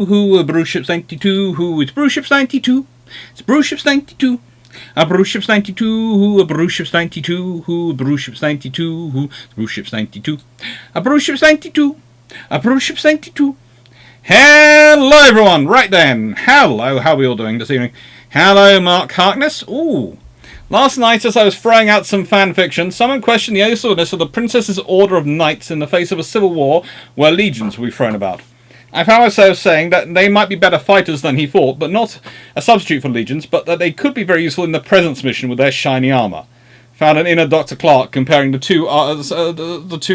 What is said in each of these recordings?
Who Bruships 92? Who is Bruships 92? It's Bruships 92. A Bruships 92. Who Bruships 92? Who Bruships 92? Who Bruships 92? A Bruships 92. A Bruships 92. Hello everyone. Right then. Hello. How are we all doing this evening? Hello, Mark Harkness. Ooh. Last night, as I was throwing out some fan fiction, someone questioned the usefulness of the Princess's Order of Knights in the face of a civil war where legions will be thrown about. I found myself saying that they might be better fighters than he thought, but not a substitute for legions, but that they could be very useful in the presence mission with their shiny armour. Found an inner Dr. Clarke comparing the two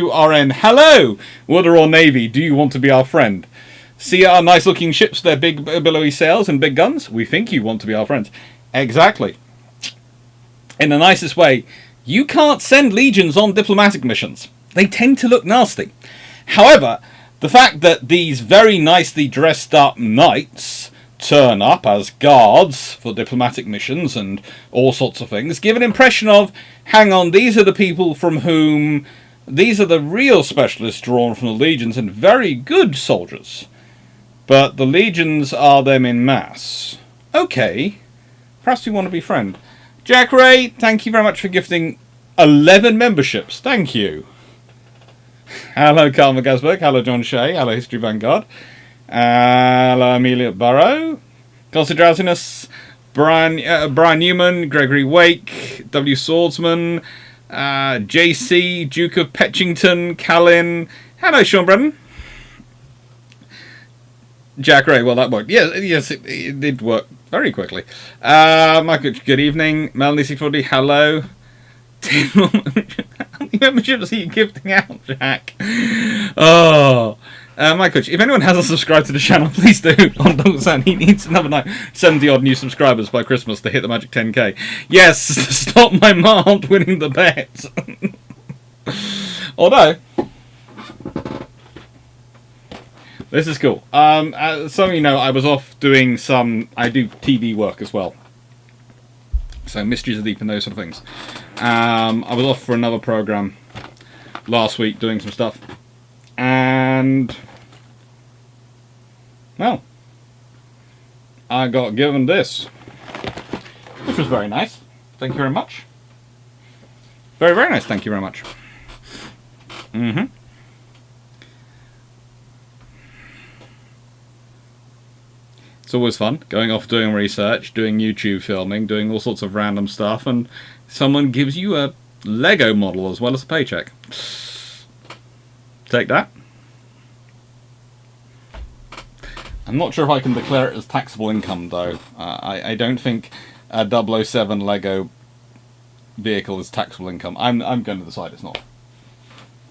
RN. Hello! Water or Navy, do you want to be our friend? See our nice looking ships, their big billowy sails and big guns? We think you want to be our friends. Exactly. In the nicest way, you can't send legions on diplomatic missions. They tend to look nasty. However, the fact that these very nicely dressed up knights turn up as guards for diplomatic missions and all sorts of things give an impression of, hang on, these are the people from whom, these are the real specialists drawn from the legions and very good soldiers. But the legions are them in mass. Okay, perhaps we want to be friends. Jack Ray, thank you very much for gifting 11 memberships. Thank you. Hello, Carl McGasberg. Hello, John Shea. Hello, History Vanguard. Hello, Amelia Burrow. Constant Drowsiness. Brian Newman. Gregory Wake. W. Swordsman. JC. Duke of Petchington. Callin. Hello, Sean Brennan. Jack Ray, well, that worked. Yes, it did work very quickly. Michael, good evening. Melanie C40, hello. How many memberships are you gifting out, Jack? Oh. Michael, if anyone hasn't subscribed to the channel, please do. He needs another 70 odd new subscribers by Christmas to hit the magic 10k. Yes, stop my mom winning the bet. Although, this is cool. Some of you know I was off doing I do TV work as well. So Mysteries of Deep and those sort of things. I was off for another program last week doing some stuff. And, well, I got given this. Which was very nice. Thank you very much. Very, very nice. Thank you very much. Mm-hmm. It's always fun, going off doing research, doing YouTube filming, doing all sorts of random stuff, and someone gives you a Lego model as well as a paycheck. Take that. I'm not sure if I can declare it as taxable income, though. I don't think a 007 Lego vehicle is taxable income. I'm going to decide it's not.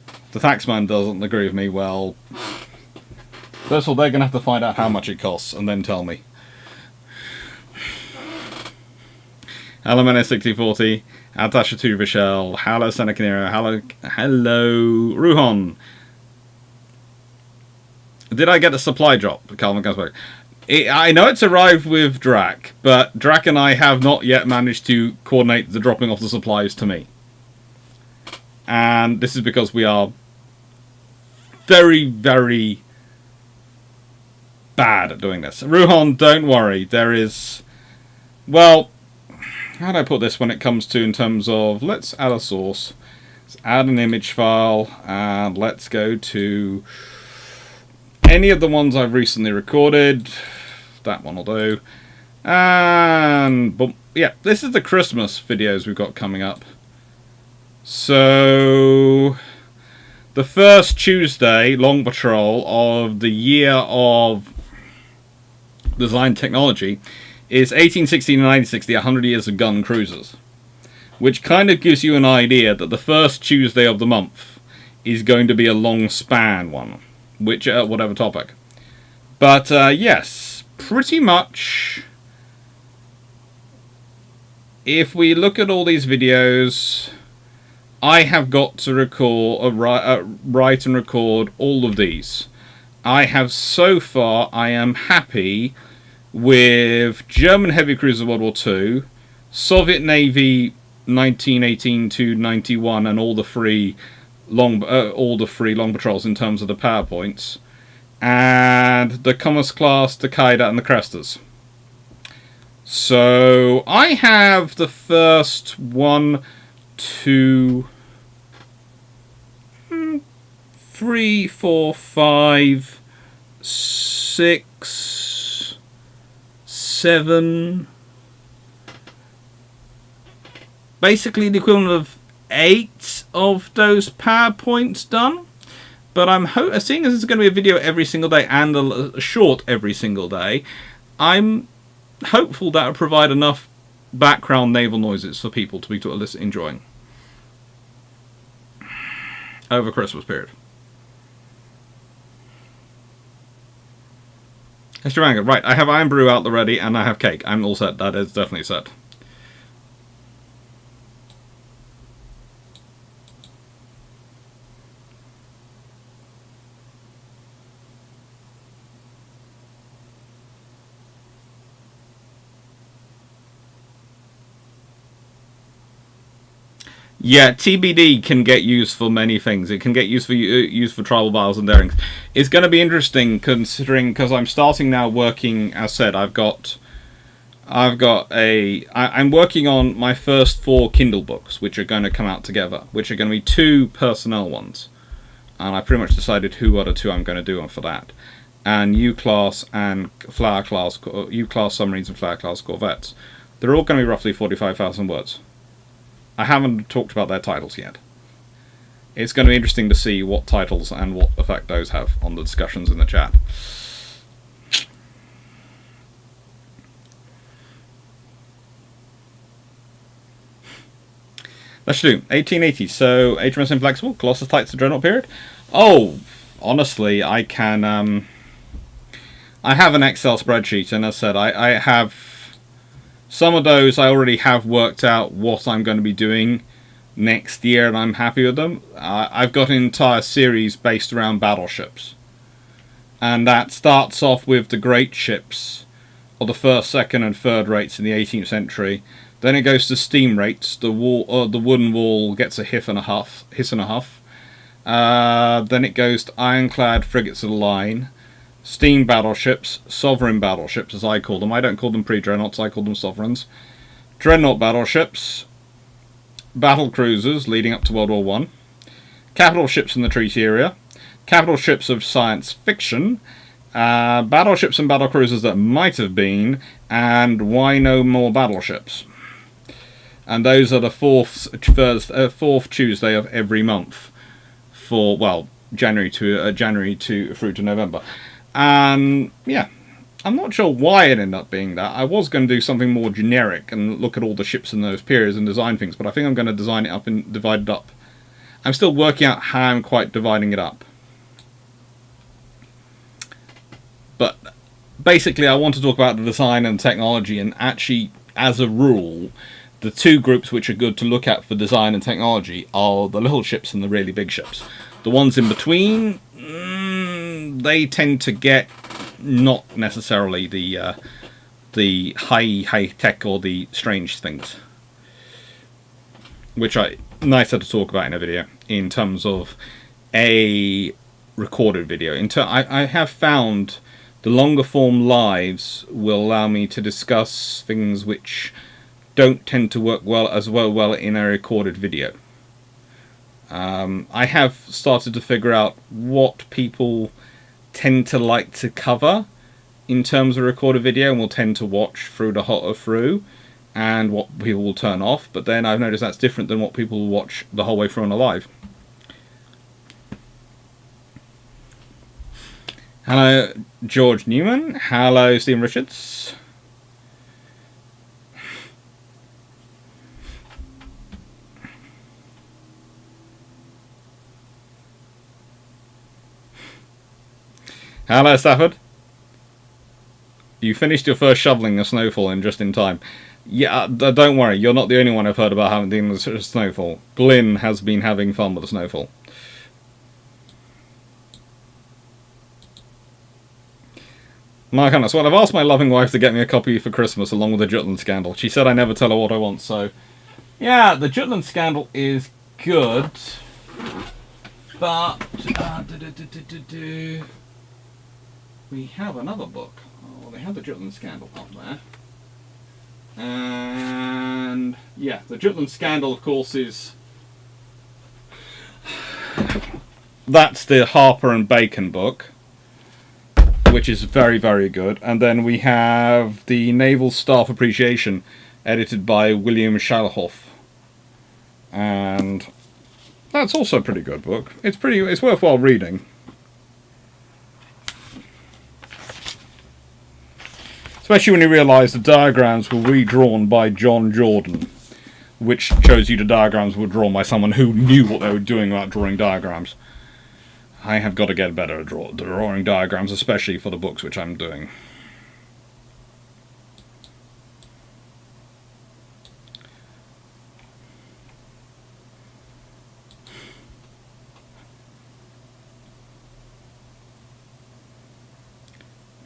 If the taxman doesn't agree with me, well, first of all, they're going to have to find out how much it costs and then tell me. Hello, Menace6040. Atasha 2 Vishel. Hello, Senecanero. Hello, Ruhon. Did I get a supply drop? Carl McGasberg. I know it's arrived with Drac, but Drac and I have not yet managed to coordinate the dropping off the supplies to me. And this is because we are very, very bad at doing this. Ruhon, don't worry. There is, well, how do I put this when it comes to in terms of, let's add a source. Let's add an image file, and let's go to any of the ones I've recently recorded. That one will do. And, boom. Yeah, this is the Christmas videos we've got coming up. So, the first Tuesday, Long Patrol, of the year of design technology is 1860 and 1960, 100 years of gun cruisers. Which kind of gives you an idea that the first Tuesday of the month is going to be a long span one. Which, whatever topic. But, yes, pretty much, if we look at all these videos, I have got to record, write and record all of these. I have so far, I am happy with German heavy cruiser World War II, Soviet Navy 1918 to 91, and all the free long patrols in terms of the PowerPoints, and the Commerce class, the Kaida, and the Crestas. So I have the first 1, 2, 3, 4, 5, 6, 7. Basically the equivalent of 8 of those PowerPoints done. But I'm seeing as it's going to be a video every single day and a short every single day, I'm hopeful that will provide enough background naval noises for people to be enjoying over Christmas period. Mr. Manga, right, I have Iron Brew out already and I have cake. I'm all set. That is definitely set. Yeah, TBD can get used for many things. It can get used for tribal battles and darings. It's going to be interesting considering because I'm starting now working. As said, I'm working on my first 4 Kindle books, which are going to come out together, which are going to be 2 personnel ones, and I pretty much decided who are the 2 I'm going to do for that, and U-class and Flower class, U-class submarines and Flower class corvettes. They're all going to be roughly 45,000 words. I haven't talked about their titles yet. It's going to be interesting to see what titles and what effect those have on the discussions in the chat. Let's do 1880. So HMS Inflexible, Colossus Tights, the Dreadnought period. Oh, honestly, I can. I have an Excel spreadsheet, and as I said, I have. Some of those I already have worked out what I'm going to be doing next year, and I'm happy with them. I've got an entire series based around battleships. And that starts off with the great ships, or the first, second, and third rates in the 18th century. Then it goes to steam rates. The wooden wall gets a hiss and a huff. Then it goes to ironclad frigates of the line. Steam battleships, sovereign battleships as I call them. I don't call them pre-dreadnoughts, I call them sovereigns. Dreadnought battleships, battle cruisers leading up to World War I, capital ships in the treaty area, capital ships of science fiction, battleships and battle cruisers that might have been, and why no more battleships. And those are the fourth Tuesday of every month for, well, January to through to November. And yeah, I'm not sure why it ended up being that. I was going to do something more generic and look at all the ships in those periods and design things, but I think I'm going to design it up and divide it up. I'm still working out how I'm quite dividing it up. But basically I want to talk about the design and technology, and actually, as a rule, the 2 groups which are good to look at for design and technology are the little ships and the really big ships. The ones in between, they tend to get not necessarily the high tech or the strange things, which are nicer to talk about in a video in terms of a recorded video. I have found the longer form lives will allow me to discuss things which don't tend to work well in a recorded video. I have started to figure out what people tend to like to cover in terms of recorded video and will tend to watch through the whole through, and what people will turn off. But then I've noticed that's different than what people will watch the whole way through on a live. Hello, George Newman. Hello, Stephen Richards. Hello, Stafford. You finished your first shoveling of snowfall in just in time. Yeah, don't worry, you're not the only one I've heard about having dealing with snowfall. Glyn has been having fun with the snowfall. Mark Hannes, well, I've asked my loving wife to get me a copy for Christmas along with the Jutland Scandal. She said I never tell her what I want, so... Yeah, the Jutland Scandal is good, but... we have another book. Oh, they have the Jutland Scandal up there. And yeah, the Jutland Scandal, of course, is... That's the Harper and Bacon book, which is very, very good. And then we have the Naval Staff Appreciation, edited by William Shalhoff. And that's also a pretty good book. It's worthwhile reading. Especially when you realise the diagrams were redrawn by John Jordan, which shows you the diagrams were drawn by someone who knew what they were doing about drawing diagrams. I have got to get better at drawing diagrams, especially for the books which I'm doing.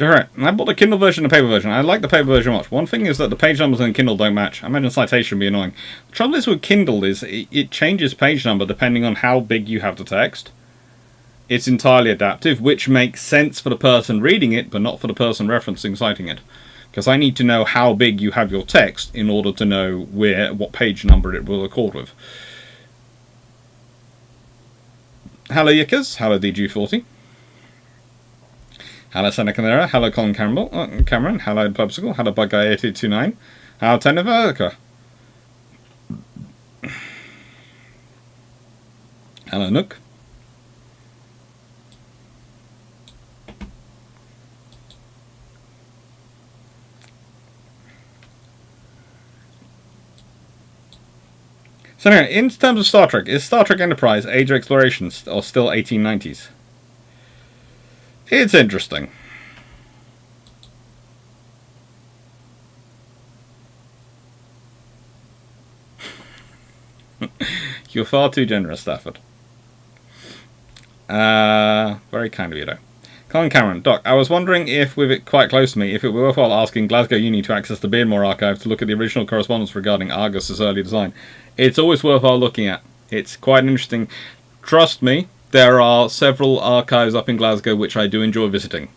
Alright, I bought the Kindle version and the paper version. I like the paper version much. One thing is that the page numbers in Kindle don't match. I imagine citation would be annoying. The trouble is with Kindle is it changes page number depending on how big you have the text. It's entirely adaptive, which makes sense for the person reading it, but not for the person citing it. Because I need to know how big you have your text in order to know what page number it will accord with. Hello Yickers, hello DG40. Hello Seneca Nera, hello Colin Cameron, hello Pubsicle, hello Bugguy8829, hello Teneverka. Hello Nook. So anyway, in terms of Star Trek, is Star Trek Enterprise Age of Exploration or still 1890s? It's interesting. You're far too generous, Stafford. Very kind of you, though. Colin Cameron, Doc, I was wondering if, with it quite close to me, if it were worthwhile asking Glasgow Uni to access the Beardmore archive to look at the original correspondence regarding Argus's early design. It's always worthwhile looking at. It's quite interesting. Trust me, there are several archives up in Glasgow which I do enjoy visiting.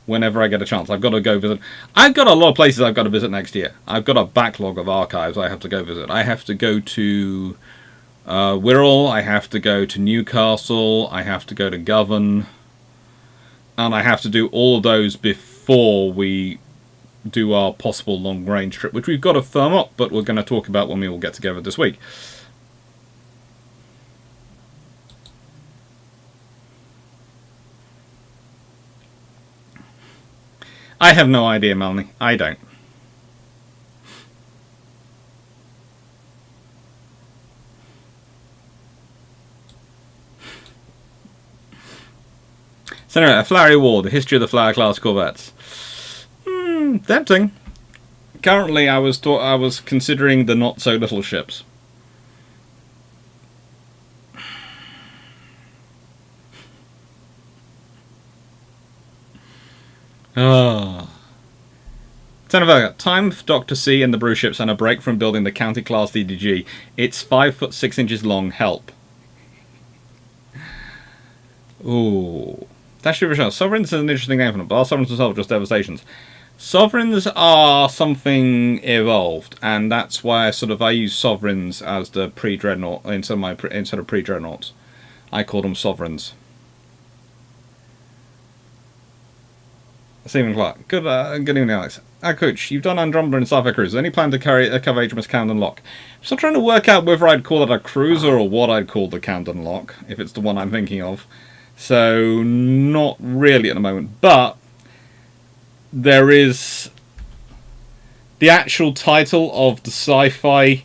Whenever I get a chance, I've got to go visit. I've got a lot of places I've got to visit next year. I've got a backlog of archives I have to go visit. I have to go to Wirral, I have to go to Newcastle, I have to go to Govan, and I have to do all of those before we do our possible long-range trip, which we've got to firm up, but we're going to talk about when we all get together this week. I have no idea, Melanie. I don't. So anyway, a Flowery War, the history of the Flower class corvettes. Tempting. Currently, I was considering the not so little ships. Teneverga, time for Dr. C and the Bruships and a break from building the County Class DDG. It's 5 foot 6 inches long. Help. Ooh. That's your Sovereigns is an interesting name for them, but our Sovereigns themselves are just devastations. Sovereigns are something evolved, and that's why I use Sovereigns as the pre-dreadnought instead of pre-dreadnoughts. I call them Sovereigns. Stephen Clarke. Good evening, Alex. Coach, you've done Andromeda and Sci-Fi Cruise. Any plan to cover HMS Camden Lock? I'm still trying to work out whether I'd call it a cruiser or what I'd call the Camden Lock, if it's the one I'm thinking of. So, not really at the moment. But, there is the actual title of the sci-fi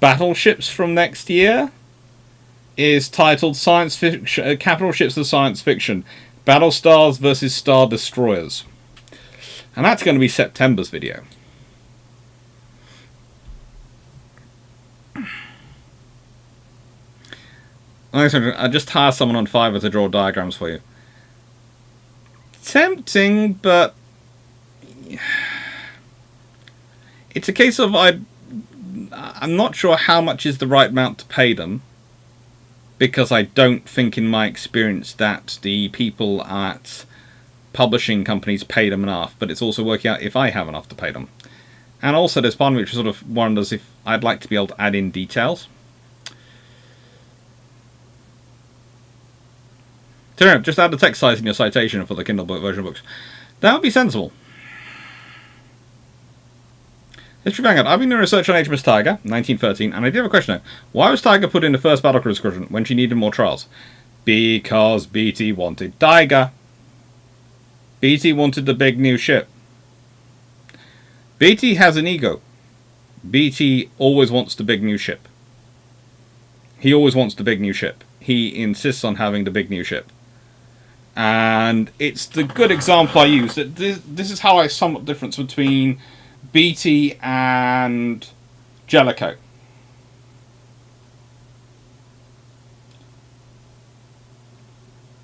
battleships from next year is titled Science Fiction, Capital Ships of Science Fiction. Battle Stars versus Star Destroyers. And that's going to be September's video. I just hire someone on Fiverr to draw diagrams for you. Tempting, but it's a case of I'm not sure how much is the right amount to pay them, because I don't think in my experience that the people at publishing companies paid them enough, but it's also working out if I have enough to pay them. And also there's part of me which sort of wonders if I'd like to be able to add in details. So just add the text size in your citation for the Kindle book version of books. That would be sensible. History Vanguard. I've been doing research on HMS Tiger, 1913, and I do have a question now. Why was Tiger put in the first battlecruiser squadron when she needed more trials? Because BT wanted Tiger. BT wanted the big new ship. BT has an ego. BT always wants the big new ship. He always wants the big new ship. He insists on having the big new ship. And it's the good example I use. That this is how I sum up the difference between BT and Jellicoe.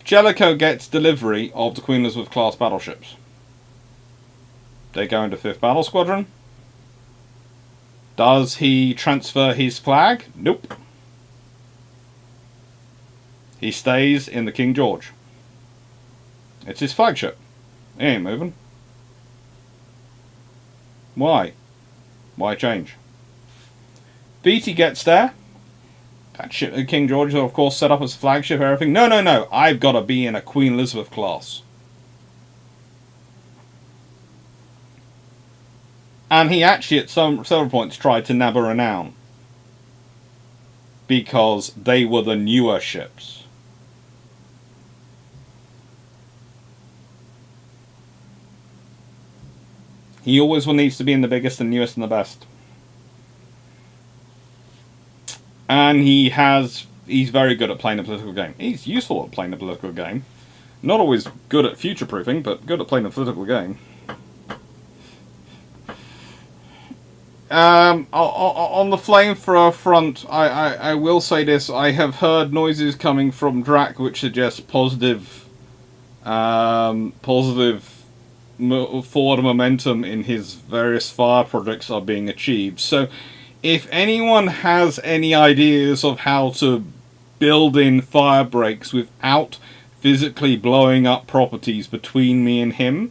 Jellicoe gets delivery of the Queen Elizabeth class battleships. They go into 5th Battle Squadron. Does he transfer his flag? Nope. He stays in the King George. It's his flagship. He ain't moving. Why? Why change? BT gets there. That ship, King George, is of course set up as flagship, everything. No, no, no. I've got to be in a Queen Elizabeth class. And he actually, at several points, tried to nab a renown. Because they were the newer ships. He always needs to be in the biggest and newest and the best. And he's very good at playing a political game. He's useful at playing a political game. Not always good at future-proofing, but good at playing a political game. On the flamethrower front, I will say this. I have heard noises coming from Drac which suggest positive forward momentum in his various fire projects are being achieved. So if anyone has any ideas of how to build in fire breaks without physically blowing up properties between me and him,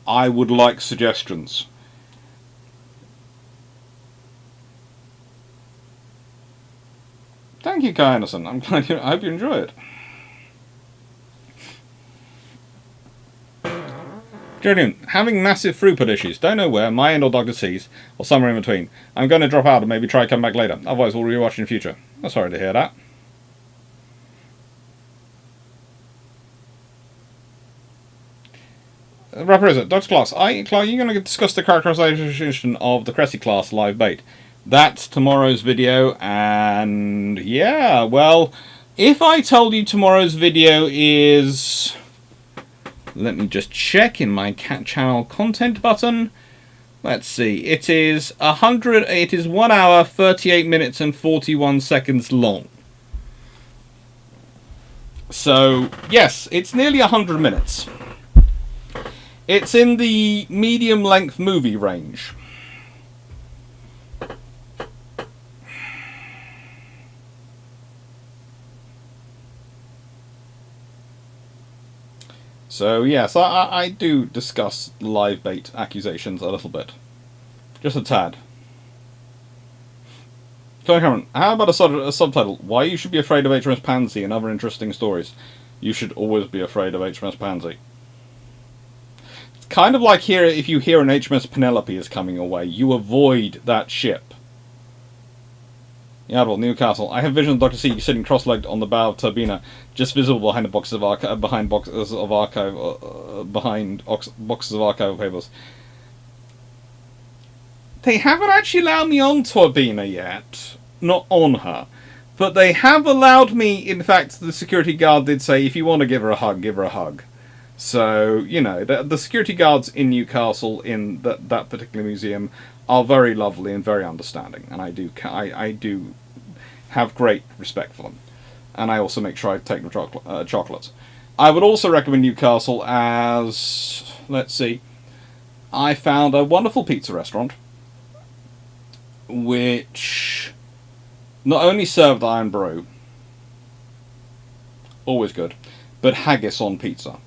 I would like suggestions. Thank you, Kai Anderson. I hope you enjoy it. Julian, having massive throughput issues. Don't know where, my end or Dr. C's, or somewhere in between. I'm going to drop out and maybe try to come back later. Otherwise we'll rewatch in the future. I'm sorry to hear that. Rapper is it? Dr. Clarke, Clarke, you're going to discuss the characterization of the Cressy class live bait. That's tomorrow's video, and yeah, well, if I told you tomorrow's video is... Let me just check in my cat channel content button. Let's see. It is 1 hour, 38 minutes and 41 seconds long. So, yes, it's nearly 100 minutes. It's in the medium length movie range. So yes, I do discuss live bait accusations a little bit. Just a tad. Tony Cameron, how about a subtitle? Why you should be afraid of HMS Pansy and other interesting stories. You should always be afraid of HMS Pansy. It's kind of like here, if you hear an HMS Penelope is coming away, you avoid that ship. Yadwell, Newcastle. I have vision of Dr. C sitting cross-legged on the bow of Turbina, just visible behind the boxes of archive, behind boxes of archive papers. They haven't actually allowed me on Turbina yet, not on her, but they have allowed me. In fact, the security guard did say, if you want to give her a hug, give her a hug. So you know, the security guards in Newcastle in that particular museum are very lovely and very understanding, and I do have great respect for them. And I also make sure I take them chocolates. I would also recommend Newcastle as, let's see, I found a wonderful pizza restaurant which not only served iron brew, always good, but haggis on pizza.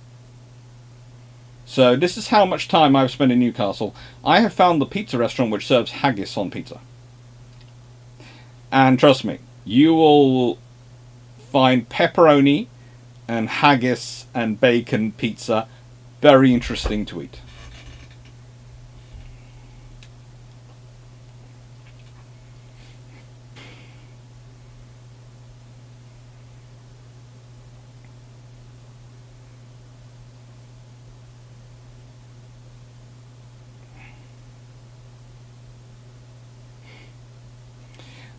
So this is how much time I've spent in Newcastle. I have found the pizza restaurant which serves haggis on pizza. And trust me, you will find pepperoni and haggis and bacon pizza very interesting to eat.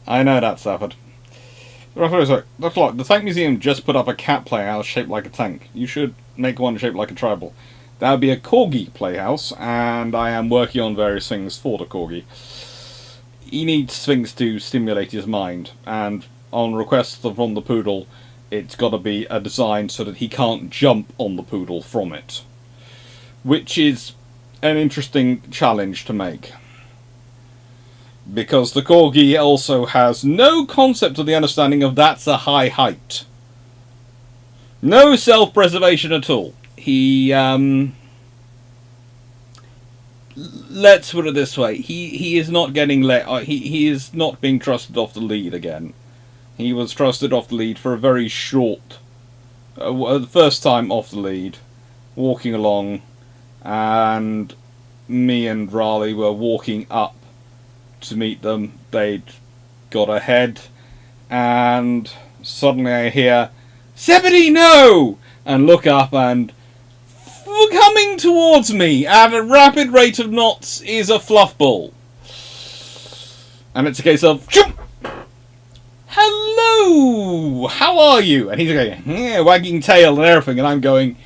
I know that, Stafford. That's like the Tank Museum just put up a cat playhouse shaped like a tank. You should make one shaped like a tribal. That would be a corgi playhouse, and I am working on various things for the corgi. He needs things to stimulate his mind, and on request from the poodle, it's got to be a design so that he can't jump on the poodle from it. Which is an interesting challenge to make. Because the corgi also has no concept of the understanding of that's a high height. No self-preservation at all. He, let's put it this way. He is not getting he is not being trusted off the lead again. He was trusted off the lead for a very short, the first time off the lead, walking along, and me and Raleigh were walking up to meet them. They'd got ahead, and suddenly I hear, "Zebedee, no!" and look up, and coming towards me at a rapid rate of knots is a fluff ball. And it's a case of, "Shoom! Hello, how are you?" And he's going, yeah, wagging tail and everything, and I'm going,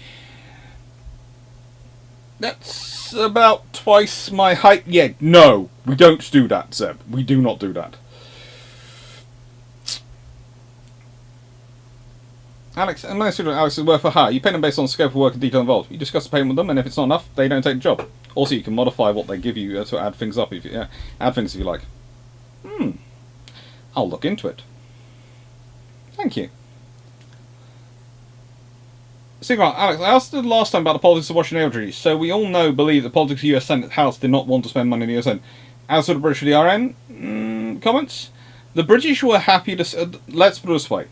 "That's about twice my height." "Yeah, no, we don't do that, Zeb. We do not do that." Alex is worth a hire. You pay them based on the scope of work and detail involved. You discuss the payment with them, and if it's not enough, they don't take the job. Also, you can modify what they give you to add things up if you add things if you like. I'll look into it. Thank you. Sigmar, Alex, I asked the last time about the politics of Washington Air. So we all believe the politics of the US Senate House did not want to spend money in the US Senate. As for the British of the RN, comments? The British were happy to... let's put it this way.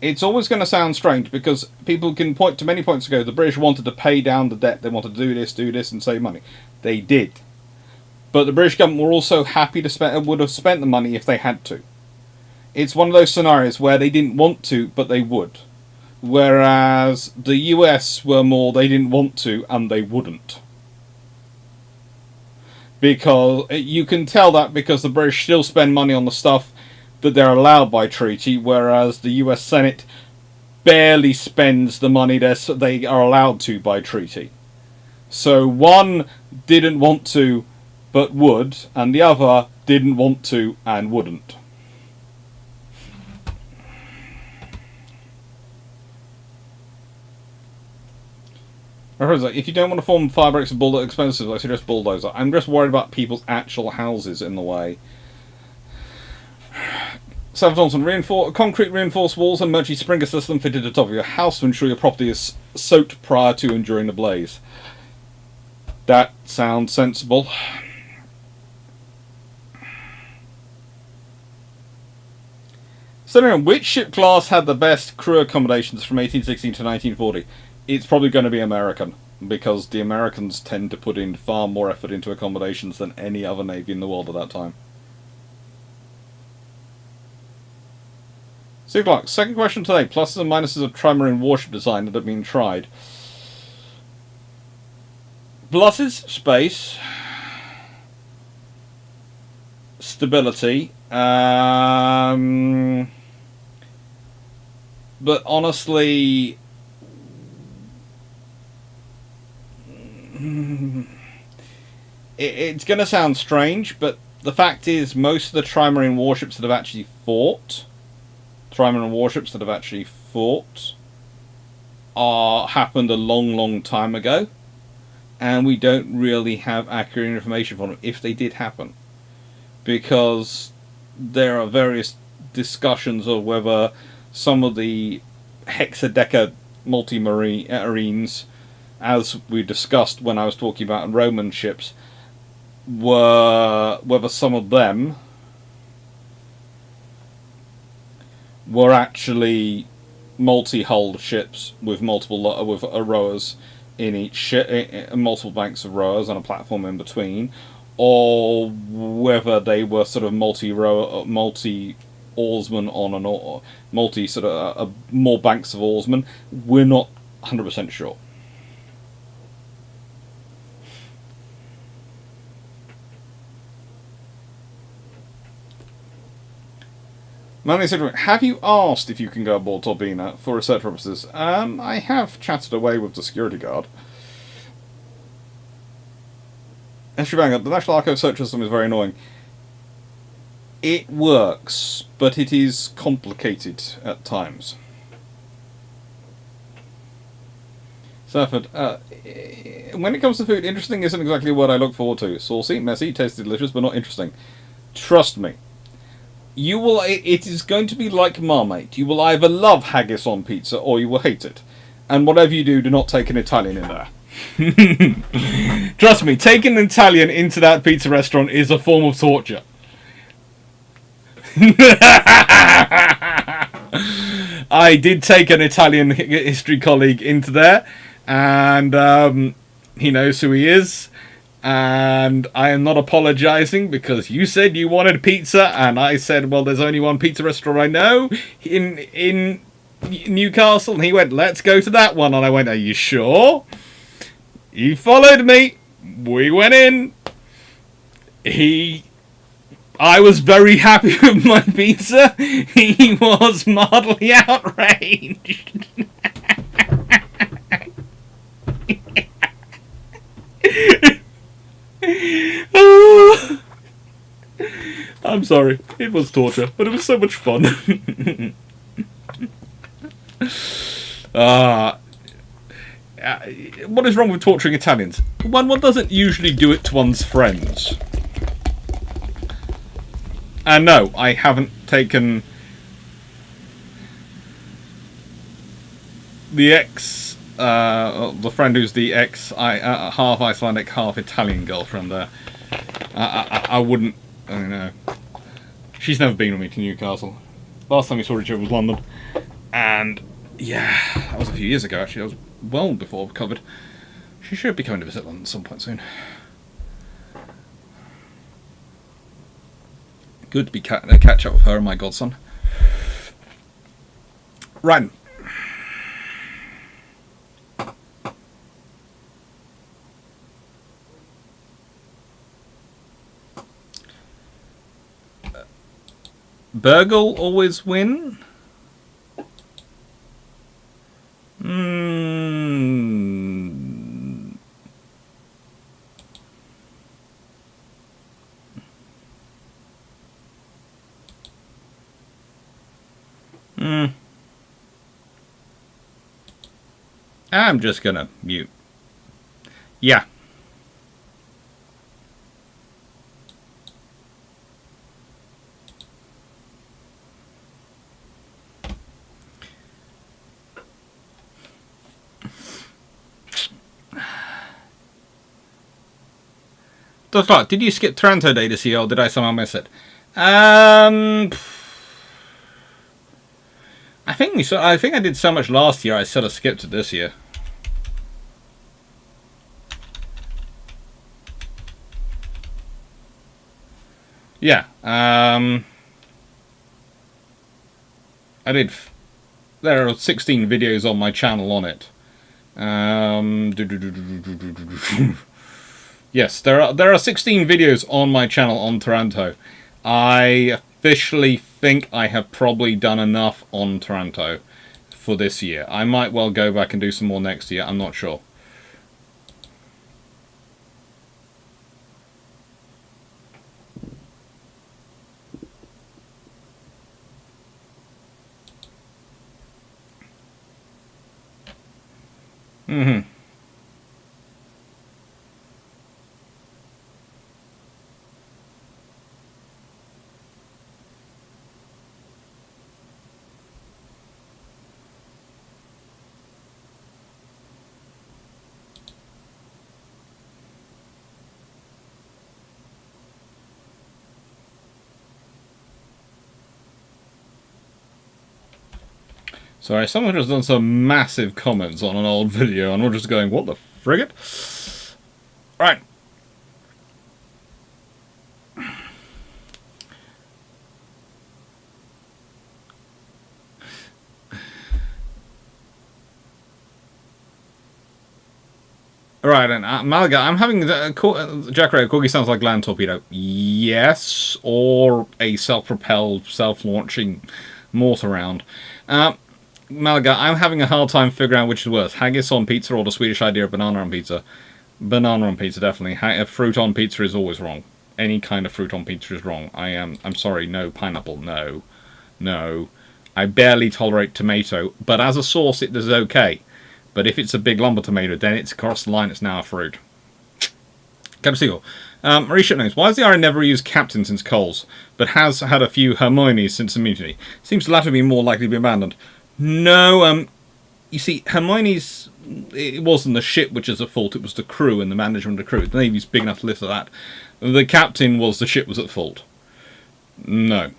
It's always going to sound strange because people can point to many points ago the British wanted to pay down the debt. They wanted to do this and save money. They did. But the British government were also happy to spend, would have spent the money if they had to. It's one of those scenarios where they didn't want to, but they would. Whereas the US were more they didn't want to and they wouldn't. Because you can tell that because the British still spend money on the stuff that they're allowed by treaty, whereas the US Senate barely spends the money they are allowed to by treaty. So one didn't want to but would, and the other didn't want to and wouldn't. If you don't want to form fire breaks and bulldozer expensive, I suggest bulldozer. I'm just worried about people's actual houses in the way. Sam Thompson, concrete reinforced walls and emergency sprinkler system fitted to the top of your house to ensure your property is soaked prior to and during the blaze. That sounds sensible. So, which ship class had the best crew accommodations from 1816 to 1940? It's probably going to be American, because the Americans tend to put in far more effort into accommodations than any other navy in the world at that time. So, Clarke, second question today. Pluses and minuses of trimarine warship design that have been tried. Pluses, space. Stability. But honestly... it's going to sound strange, but the fact is most of the trimarine warships that have actually fought... happened a long time ago, and we don't really have accurate information from them if they did happen, because there are various discussions of whether some of the hexadeca multi-marines as we discussed when I was talking about Roman ships, were whether some of them were actually multi-hulled ships with multiple rowers in each ship, multiple banks of rowers and a platform in between, or whether they were sort of multi oarsmen on an oar, multi sort of more banks of oarsmen. We're not 100% sure. Manny said, have you asked if you can go aboard Turbina for research purposes? I have chatted away with the security guard. The National Archive search system is very annoying. It works, but it is complicated at times. Surford, when it comes to food, interesting isn't exactly what I look forward to. Saucy, messy, tasty, delicious, but not interesting. Trust me. It is going to be like Marmite. You will either love haggis on pizza or you will hate it. And whatever you do, do not take an Italian in there. Trust me, taking an Italian into that pizza restaurant is a form of torture. I did take an Italian history colleague into there, and he knows who he is. And I am not apologising because you said you wanted pizza, and I said, well, there's only one pizza restaurant I know in Newcastle, and he went, let's go to that one, and I went, are you sure? He followed me. We went in. I was very happy with my pizza. He was mildly outraged. I'm sorry. It was torture, but it was so much fun. What is wrong with torturing Italians? One doesn't usually do it to one's friends. And no, I haven't taken the the friend who's the half Icelandic, half Italian girlfriend there. I wouldn't, I don't know. She's never been with me to Newcastle. Last time we saw each other was London. And, yeah, that was a few years ago, actually. That was well before COVID. She should be coming to visit London at some point soon. Good to be catch up with her and my godson. Right. Burgle always win? I'm just gonna mute. Yeah. Clarke, did you skip Taranto Day this year, or did I somehow miss it? I think I did so much last year. I sort of skipped it this year. Yeah. I did. There are 16 videos on my channel on it. Yes, there are 16 videos on my channel on Taranto. I officially think I have probably done enough on Taranto for this year. I might well go back and do some more next year. I'm not sure. Mm-hmm. Sorry, someone just done some massive comments on an old video, and we're just going, what the frigate? Right. Right, and Malaga, I'm having Jack Ray, Corgi sounds like land torpedo. Yes, or a self-propelled, self-launching mortar round. Malaga, I'm having a hard time figuring out which is worse, haggis on pizza or the Swedish idea of banana on pizza. Banana on pizza, definitely. Fruit on pizza is always wrong. Any kind of fruit on pizza is wrong. I'm sorry, no pineapple, no. No. I barely tolerate tomato, but as a sauce it is okay. But if it's a big lump of tomato, then it's across the line, it's now a fruit. Captain Seagull. Marisha knows, why has the Iron never used Captain since Coles, but has had a few Hermiones since the mutiny? Seems the latter to be more likely to be abandoned. No, you see, Hermione's, it wasn't the ship which is at fault, it was the crew and the management of the crew. The Navy's big enough to lift that. The captain was the ship was at fault. No.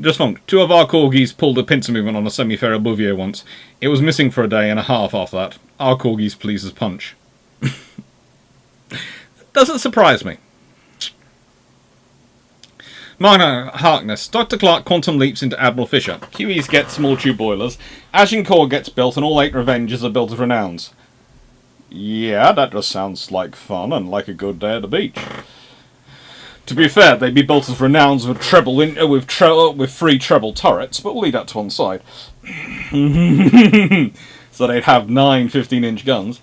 Just fun. 2 of our corgis pulled a pincer movement on a semi-feral Bouvier once. It was missing for a day and a half after that. Our corgis please as punch. Doesn't surprise me. Minor Harkness. Dr. Clarke quantum leaps into Admiral Fisher. QEs get small tube boilers. Agincourt gets built and all 8 Revenges are built as renowns. Yeah, that just sounds like fun and like a good day at the beach. To be fair, they'd be built as renowns with with 3 treble turrets, but we'll leave that to one side. So they'd have 9 15-inch guns.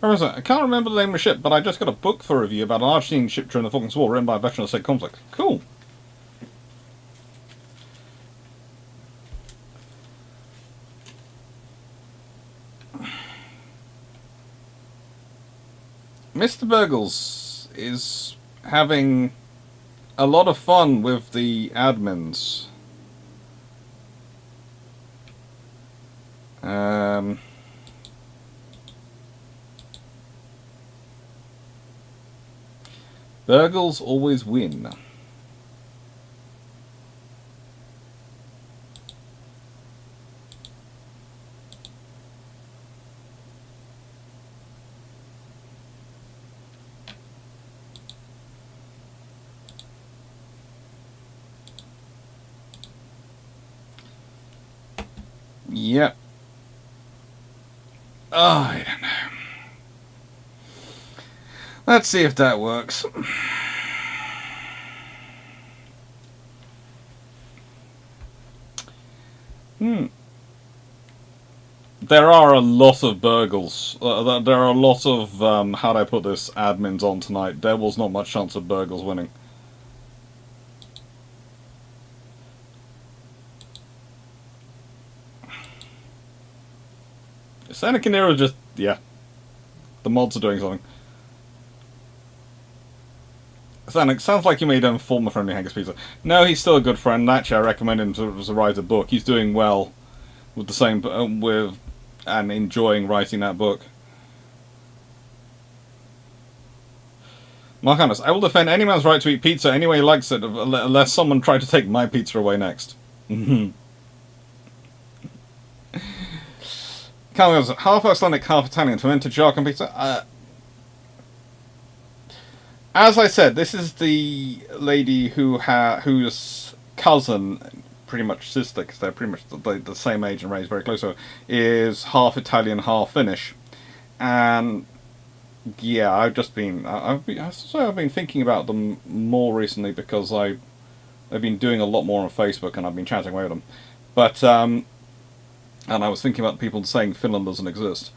I can't remember the name of the ship, but I just got a book for review about an Argentine ship during the Falklands War written by a veteran of the said conflict. Cool. Mr. Burgles is having a lot of fun with the admins. Burgles always win. Yep. Oh, I don't know. Let's see if that works. There are a lot of Burgles. There are a lot of, how do I put this, admins on tonight. There was not much chance of Burgles winning. Santa Canero just, yeah. The mods are doing something. Sonic, sounds like you made him former friendly Haggis Pizza. No, he's still a good friend. Actually, I recommend him to write a book. He's doing well with the same and enjoying writing that book. Mark Hannes, I will defend any man's right to eat pizza any way he likes it, unless someone tried to take my pizza away next. Carl goes, half Icelandic, half Italian, fermented jargon pizza. As I said, this is the lady whose cousin, pretty much sister, because they're pretty much the same age and raised very close to her, is half Italian, half Finnish. And yeah, I've been thinking about them more recently because I've been doing a lot more on Facebook and I've been chatting away with them. But and I was thinking about people saying Finland doesn't exist.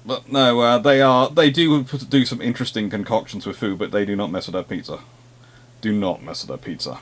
But no, they do some interesting concoctions with food, but they do not mess with their pizza. Do not mess with their pizza.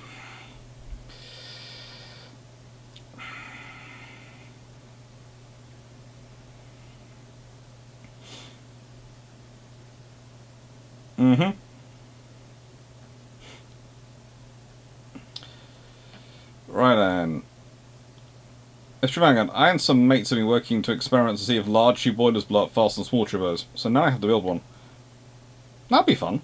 Extravagant. I and some mates have been working to experiment to see if large tube boilers blow up faster than small turbos, so now I have to build one. That'd be fun.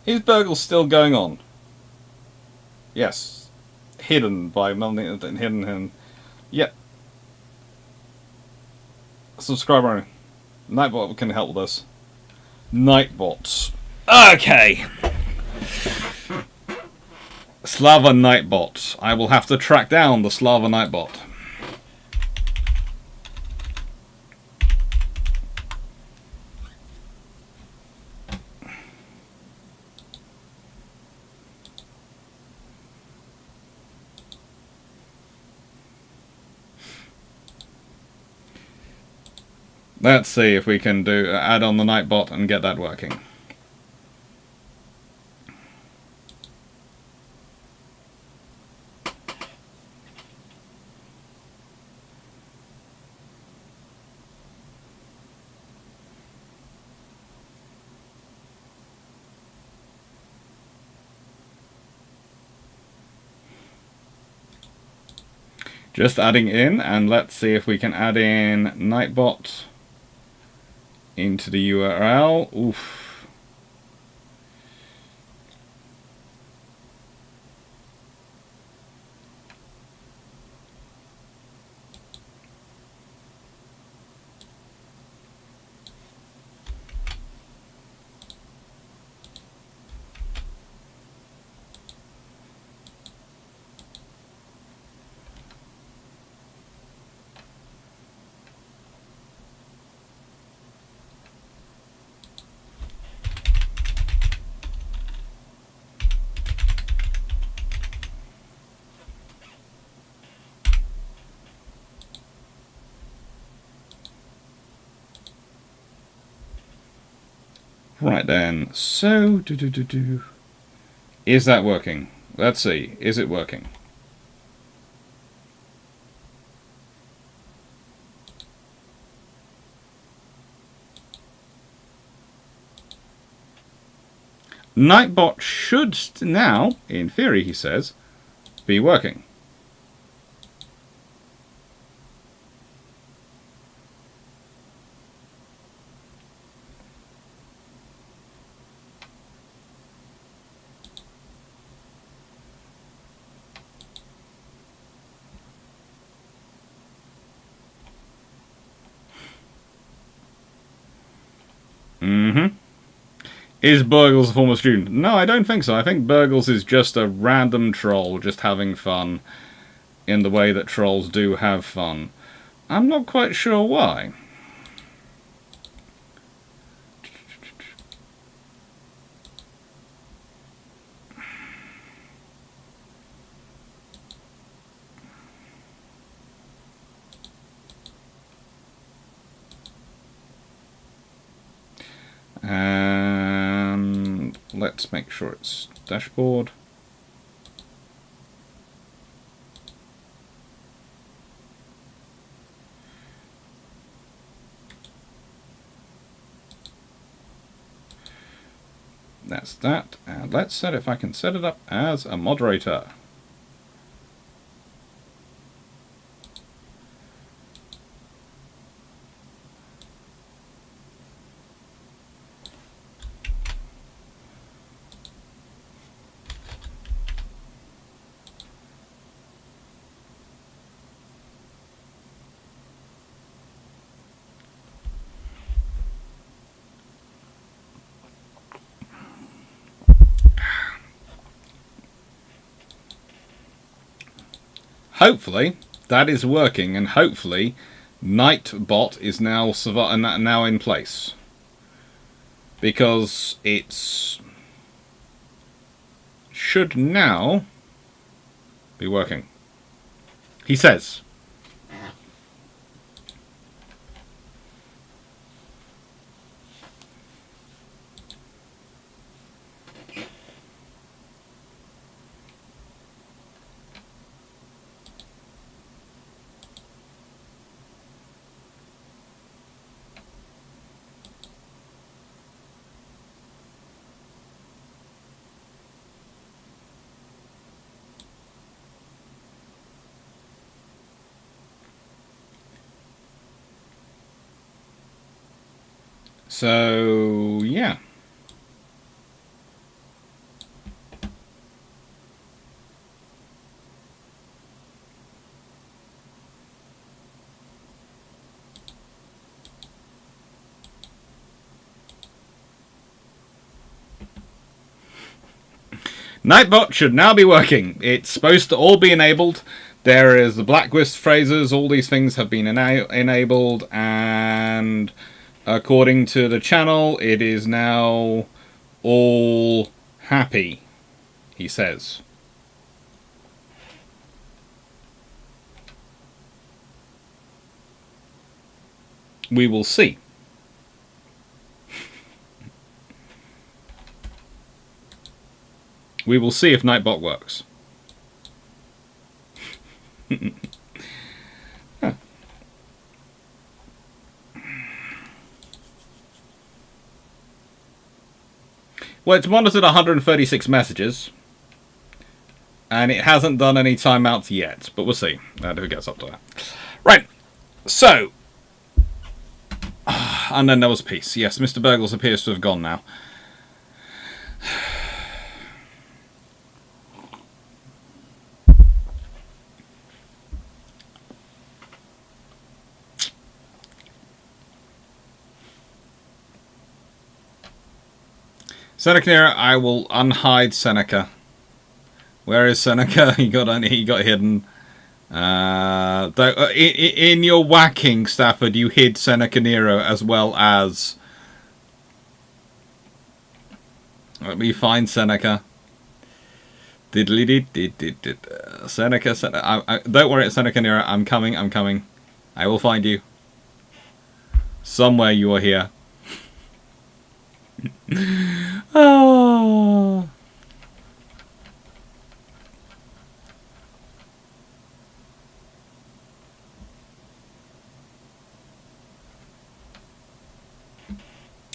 Is Burgle still going on? Yes. Hidden by Melanie. Hidden. Yep. Subscriber. Nightbot can help with this. Nightbots. Okay. Slava Nightbot. I will have to track down the Slava Nightbot. Let's see if we can add on the Nightbot and get that working. Just adding in, and let's see if we can add in Nightbot into the URL. Oof. Right then, so is that working? Let's see, is it working? Nightbot should now, in theory he says, be working. Is Burgles a former student? No, I don't think so. I think Burgles is just a random troll, just having fun in the way that trolls do have fun. I'm not quite sure why. And let's make sure it's dashboard. That's that, and let's set if I can set it up as a moderator. Hopefully that is working, and hopefully Nightbot is now in place, because it's should now be working. He says. So, yeah. Nightbot should now be working. It's supposed to all be enabled. There is the blacklist phrases. All these things have been enabled, and according to the channel, it is now all happy, he says. We will see. We will see if Nightbot works. Huh. Well, it's monitored 136 messages, and it hasn't done any timeouts yet, but we'll see if it gets up to that. Right, so, and then there was peace. Yes, Mr. Burgles appears to have gone now. Seneca, I will unhide Seneca. Where is Seneca? He got hidden. In your whacking, Stafford, you hid Seneca Nero as well as. Let me find Seneca. Seneca. Don't worry, Seneca Nero. I'm coming. I will find you. Somewhere you are here. Oh.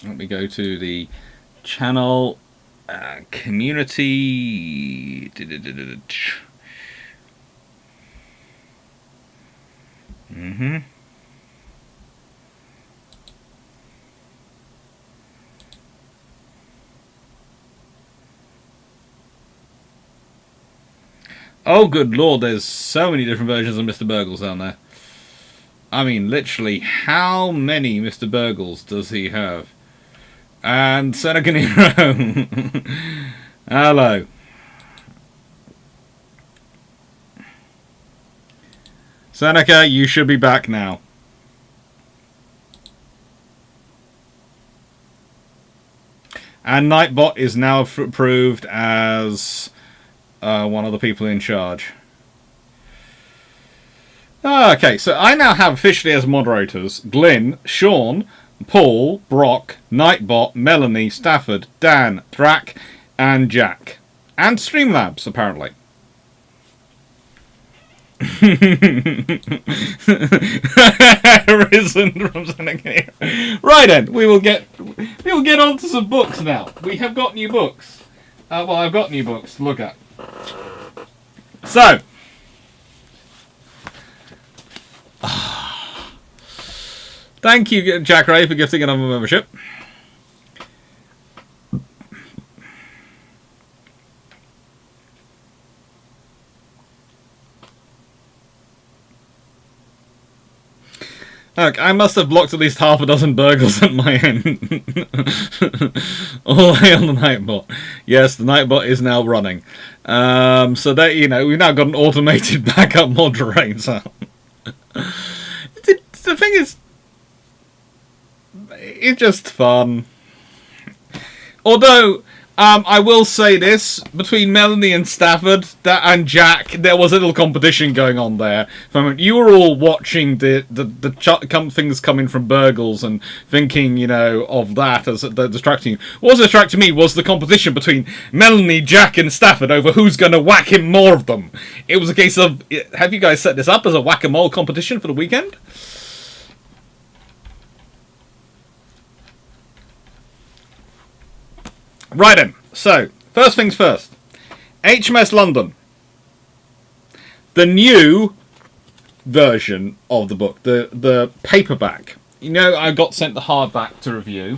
Let me go to the channel community. Oh, good lord, there's so many different versions of Mr. Burgles down there. I mean, literally, how many Mr. Burgles does he have? And Seneca Nero. Hello. Seneca, you should be back now. And Nightbot is now approved as one of the people in charge. Okay, so I now have officially as moderators Glyn, Sean, Paul, Brock, Nightbot, Melanie, Stafford, Dan, Thrak, and Jack. And Streamlabs, apparently. Risen from Seneca. Right then, we will get on to some books now. We have got new books. Well, I've got new books to look at. So, thank you, Jack Ray, for gifting another membership. Look, I must have blocked at least half a dozen burgles at my end. All the way on the Nightbot. Yes, the Nightbot is now running. So that, you know, we've now got an automated backup moderator. The thing is, it's just fun. Although, I will say this, between Melanie and Stafford and Jack, there was a little competition going on there. You were all watching the things coming from Burgles and thinking, you know, of that as distracting you. What was distracting me was the competition between Melanie, Jack, and Stafford over who's going to whack him more of them. It was a case of, have you guys set this up as a whack-a-mole competition for the weekend? Right then, so, first things first. HMS London. The new version of the book, the paperback. You know, I got sent the hardback to review.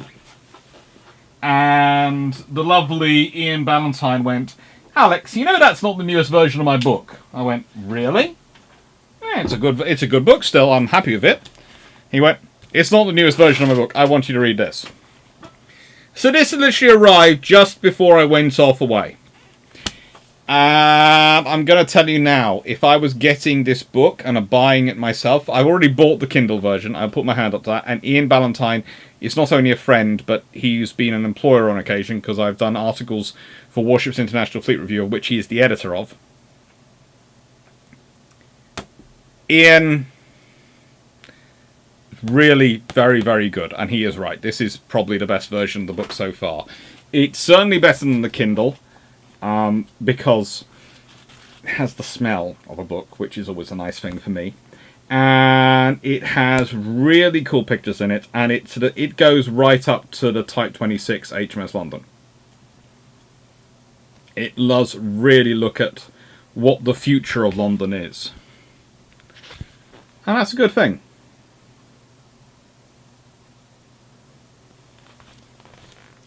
And the lovely Iain Ballantyne went, Alex, you know that's not the newest version of my book. I went, really? Yeah, it's a good book still, I'm happy with it. He went, it's not the newest version of my book, I want you to read this. So this literally arrived just before I went off away. I'm going to tell you now, if I was getting this book and I'm buying it myself, I've already bought the Kindle version, I put my hand up to that, and Iain Ballantyne is not only a friend, but he's been an employer on occasion, because I've done articles for Warships International Fleet Review, of which he is the editor of. Iain, really very, very good, and he is right. This is probably the best version of the book so far. It's certainly better than the Kindle, because it has the smell of a book, which is always a nice thing for me. And it has really cool pictures in it, and it goes right up to the Type 26 HMS London. It does really look at what the future of London is. And that's a good thing.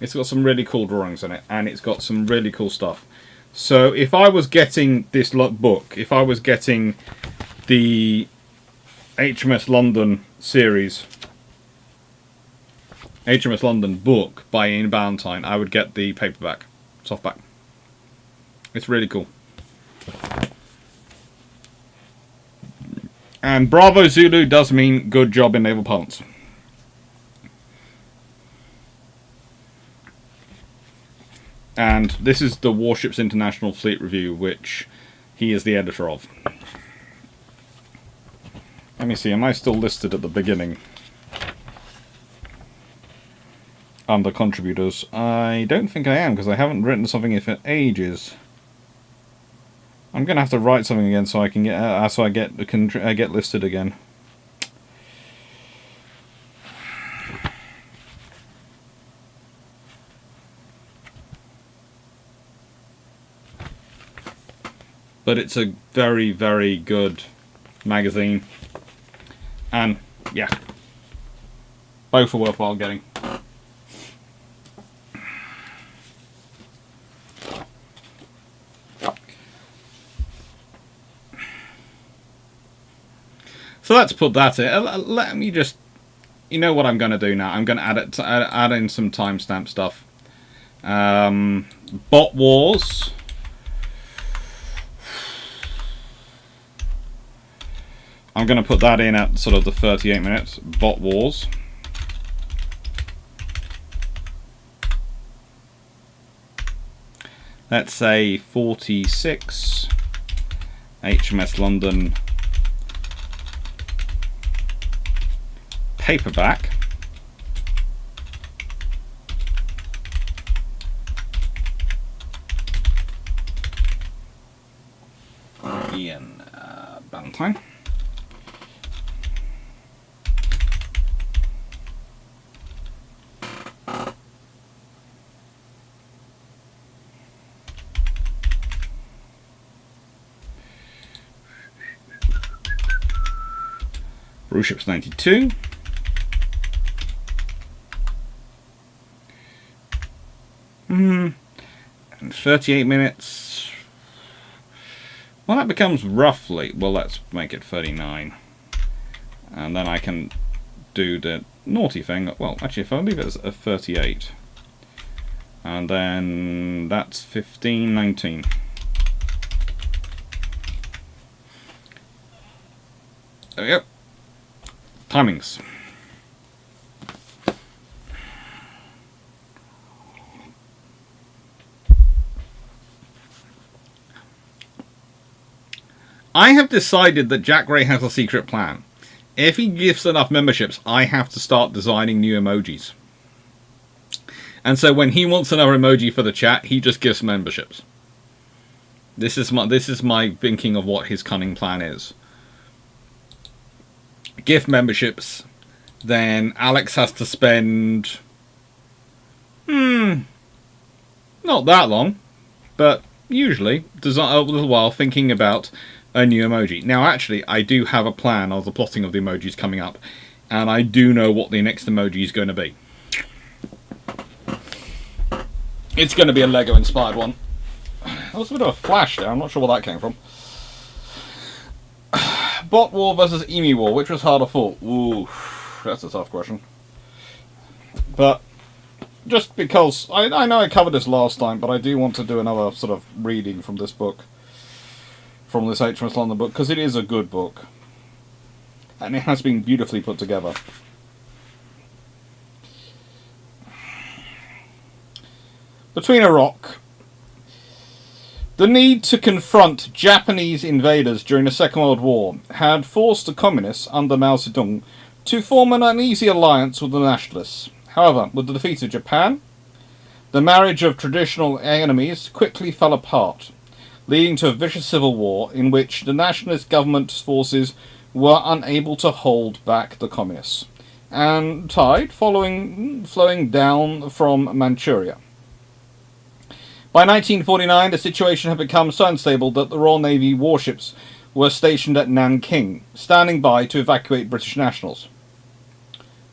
It's got some really cool drawings in it, and it's got some really cool stuff. So if I was getting this book, if I was getting the HMS London series, HMS London book by Iain Ballantyne, I would get the paperback, softback. It's really cool. And Bravo Zulu does mean good job in naval parlance. And this is the Warships International Fleet Review, which he is the editor of. Let me see, am I still listed at the beginning under contributors? I don't think I am, because I haven't written something for ages. I'm going to have to write something again so I can get listed again. But it's a very, very good magazine. And, yeah. Both are worthwhile getting. So let's put that in. Let me just... You know what I'm going to do now? I'm going to add in some timestamp stuff. Bot Wars... I'm going to put that in at sort of the 38 minutes. Bot Wars. Let's say 46. HMS London. Paperback. Iain Ballantyne. Bruships 92. And 38 minutes. Well, that becomes roughly... Well, let's make it 39. And then I can do the naughty thing. Well, actually, if I leave it as a 38. And then that's 15, 19. There we go. Timings. I have decided that Jack Gray has a secret plan. If he gives enough memberships, I have to start designing new emojis. And so when he wants another emoji for the chat, he just gives memberships. This is my thinking of what his cunning plan is. Gift memberships, then Alex has to spend not that long, but usually a little while thinking about a new emoji. Now actually I do have a plan of the plotting of the emojis coming up, and I do know what the next emoji is going to be. It's going to be a Lego-inspired one. That was a bit of a flash there. I'm not sure where that came from. Bot War versus Emu War. Which was harder fought? Ooh, that's a tough question. But just because I know I covered this last time, but I do want to do another sort of reading from this book, from this HMS London book, because it is a good book, and it has been beautifully put together. Between a Rock. The need to confront Japanese invaders during the Second World War had forced the Communists under Mao Zedong to form an uneasy alliance with the Nationalists. However, with the defeat of Japan, the marriage of traditional enemies quickly fell apart, leading to a vicious civil war in which the Nationalist government's forces were unable to hold back the Communists, and tide flowing down from Manchuria. By 1949, the situation had become so unstable that the Royal Navy warships were stationed at Nanking, standing by to evacuate British nationals.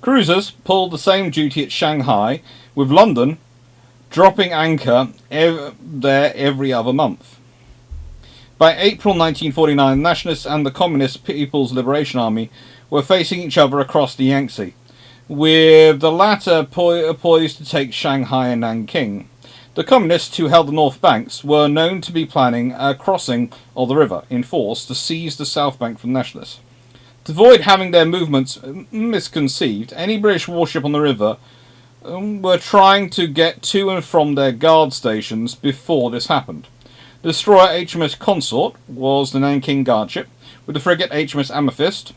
Cruisers pulled the same duty at Shanghai, with London dropping anchor there every other month. By April 1949, the Nationalists and the Communist People's Liberation Army were facing each other across the Yangtze, with the latter poised to take Shanghai and Nanking. The Communists, who held the north banks, were known to be planning a crossing of the river in force to seize the south bank from the Nationalists. To avoid having their movements misconceived, any British warship on the river were trying to get to and from their guard stations before this happened. The destroyer HMS Consort was the Nanking guard ship, with the frigate HMS Amethyst,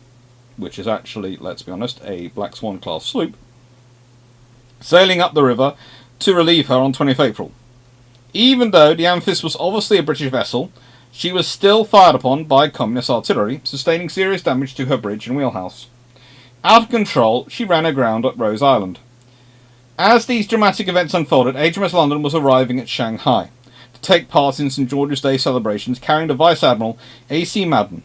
which is actually, let's be honest, a Black Swan class sloop, sailing up the river to relieve her on 20th April. Even though the Amethyst was obviously a British vessel, she was still fired upon by Communist artillery, sustaining serious damage to her bridge and wheelhouse. Out of control, she ran aground at Rose Island. As these dramatic events unfolded, HMS London was arriving at Shanghai to take part in St George's Day celebrations, carrying the Vice Admiral A.C. Madden,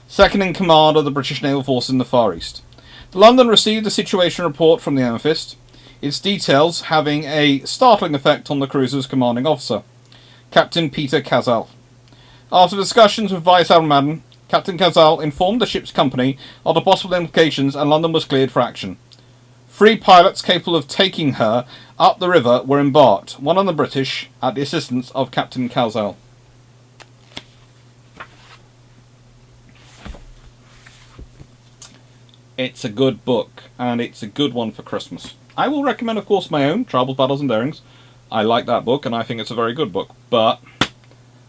second in command of the British Naval Force in the Far East. London received a situation report from the Amethyst, its details having a startling effect on the cruiser's commanding officer, Captain Peter Cazal. After discussions with Vice Admiral Madden, Captain Cazal informed the ship's company of the possible implications, and London was cleared for action. 3 pilots capable of taking her up the river were embarked, one on the British, at the assistance of Captain Cazal. It's a good book, and it's a good one for Christmas. I will recommend, of course, my own, Travels, Battles and Darings. I like that book, and I think it's a very good book. But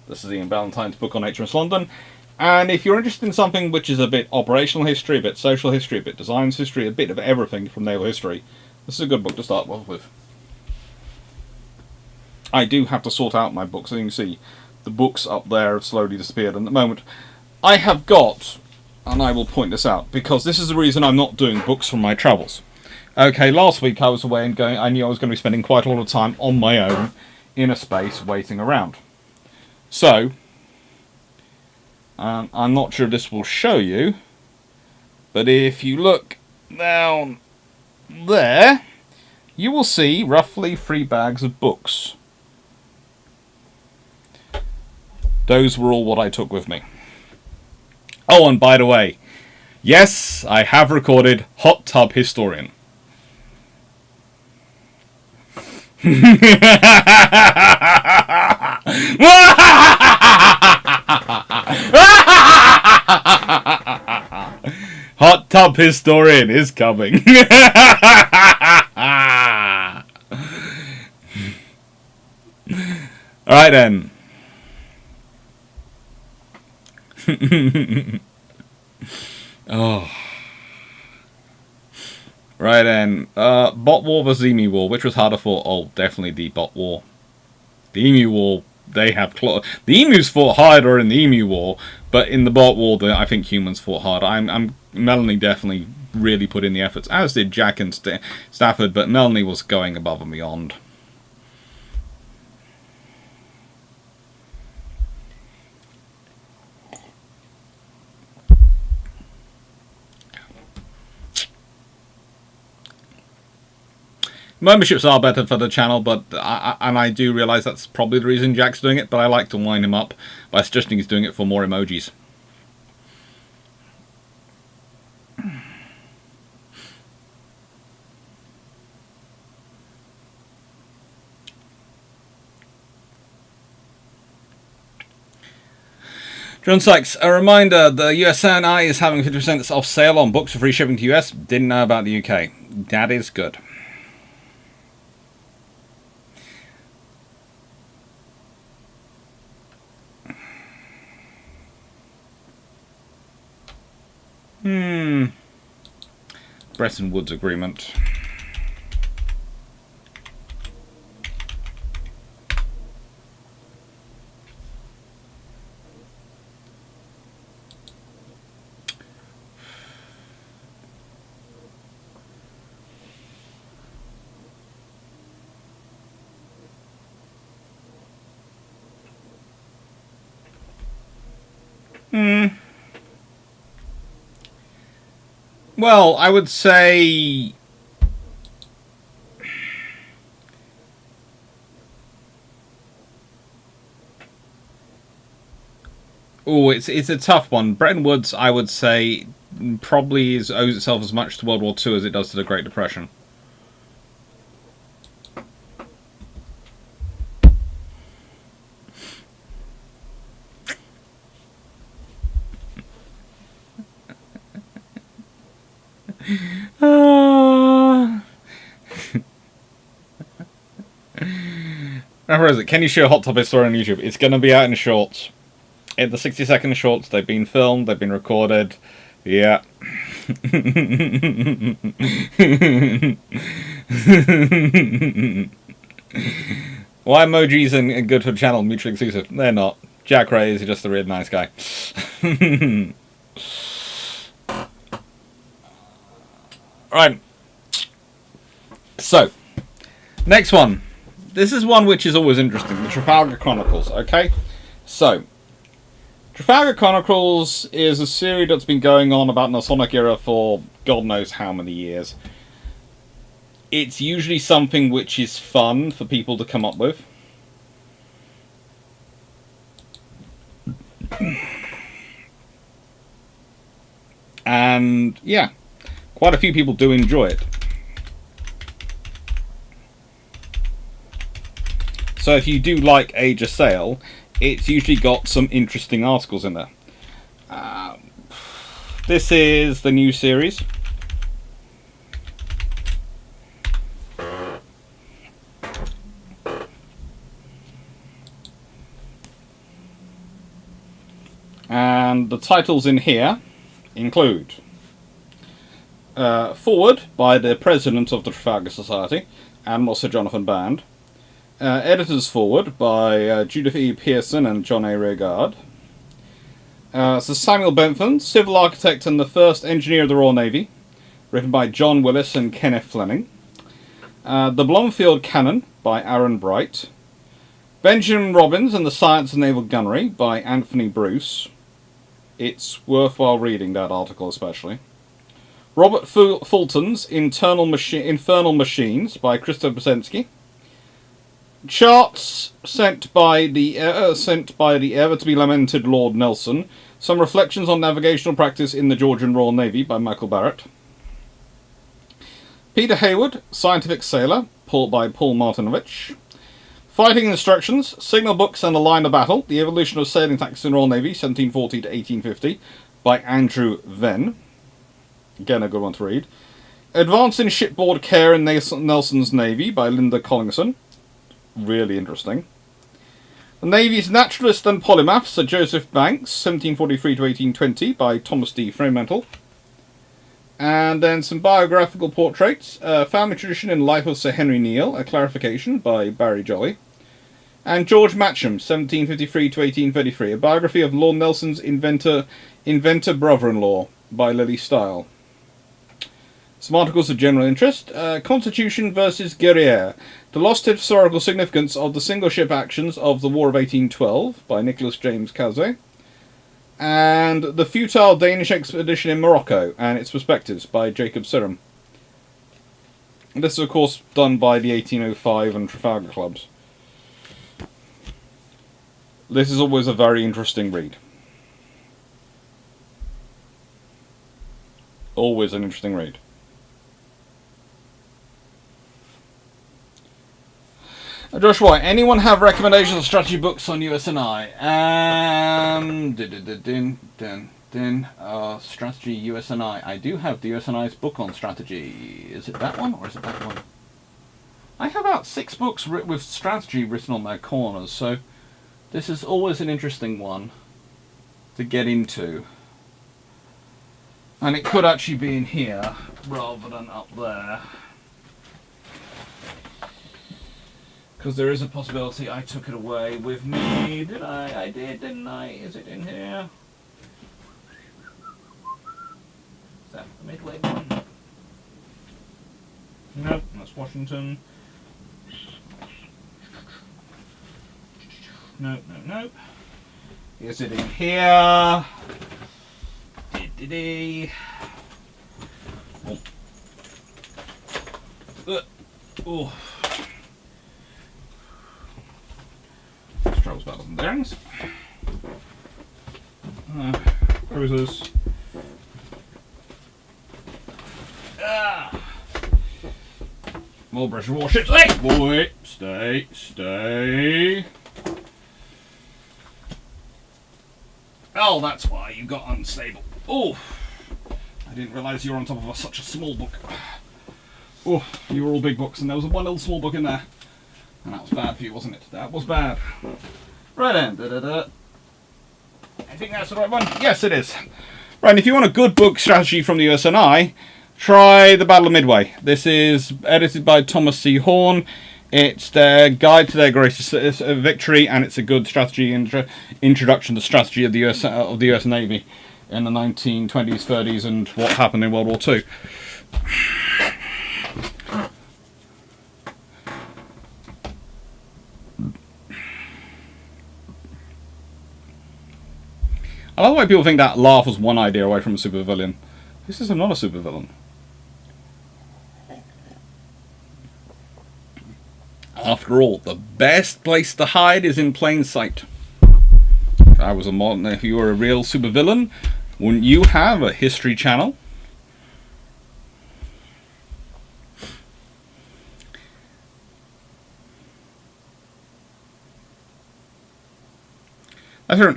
this is Iain Ballantyne's book on HMS London. And if you're interested in something which is a bit operational history, a bit social history, a bit designs history, a bit of everything from naval history, this is a good book to start with. I do have to sort out my books. As you can see, the books up there have slowly disappeared. And at the moment, I have got, and I will point this out, because this is the reason I'm not doing books from my travels. Okay, last week I was away and I knew I was going to be spending quite a lot of time on my own in a space waiting around. So, I'm not sure this will show you, but if you look down there, you will see roughly 3 bags of books. Those were all what I took with me. Oh, and by the way, yes, I have recorded Hot Tub Historian. Hot Tub Historian is coming. Alright then. Oh. Right then, Bot War vs Emu War. Which was harder for? Oh, definitely the Bot War. The Emu War, they have the Emus fought harder in the Emu War, but in the Bot War, I think humans fought harder. Melanie definitely really put in the efforts, as did Jack and Stafford, but Melanie was going above and beyond. Memberships are better for the channel, but I do realise that's probably the reason Jack's doing it, but I like to wind him up by suggesting he's doing it for more emojis. John Sykes, a reminder, the USNI is having 50% off sale on books for free shipping to US. Didn't know about the UK. That is good. Bretton Woods Agreement. Well, I would say it's a tough one. Bretton Woods, I would say, probably owes itself as much to World War II as it does to the Great Depression. Where is it? Can you show Hot Topic story on YouTube? It's going to be out in shorts. In the 60-second shorts, they've been filmed, they've been recorded. Yeah. Why emojis are good for the channel? Mutually exclusive. They're not. Jack Ray is just a really nice guy. Right. So, next one. This is one which is always interesting. The Trafalgar Chronicles. Okay? So, Trafalgar Chronicles is a series that's been going on about the Masonic era for God knows how many years. It's usually something which is fun for people to come up with. And, yeah. Quite a few people do enjoy it. So if you do like Age of Sail, it's usually got some interesting articles in there. This is the new series. And the titles in here include Forward by the President of the Trafalgar Society, Admiral Sir Jonathan Band. Editor's Forward by Judith E. Pearson and John A. Regard. Sir Samuel Bentham, Civil Architect and the First Engineer of the Royal Navy, written by John Willis and Kenneth Fleming. The Blomfield Cannon by Aaron Bright. Benjamin Robbins and the Science of Naval Gunnery by Anthony Bruce. It's worthwhile reading, that article especially. Robert Fulton's Infernal Machines by Christopher Bosensky. Charts sent by the ever-to-be-lamented Lord Nelson. Some Reflections on Navigational Practice in the Georgian Royal Navy by Michael Barrett. Peter Hayward, Scientific Sailor, by Paul Martinovich. Fighting Instructions, Signal Books and a Line of Battle, The Evolution of Sailing Tactics in the Royal Navy, 1740 to 1850, by Andrew Venn. Again, a good one to read. Advance in Shipboard Care in Nelson's Navy, by Linda Collingson. Really interesting. The Navy's Naturalist and Polymath, Sir Joseph Banks, 1743 to 1820, by Thomas D. Fremantle. And then some biographical portraits. Family Tradition in Life of Sir Henry Neale, A Clarification, by Barry Jolly. And George Matcham, 1753 to 1833, a biography of Lord Nelson's inventor brother-in-law, by Lily Style. Some articles of general interest. Constitution versus Guerriere. The Lost Historical Significance of the Single Ship Actions of the War of 1812, by Nicholas James Cazet. And The Futile Danish Expedition in Morocco and Its Perspectives, by Jacob Siram. This is, of course, done by the 1805 and Trafalgar clubs. This is always a very interesting read. Always an interesting read. Joshua, anyone have recommendations of strategy books on US&I? Strategy US&I. I do have the US&I's book on strategy. Is it that one or is it that one? I have about 6 books with strategy written on their corners, so this is always an interesting one to get into. And it could actually be in here rather than up there. Because there is a possibility I took it away with me. Did I? I did, didn't I? Is it in here? Is that the Midway one? Nope, that's Washington. Nope, nope, nope. Is it in here? Oh. Troubles, battles, and bearings. Cruisers. More British warships. Hey, boy, stay. Oh, that's why you got unstable. Oh, I didn't realise you were on top of such a small book. Oh, you were all big books, and there was one little small book in there. And that was bad for you, wasn't it? That was bad. Right then. I think that's the right one. Yes, it is. Right, and if you want a good book strategy from the US&I, try The Battle of Midway. This is edited by Thomas C. Horn. It's their guide to their greatest victory, and it's a good strategy introduction to strategy of the US Navy in the 1920s, 30s, and what happened in World War II. I love the way people think that laugh was one idea away from a supervillain. This is not a supervillain. After all, the best place to hide is in plain sight. If you were a real supervillain, wouldn't you have a History Channel?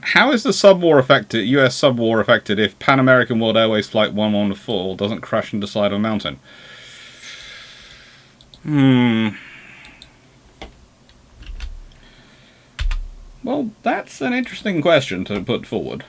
How is the sub-war affected, US sub-war affected if Pan American World Airways Flight 114 doesn't crash into the side of a mountain? Well, that's an interesting question to put forward.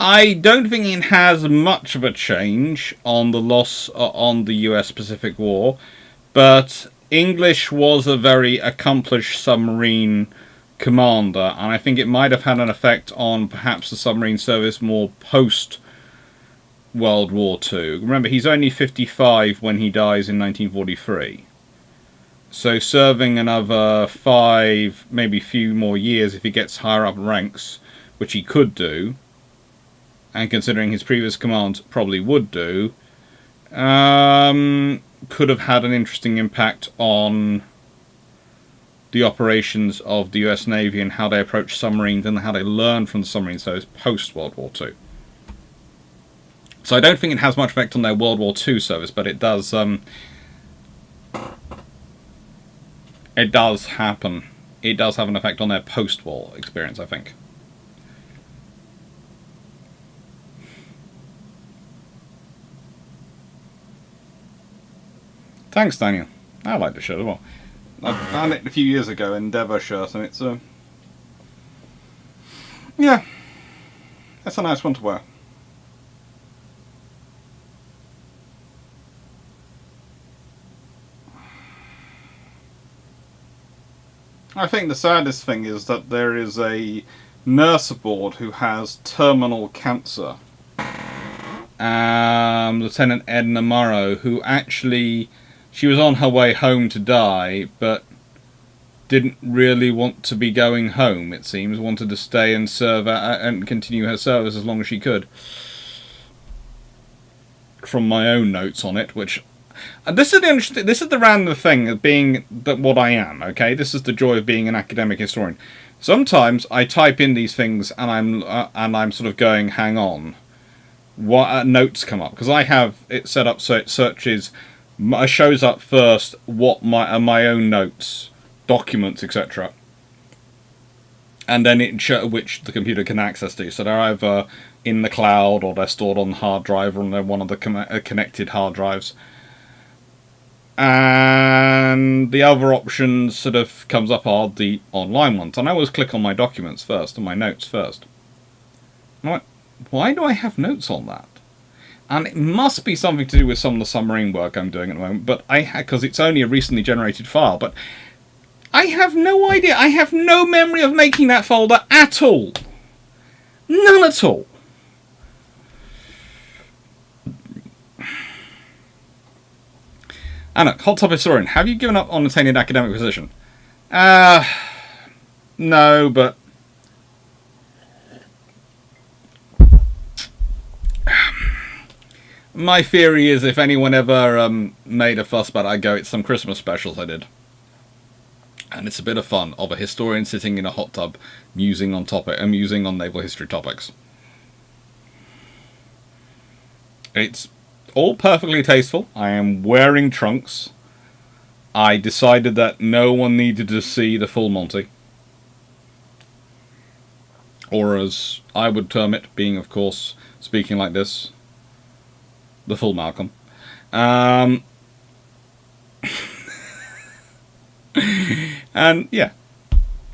I don't think it has much of a change on the loss on the US Pacific War, but English was a very accomplished submarine commander, and I think it might have had an effect on perhaps the submarine service more post World War II. Remember, he's only 55 when he dies in 1943. So serving another 5, maybe a few more years if he gets higher up ranks, which he could do, and considering his previous command probably would do, could have had an interesting impact on the operations of the US Navy and how they approach submarines and how they learn from the submarine service post-World War II. So I don't think it has much effect on their World War II service, but it does happen. It does have an effect on their post-war experience, I think. Thanks, Daniel. I like the shirt as well. I found it a few years ago, Endeavour shirt, and it's Yeah, that's a nice one to wear. I think the saddest thing is that there is a nurse aboard who has terminal cancer. Lieutenant Edna Morrow, who actually, she was on her way home to die, but didn't really want to be going home, it seems. Wanted to stay and serve and continue her service as long as she could. From my own notes on it, which... this is the random thing of being what I am, okay? This is the joy of being an academic historian. Sometimes I type in these things and I'm sort of going, hang on. What notes come up? Because I have it set up so it searches, shows up first what my own notes, documents, etc. And then which the computer can access to. So they're either in the cloud or they're stored on the hard drive or on one of the connected hard drives. And the other options sort of comes up are the online ones. And I always click on my documents first, and my notes first. And I went, why do I have notes on that? And it must be something to do with some of the submarine work I'm doing at the moment, but because it's only a recently generated file, but I have no idea. I have no memory of making that folder at all. None at all. Anna, hot top historian, have you given up on attaining an academic position? No, but... my theory is if anyone ever made a fuss about it, I'd go, it's some Christmas specials I did. And it's a bit of fun of a historian sitting in a hot tub musing on naval history topics. It's all perfectly tasteful. I am wearing trunks. I decided that no one needed to see the full Monty. Or as I would term it, being of course speaking like this, the full Malcolm. And yeah,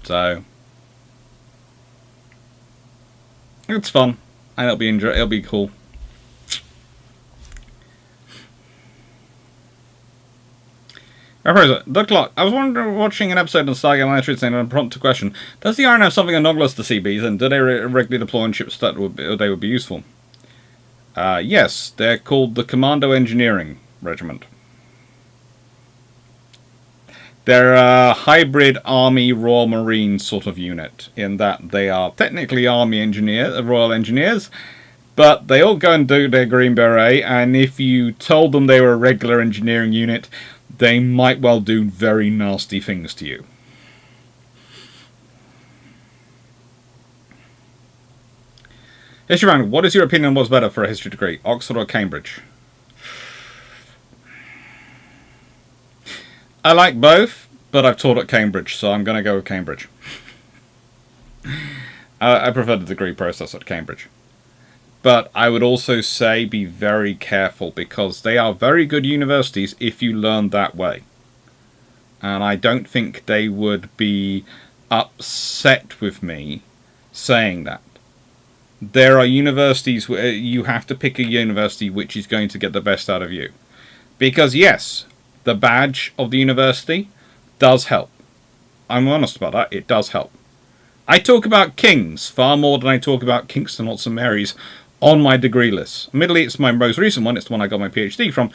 so it's fun and it'll be cool. Doug Clarke, I was watching an episode of Stargate Atlantis and a prompt to question, does the Iron have something analogous to CBs, and do they regularly deploy on ships that they would be useful? Yes, they're called the Commando Engineering Regiment. They're a hybrid Army Royal Marine sort of unit, in that they are technically Royal Engineers, but they all go and do their Green Beret, and if you told them they were a regular engineering unit, they might well do very nasty things to you. History round. What is your opinion on what's better for a history degree, Oxford or Cambridge? I like both, but I've taught at Cambridge, so I'm going to go with Cambridge. I prefer the degree process at Cambridge. But I would also say be very careful, because they are very good universities if you learn that way. And I don't think they would be upset with me saying that. There are universities where you have to pick a university which is going to get the best out of you. Because yes, the badge of the university does help. I'm honest about that, it does help. I talk about King's far more than I talk about Kingston or St Mary's on my degree list. Admittedly, it's my most recent one, it's the one I got my PhD from,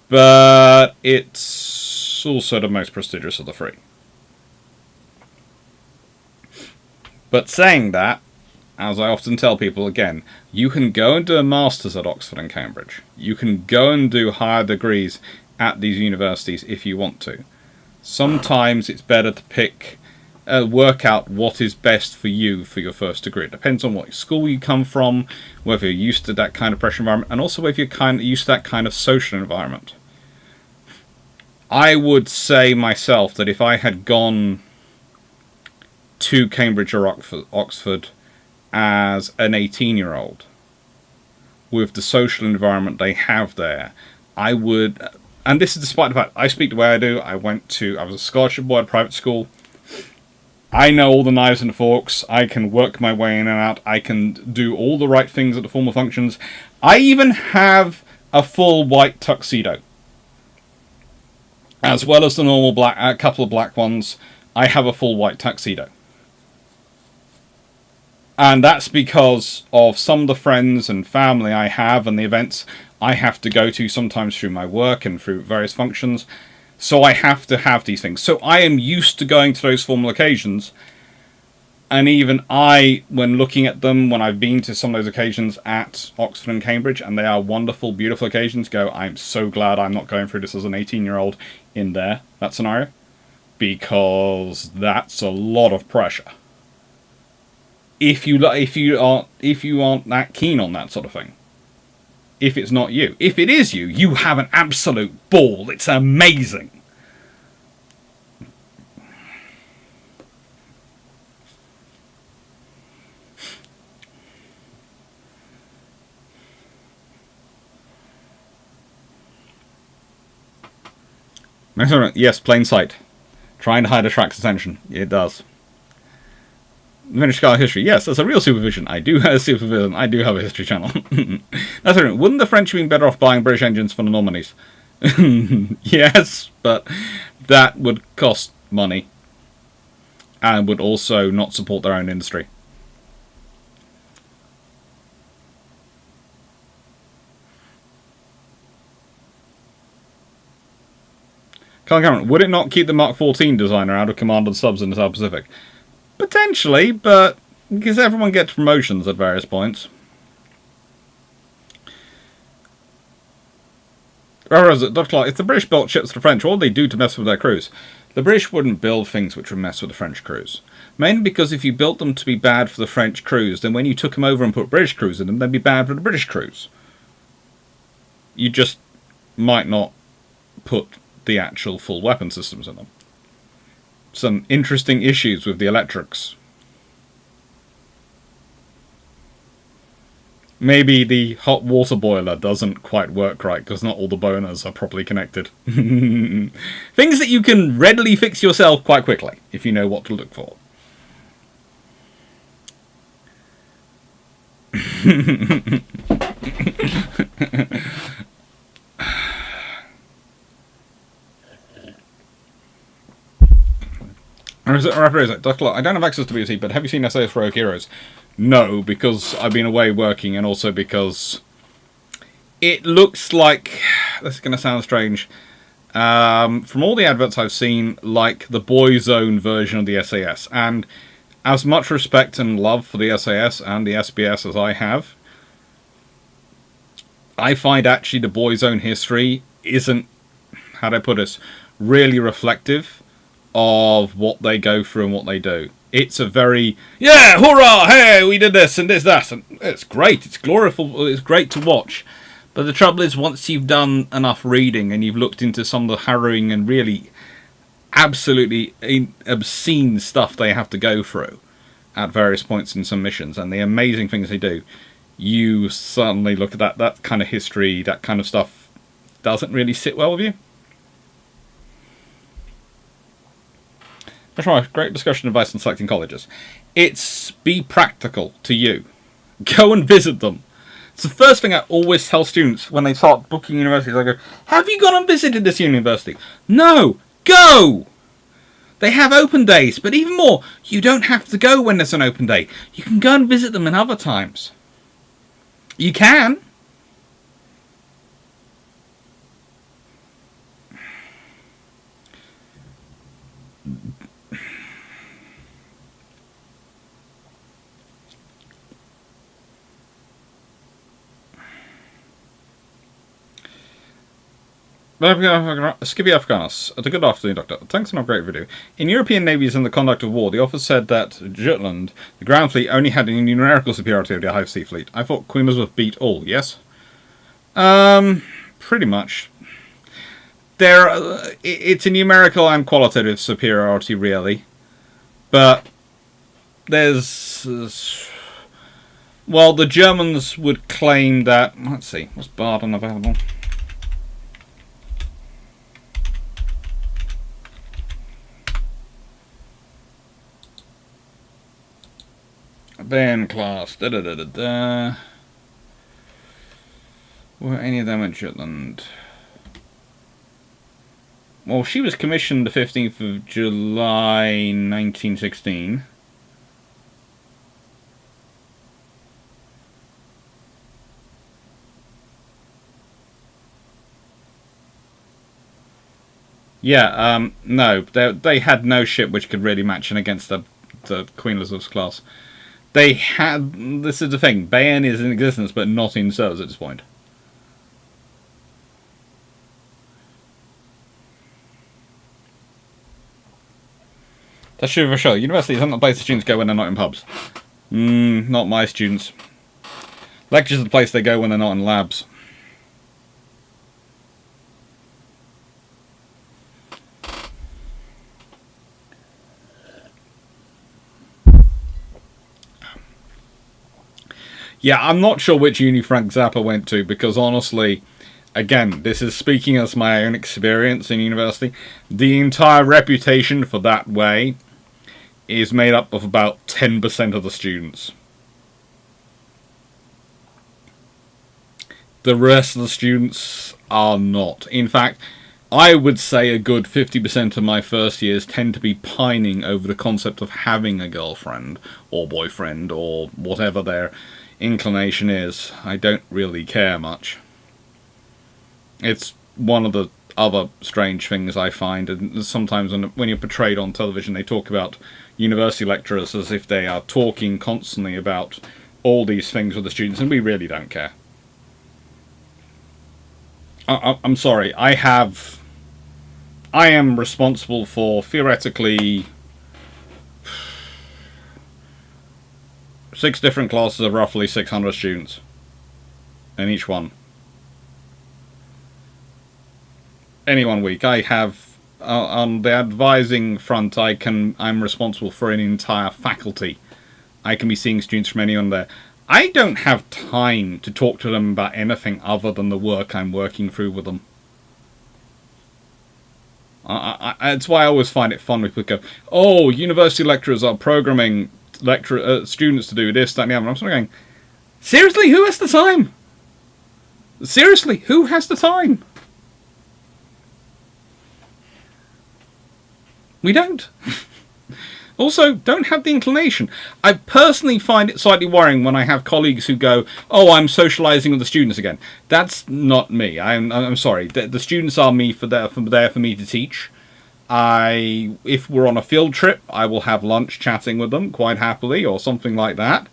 but it's also the most prestigious of the three. But saying that, as I often tell people again, you can go and do a master's at Oxford and Cambridge. You can go and do higher degrees at these universities if you want to. Sometimes it's better to work out what is best for you for your first degree. It depends on what school you come from, whether you're used to that kind of pressure environment, and also whether you're kind of used to that kind of social environment. I would say myself that if I had gone to Cambridge or Oxford as an 18-year-old, with the social environment they have there, I would, and this is despite the fact I speak the way I do, I was a scholarship boy at a private school, I know all the knives and forks. I can work my way in and out. I can do all the right things at the formal functions. I even have a full white tuxedo. As well as the normal black, a couple of black ones, I have a full white tuxedo. And that's because of some of the friends and family I have and the events I have to go to sometimes through my work and through various functions. So I have to have these things. So I am used to going to those formal occasions. And even I, when looking at them, when I've been to some of those occasions at Oxford and Cambridge, and they are wonderful, beautiful occasions, go, I'm so glad I'm not going through this as an 18-year-old in there, that scenario. Because that's a lot of pressure. If you aren't that keen on that sort of thing. If it's not you. If it is you, you have an absolute ball. It's amazing. Yes, plain sight. Trying to hide attracts attention. It does. Vintage Scar history. Yes, that's a real supervision. I do have a supervision. I do have a history channel. That's right. Wouldn't the French have been better off buying British engines for the Normandies? Yes, but that would cost money. And would also not support their own industry. Carl Cameron, would it not keep the Mark 14 designer out of command of subs in the South Pacific? Potentially, but because everyone gets promotions at various points. Dr. Clarke, if the British built ships for the French, what would they do to mess with their crews? The British wouldn't build things which would mess with the French crews. Mainly because if you built them to be bad for the French crews, then when you took them over and put British crews in them, they'd be bad for the British crews. You just might not put the actual full weapon systems in them. Some interesting issues with the electrics. Maybe the hot water boiler doesn't quite work right because not all the boners are properly connected. Things that you can readily fix yourself quite quickly if you know what to look for. Dr. I don't have access to BBC, but have you seen SAS Rogue Heroes? No, because I've been away working, and also because it looks like, this is going to sound strange, from all the adverts I've seen, like the Boyzone version of the SAS. And as much respect and love for the SAS and the SBS as I have, I find actually the Boyzone history isn't, how do I put this, really reflective of what they go through and what they do. It's a very, yeah, hurrah, hey, we did this and this, that, and it's great, it's glorious, it's great to watch. But the trouble is, once you've done enough reading and you've looked into some of the harrowing and really absolutely obscene stuff they have to go through at various points in some missions and the amazing things they do, you suddenly look at that kind of history, that kind of stuff doesn't really sit well with you. That's right, great discussion advice on selecting colleges. It's be practical to you. Go and visit them. It's the first thing I always tell students when they start booking universities. I go, have you gone and visited this university? No, go! They have open days, but even more, you don't have to go when there's an open day. You can go and visit them in other times. You can. Skippy Afghanis. A good afternoon, Doctor. Thanks for a great video. In European navies and the conduct of war, the officer said that Jutland, the ground fleet, only had a numerical superiority of the High Sea Fleet. I thought Queen Elizabeth beat all, yes? Pretty much. It's a numerical and qualitative superiority, really. But there's... well, the Germans would claim that... Let's see, was Baden available? Bayan class. Da da da da da. Were any of them at Jutland? Well, she was commissioned the 15th of July 1916. Yeah, no, they had no ship which could really match in against the Queen Elizabeth's class. They had, this is the thing, Bayan is in existence but not in service at this point. That's true for sure. University isn't the place the students go when they're not in pubs. Not my students. Lectures are the place they go when they're not in labs. Yeah, I'm not sure which uni Frank Zappa went to, because honestly, again, this is speaking as my own experience in university, the entire reputation for that way is made up of about 10% of the students. The rest of the students are not. In fact, I would say a good 50% of my first years tend to be pining over the concept of having a girlfriend, or boyfriend, or whatever their inclination is. I don't really care much. It's one of the other strange things I find, and sometimes when you're portrayed on television, they talk about university lecturers as if they are talking constantly about all these things with the students, and we really don't care. I'm sorry, I am responsible for, theoretically, 6 different classes of roughly 600 students in each one. Any one week, I have on the advising front, I'm responsible for an entire faculty. I can be seeing students from anyone there. I don't have time to talk to them about anything other than the work I'm working through with them. That's why I always find it fun when people go, "Oh, university lecturers are programming students to do this, that, and the other." I'm sort of going, seriously, who has the time? Seriously, who has the time? We don't. Also, don't have the inclination. I personally find it slightly worrying when I have colleagues who go, "Oh, I'm socialising with the students again." That's not me. I'm sorry. The students are there for me to teach. If we're on a field trip, I will have lunch chatting with them quite happily, or something like that.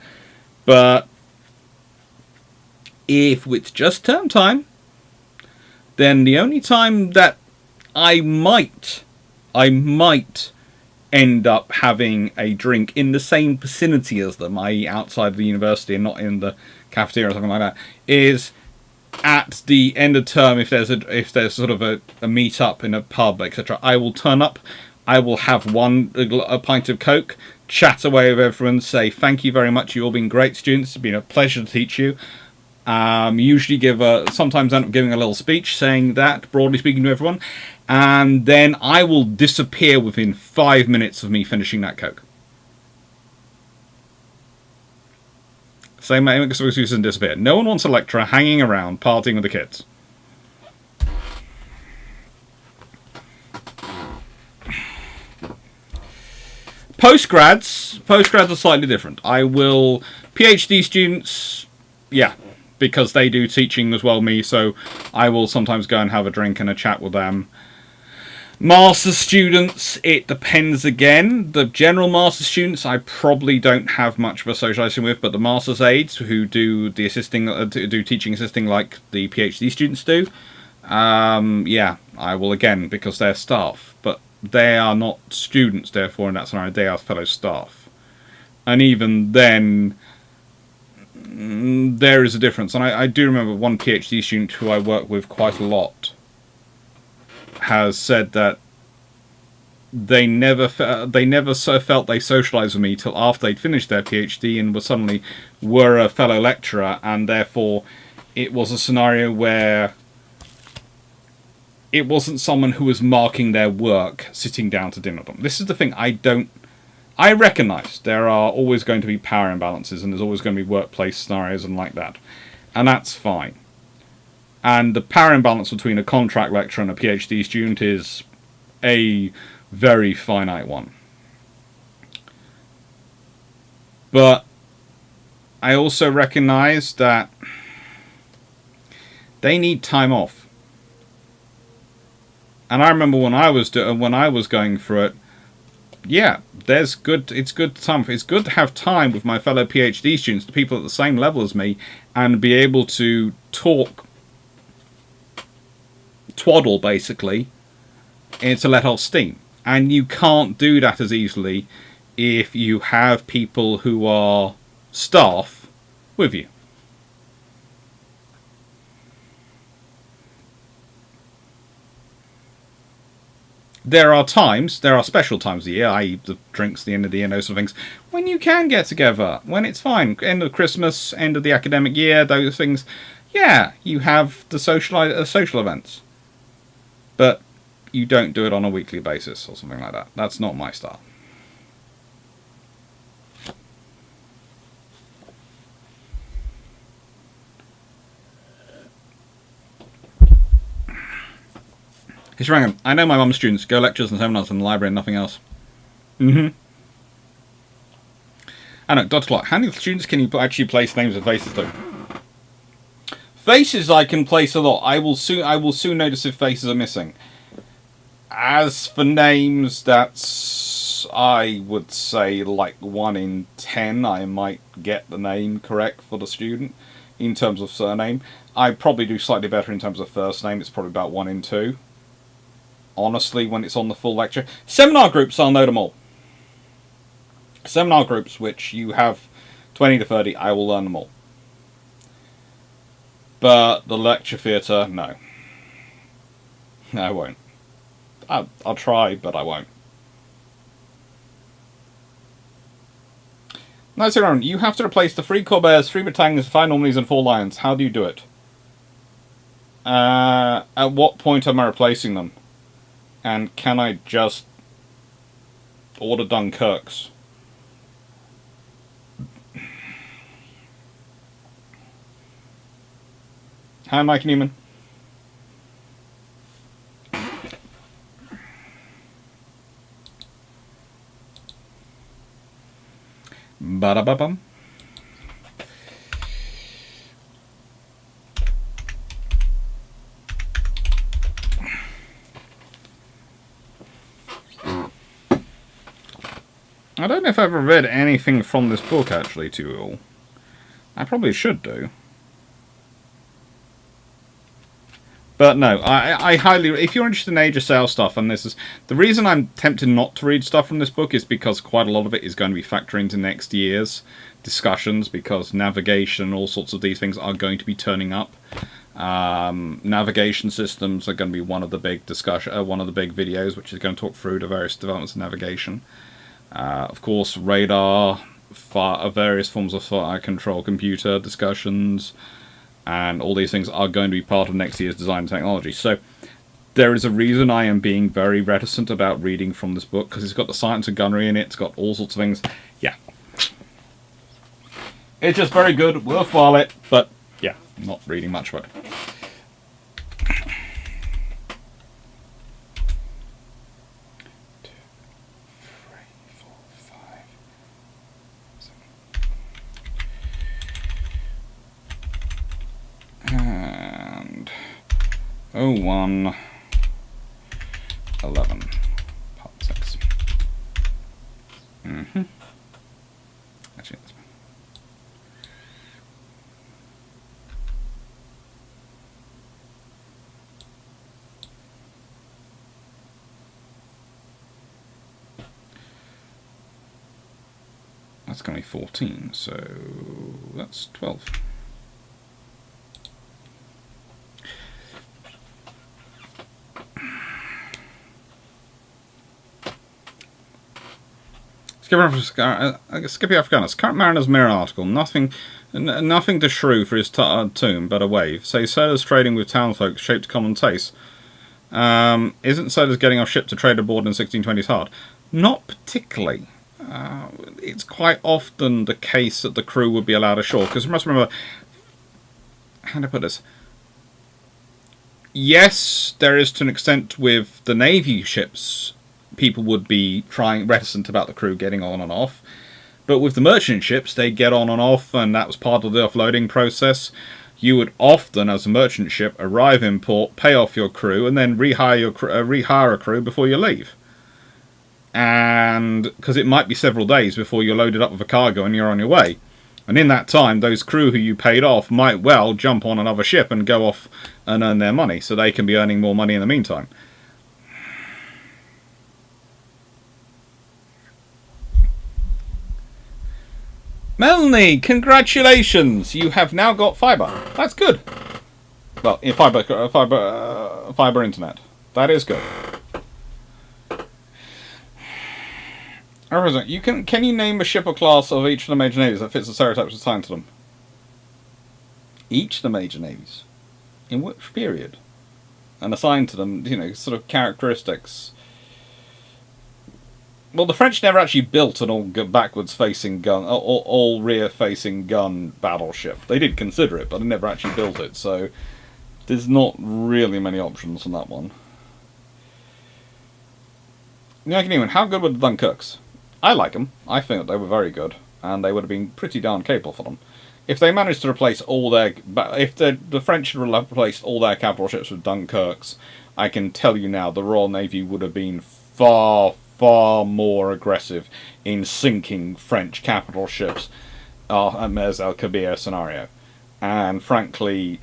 But if it's just term time, then the only time that I might end up having a drink in the same vicinity as them, i.e. outside the university and not in the cafeteria or something like that, is at the end of term. If there's sort of a meet up in a pub, etc., I will turn up. I will have a pint of Coke, chat away with everyone, say thank you very much, you've all been great students, it's been a pleasure to teach you. Usually sometimes end up giving a little speech saying that, broadly speaking, to everyone, and then I will disappear within 5 minutes of me finishing that Coke. Same excuse and disappear. No one wants a lecturer hanging around, partying with the kids. Postgrads are slightly different. PhD students, yeah, because they do teaching as well me, so I will sometimes go and have a drink and a chat with them. Master's students, it depends again. The general master's students I probably don't have much of a socialising with, but the master's aides who do the do teaching assisting like the PhD students do, yeah, I will again, because they're staff, but they are not students, therefore in that scenario they are fellow staff. And even then, there is a difference. And I do remember one PhD student who I work with quite a lot has said that they never felt they socialised with me till after they'd finished their PhD and were a fellow lecturer, and therefore it was a scenario where it wasn't someone who was marking their work sitting down to dinner with them. This is the thing, I I recognise there are always going to be power imbalances and there's always going to be workplace scenarios and like that. And that's fine. And the power imbalance between a contract lecturer and a PhD student is a very finite one. But I also recognise that they need time off. And I remember when I was going through it, yeah, it's good to have time with my fellow PhD students, the people at the same level as me, and be able to twaddle basically, and to let off steam. And you can't do that as easily if you have people who are staff with you. There are special times of the year, i.e. the drinks, the end of the year, those sort of things, when you can get together, when it's fine. End of Christmas, end of the academic year, those things. Yeah, you have the social events. But you don't do it on a weekly basis or something like that. That's not my style. He's rang him. I know my mum's students go lectures and seminars in the library and nothing else. I know, Dr. Clarke, how many students can you actually place names and faces to? Faces I can place a lot. I will soon notice if faces are missing. As for names, that's, I would say, like 1 in 10 I might get the name correct for the student in terms of surname. I probably do slightly better in terms of first name. It's probably about 1 in 2. Honestly, when it's on the full lecture. Seminar groups, I'll know them all. Seminar groups, which you have 20 to 30, I will learn them all. But the lecture theatre, no. No, I won't. I'll try, but I won't. Nice around. You have to replace the 3 Corbairs, 3 Britannias, 5 Normandys, and 4 Lions. How do you do it? At what point am I replacing them? And can I just order Dunkirks? Hi, Mike Newman. Ba-da-ba-bum. I don't know if I've ever read anything from this book, actually, to you all. I probably should do. But no, I highly... If you're interested in Age of Sail stuff, and this is... The reason I'm tempted not to read stuff from this book is because quite a lot of it is going to be factoring into next year's discussions, because navigation, all sorts of these things are going to be turning up. Navigation systems are going to be one of the big one of the big videos, which is going to talk through the various developments of navigation. Of course, radar, various forms of fire control computer discussions, and all these things are going to be part of next year's design technology. So there is a reason I am being very reticent about reading from this book, because it's got the science and gunnery in it, it's got all sorts of things. Yeah. It's just very good, worthwhile it, but yeah, not reading much of it. And 01 11 part 6. Actually, that's fine. That's going to be 14, so that's 12. Skippy Africanus. Current Mariner's Mirror article. Nothing to shrew for his tomb, but a wave. Say sailors trading with townfolk shaped common taste. Isn't sailors getting off ship to trade abroad in 1620s hard? Not particularly. it's quite often the case that the crew would be allowed ashore. Because you must remember, how do I put this? Yes, there is to an extent with the Navy ships, people would be reticent about the crew getting on and off. But with the merchant ships, they get on and off, and that was part of the offloading process. You would often, as a merchant ship, arrive in port, pay off your crew, and then rehire a crew before you leave. And because it might be several days before you're loaded up with a cargo and you're on your way. And in that time, those crew who you paid off might well jump on another ship and go off and earn their money, so they can be earning more money in the meantime. Melanie, congratulations! You have now got fibre. That's good. Well, in fibre internet. That is good. You can you name a ship or class of each of the major navies that fits the stereotypes assigned to them? Each of the major navies? In which period? And assigned to them, sort of characteristics. Well, the French never actually built an all backwards-facing gun, all rear-facing gun battleship. They did consider it, but they never actually built it, so there's not really many options on that one. How good were the Dunkirks? I like them. I think that they were very good, and they would have been pretty darn capable for them. If they managed to replace all their... If the French had replaced all their capital ships with Dunkirks, I can tell you now, the Royal Navy would have been far more aggressive in sinking French capital ships as El Kabir scenario. And frankly,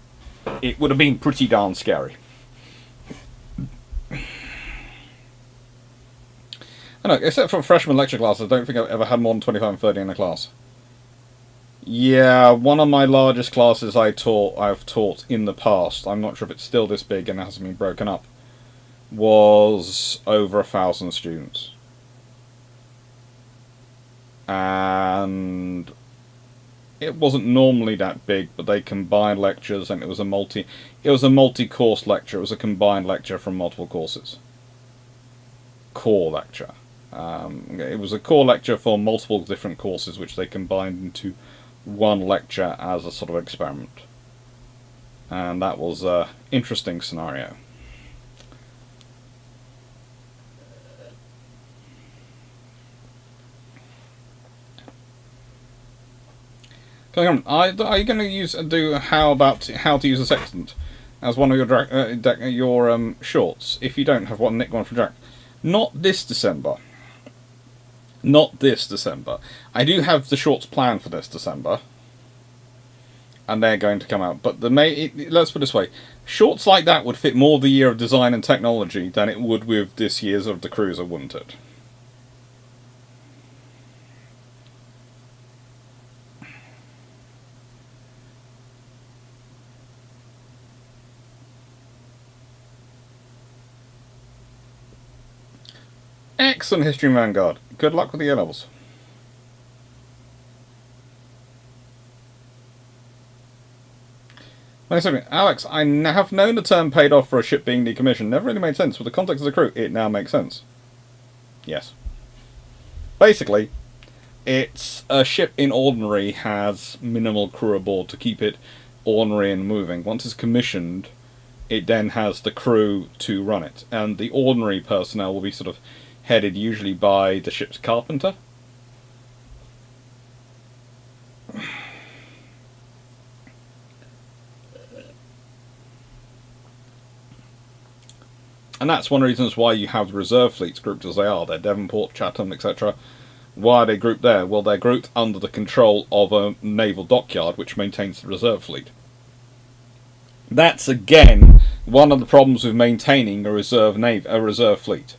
it would have been pretty darn scary. I know, except for freshman lecture classes, I don't think I've ever had more than 25 and 30 in a class. Yeah, one of my largest classes I've taught in the past, I'm not sure if it's still this big and hasn't been broken up, was over 1,000 students. And it wasn't normally that big, but they combined lectures, and it was a multi-course lecture. It was a combined lecture from multiple courses. Core lecture. It was a core lecture for multiple different courses, which they combined into one lecture as a sort of experiment. And that was an interesting scenario. Are you going to do how to use a sextant as one of your shorts? If you don't have one, nick one from Jack. Not this December. Not this December. I do have the shorts planned for this December, and they're going to come out. But let's put it this way: shorts like that would fit more the year of design and technology than it would with this year's of the cruiser, wouldn't it? Excellent history, Vanguard. Good luck with the A-levels. Alex, I have known the term paid off for a ship being decommissioned. Never really made sense. With the context of the crew, it now makes sense. Yes. Basically, it's a ship in ordinary has minimal crew aboard to keep it ordinary and moving. Once it's commissioned, it then has the crew to run it. And the ordinary personnel will be sort of headed usually by the ship's carpenter. And that's one of the reasons why you have the reserve fleets grouped as they are. They're Devonport, Chatham, etc. Why are they grouped there? Well, they're grouped under the control of a naval dockyard which maintains the reserve fleet. That's, again, one of the problems with maintaining a reserve fleet.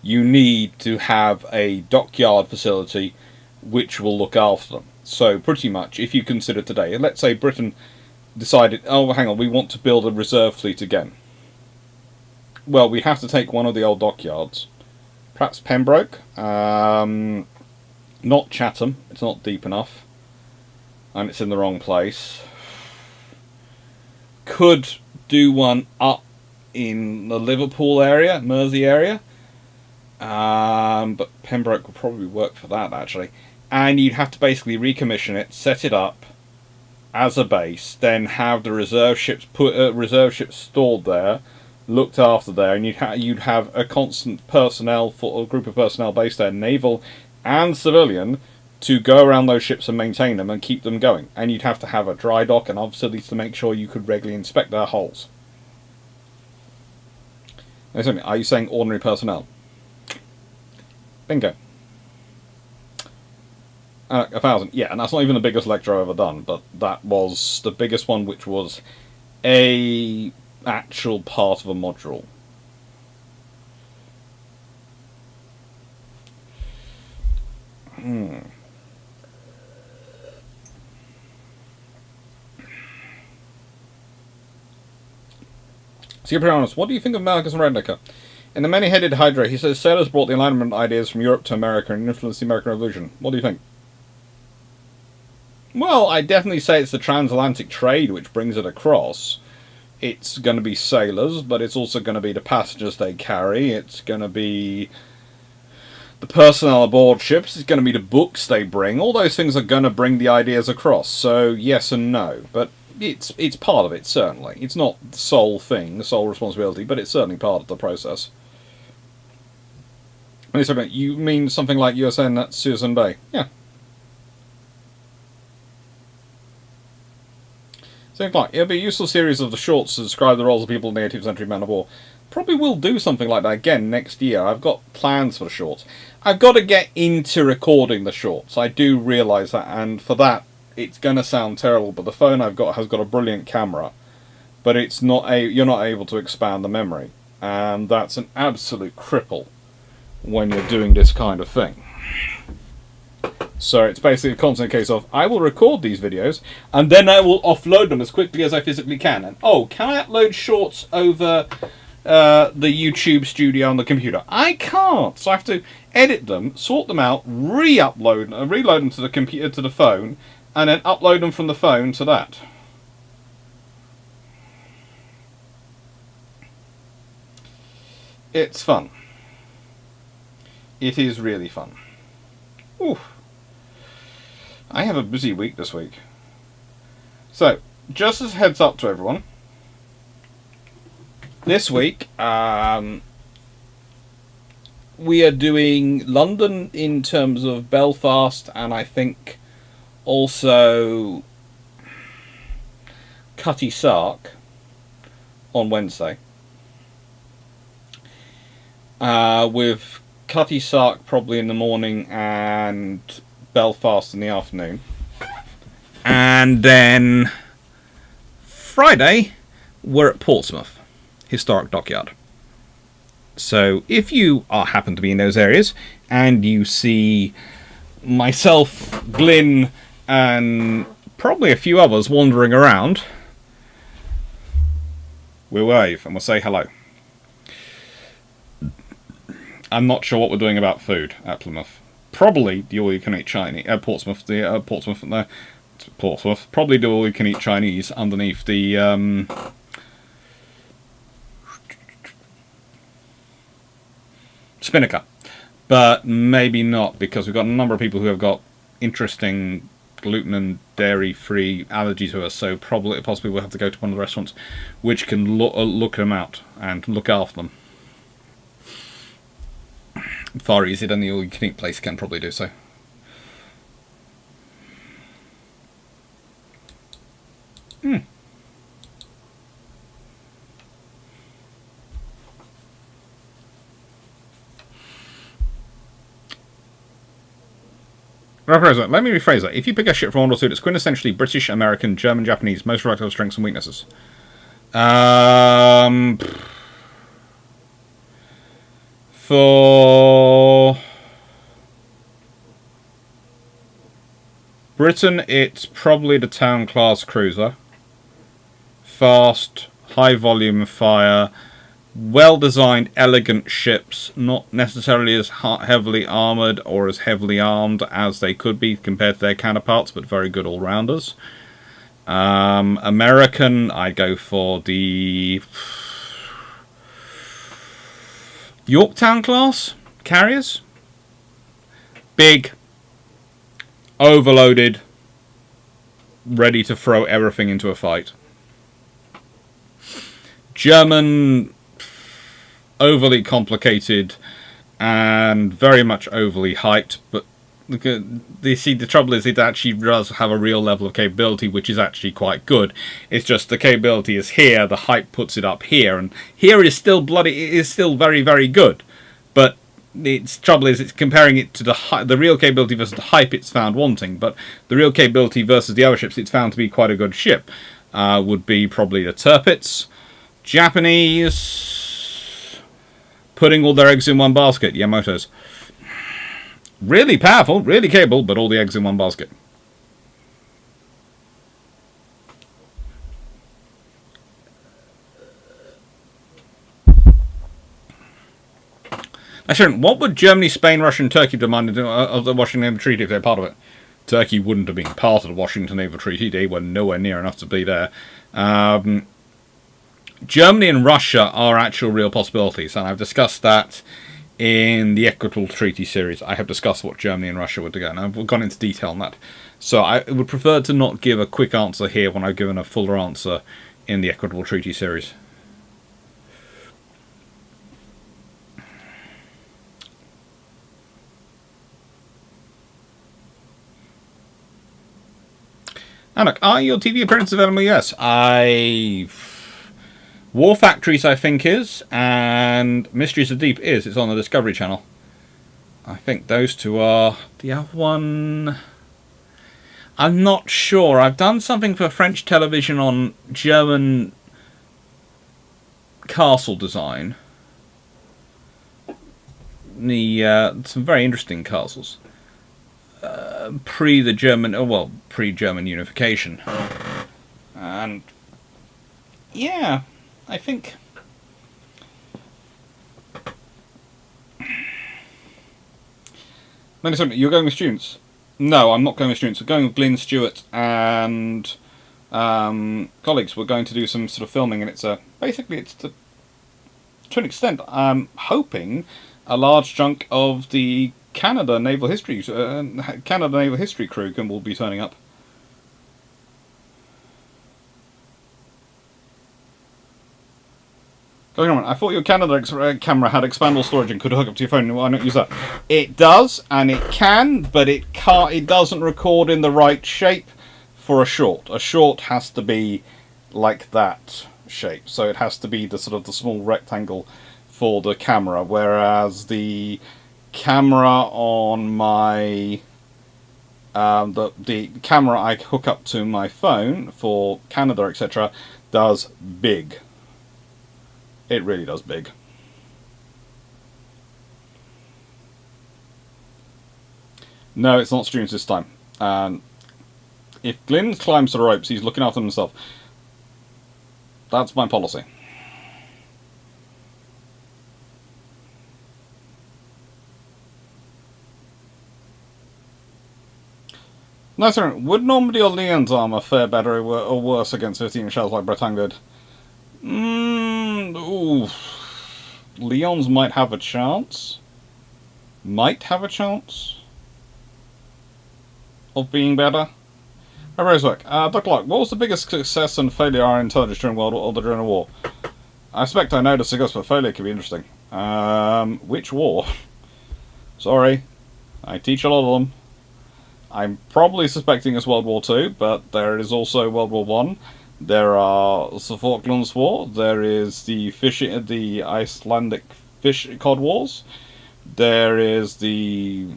You need to have a dockyard facility which will look after them. So pretty much, if you consider today, let's say Britain decided, oh, hang on, we want to build a reserve fleet again. Well, we have to take one of the old dockyards. Perhaps Pembroke. Not Chatham. It's not deep enough. And it's in the wrong place. Could do one up in the Liverpool area, Mersey area. but Pembroke would probably work for that, actually. And you'd have to basically recommission it, set it up as a base, then have the reserve ships stored there, looked after there, and you'd have a constant personnel for a group of personnel based there, naval and civilian, to go around those ships and maintain them and keep them going. And you'd have to have a dry dock and other facilities to make sure you could regularly inspect their hulls. Are you saying ordinary personnel? Bingo. 1,000. Yeah, and that's not even the biggest lecture I've ever done, but that was the biggest one, which was a actual part of a module. Honest, what do you think of Malchus and Rednecker? In the Many-Headed Hydra, he says sailors brought the alignment ideas from Europe to America and influenced the American Revolution. What do you think? Well, I definitely say it's the transatlantic trade which brings it across. It's going to be sailors, but it's also going to be the passengers they carry. It's going to be the personnel aboard ships. It's going to be the books they bring. All those things are going to bring the ideas across. So, yes and no. But it's part of it, certainly. It's not the sole thing, the sole responsibility, but it's certainly part of the process. You mean something like USN at Suisun Bay? Yeah. So, Clarke, it'll be a useful series of the shorts to describe the roles of people in the 18th century man of war. Probably will do something like that again next year. I've got plans for the shorts. I've got to get into recording the shorts. I do realise that, and for that, it's going to sound terrible, but the phone I've got has got a brilliant camera, but it's not you're not able to expand the memory, and that's an absolute cripple when you're doing this kind of thing. So it's basically a constant case of, I will record these videos, and then I will offload them as quickly as I physically can. And, oh, can I upload shorts over the YouTube studio on the computer? I can't. So I have to edit them, sort them out, reload them to the computer, to the phone, and then upload them from the phone to that. It's fun. It is really fun. Ooh. I have a busy week this week. So, just as a heads up to everyone, this week we are doing London in terms of Belfast, and I think also Cutty Sark on Wednesday. With Cutty Sark probably in the morning and Belfast in the afternoon. And then Friday we're at Portsmouth Historic Dockyard. So if you happen to be in those areas and you see myself, Glyn, and probably a few others wandering around, we'll wave and we'll say hello. I'm not sure what we're doing about food at Plymouth. Probably the all-you-can-eat Chinese. Portsmouth. Probably the all-you-can-eat Chinese underneath the Spinnaker. But maybe not, because we've got a number of people who have got interesting gluten and dairy-free allergies to us. So possibly we'll have to go to one of the restaurants which can look them out and look after them. Far easier than the all-you-can-eat place can probably do so. Let me rephrase that. If you pick a ship from World War II that's quintessentially British, American, German, Japanese, most reflective strengths and weaknesses. For Britain, it's probably the Town class cruiser. Fast, high volume fire, well designed, elegant ships, not necessarily as heavily armoured or as heavily armed as they could be compared to their counterparts, but very good all-rounders. American, I'd go for the Yorktown class carriers. Big, overloaded, ready to throw everything into a fight. German, overly complicated and very much overly hyped, but the trouble is it actually does have a real level of capability, which is actually quite good. It's just the capability is here, the hype puts it up here, and here is still bloody, it is still very, very good. But its trouble is it's comparing it to the real capability versus the hype it's found wanting, but the real capability versus the other ships it's found to be quite a good ship. Would be probably the Tirpitz, Japanese, putting all their eggs in one basket, Yamamoto's. Really powerful, really capable, but all the eggs in one basket. Now, Sharon, what would Germany, Spain, Russia and Turkey demand of the Washington Naval Treaty if they're part of it? Turkey wouldn't have been part of the Washington Naval Treaty. They were nowhere near enough to be there. Germany and Russia are actual real possibilities, and I've discussed that in the Equitable Treaty series. I have discussed what Germany and Russia would do, and I've gone into detail on that. So I would prefer to not give a quick answer here when I've given a fuller answer in the Equitable Treaty series. And look, are your TV appearances available? Yes. War Factories, I think, is, and Mysteries of Deep is. It's on the Discovery Channel. I think those two are. The other one, I'm not sure. I've done something for French television on German castle design. Some very interesting castles. Pre-German unification. And yeah, I think you're going with students? No, I'm not going with students. We're going with Glyn Stewart and colleagues. We're going to do some sort of filming, and it's basically it's to an extent I'm hoping a large chunk of the Canada Naval History crew will be turning up. Going on, I thought your Canada camera had expandable storage and could hook up to your phone. Why not use that? It does, and it can, but it can't. It doesn't record in the right shape for a short. A short has to be like that shape, so it has to be the sort of the small rectangle for the camera. Whereas the camera on my the camera I hook up to my phone for Canada, etc., does big. It really does big. No, it's not students this time. If Glyn climbs the ropes, he's looking after himself. That's my policy. No, sir. Would Normandy or Lyon's armour fare better or worse against 15 shells like Bretagne did? Ooh. Lyon's might have a chance. Might have a chance of being better. Rosework. Dr. Clarke, what was the biggest success and failure our intelligence during World War or during a war? I suspect I know the success, but failure could be interesting. Which war? Sorry. I teach a lot of them. I'm probably suspecting it's World War II, but there is also World War One. There are the Falklands War. There is the Icelandic cod wars. There is the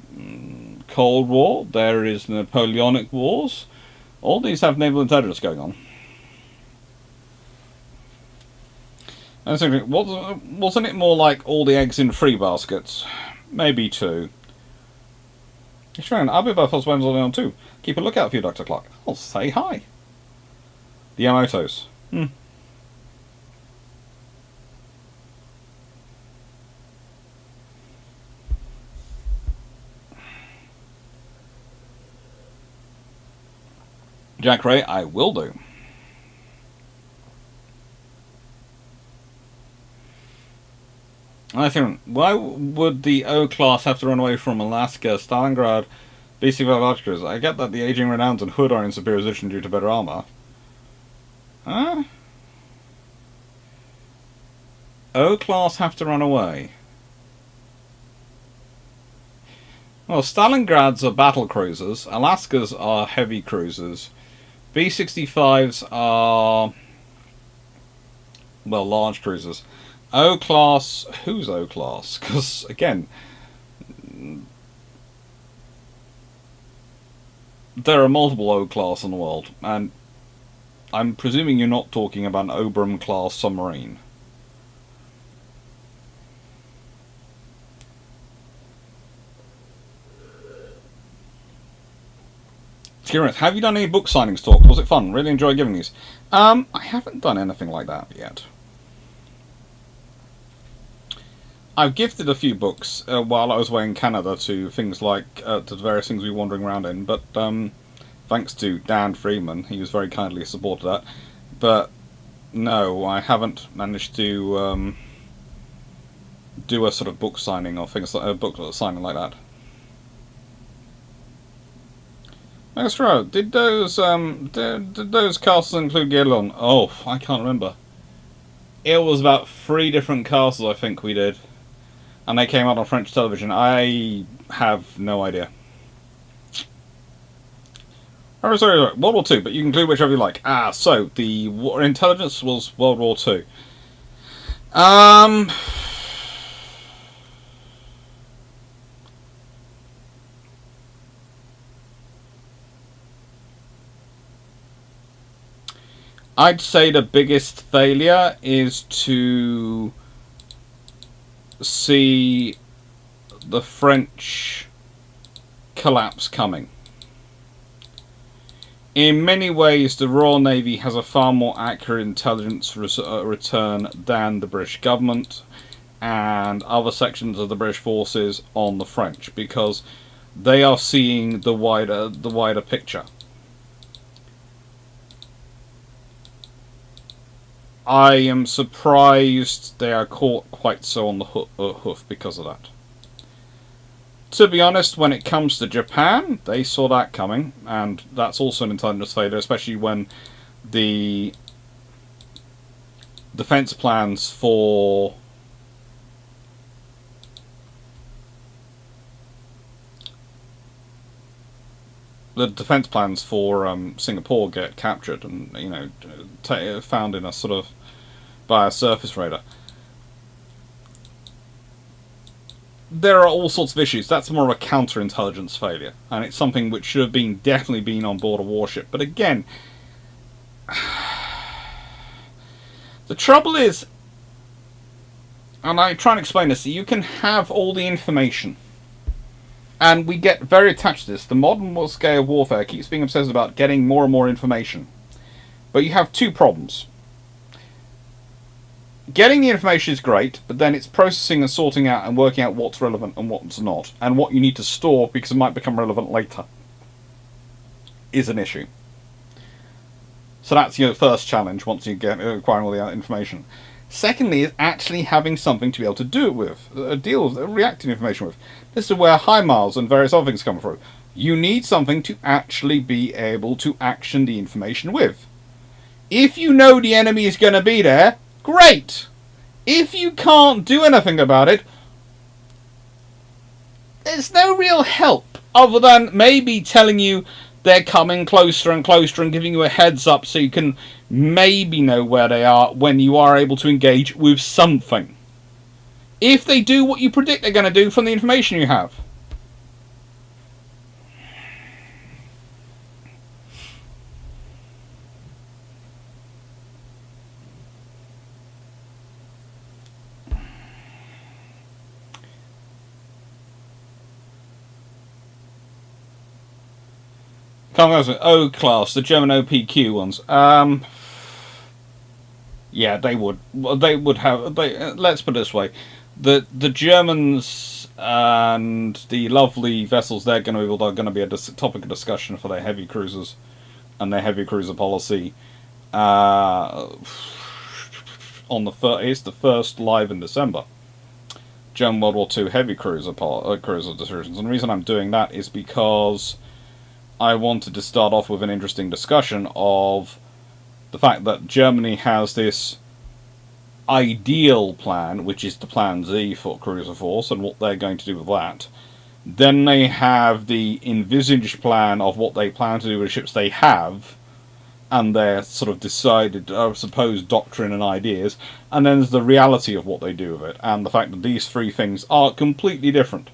Cold War. There is the Napoleonic Wars. All these have naval intelligence going on. And so, wasn't it more like all the eggs in 3 baskets? Maybe 2. Sharon, I'll be by Foss Wednesday on 2. Keep a lookout for you, Dr. Clarke. I'll say hi. The Yamamotos. Jack Ray, I will do. I think, why would the O class have to run away from Alaska, Stalingrad, B-65 archers? I get that the aging Renowns and Hood are in superior position due to better armor. Huh? O class have to run away. Well, Stalingrad's are battle cruisers, Alaska's are heavy cruisers, B-65s are, well, large cruisers. O class, who's O class? Because again, there are multiple O class in the world, and I'm presuming you're not talking about an Oberon class submarine. Curious, have you done any book signings talk? Was it fun? Really enjoy giving these. I haven't done anything like that yet. I've gifted a few books while I was away in Canada to things like to the various things we were wandering around in, but thanks to Dan Freeman, he was very kindly supported that. But no, I haven't managed to do a sort of book signing or things like a book signing like that. That's right. Did those castles include Gaelon? Oh, I can't remember. It was about 3 different castles, I think we did, and they came out on French television. I have no idea. Oh, sorry, World War II, but you can include whichever you like. So the intelligence was World War II. I'd say the biggest failure is to see the French collapse coming. In many ways, the Royal Navy has a far more accurate intelligence return than the British government and other sections of the British forces on the French, because they are seeing the wider picture. I am surprised they are caught quite so on the hoof because of that. To be honest, when it comes to Japan, they saw that coming, and that's also an intelligence failure, especially when the defense plans for Singapore get captured and, you know, found in a sort of by a surface raider. There are all sorts of issues. That's more of a counterintelligence failure, and it's something which should have definitely been on board a warship. But again, the trouble is, and I try and explain this, you can have all the information, and we get very attached to this. The modern scale of warfare keeps being obsessed about getting more and more information. But you have 2 problems. Getting the information is great, but then it's processing and sorting out and working out what's relevant and what's not, and what you need to store because it might become relevant later, is an issue. So that's your first challenge once you get acquiring all the information. Secondly, is actually having something to be able to do it with, deal with, react to information with. This is where HIMARS and various other things come through. You need something to actually be able to action the information with. If you know the enemy is going to be there, great! If you can't do anything about it, there's no real help other than maybe telling you they're coming closer and closer and giving you a heads up so you can maybe know where they are when you are able to engage with something. If they do what you predict they're going to do from the information you have. O class, the German OPQ ones. Yeah, they would. They would have. Let's put it this way: the Germans and the lovely vessels they're going to build are going to be a topic of discussion for their heavy cruisers and their heavy cruiser policy. On the first live in December. German World War II heavy cruiser decisions. And the reason I'm doing that is because I wanted to start off with an interesting discussion of the fact that Germany has this ideal plan, which is the Plan Z for cruiser force, and what they're going to do with that. Then they have the envisaged plan of what they plan to do with the ships they have, and their sort of decided, supposed doctrine and ideas, and then there's the reality of what they do with it, and the fact that these three things are completely different.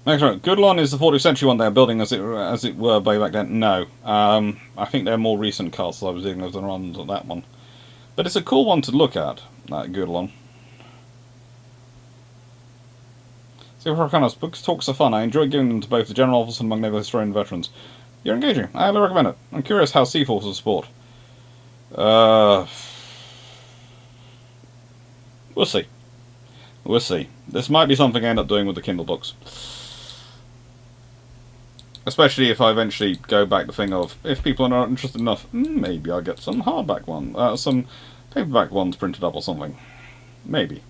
Next one. Goodlon is the 40th century one they're building as it were way back then. No. I think they're more recent castles I was dealing with than that one. But it's a cool one to look at, that Goodlon. So for Arcanas, books talks are fun. I enjoy giving them to both the general officers and among naval historian veterans. You're engaging. I highly recommend it. I'm curious how sea forces support. We'll see. We'll see. This might be something I end up doing with the Kindle books. Especially if I eventually go back the thing of, if people are not interested enough, maybe I'll get some hardback ones, some paperback ones printed up or something. Maybe.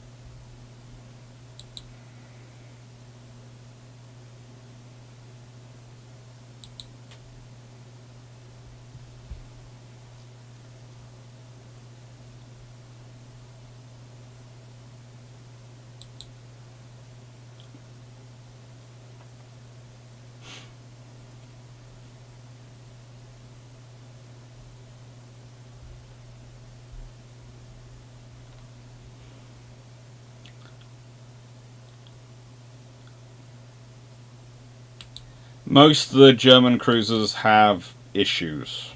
Most of the German cruisers have issues.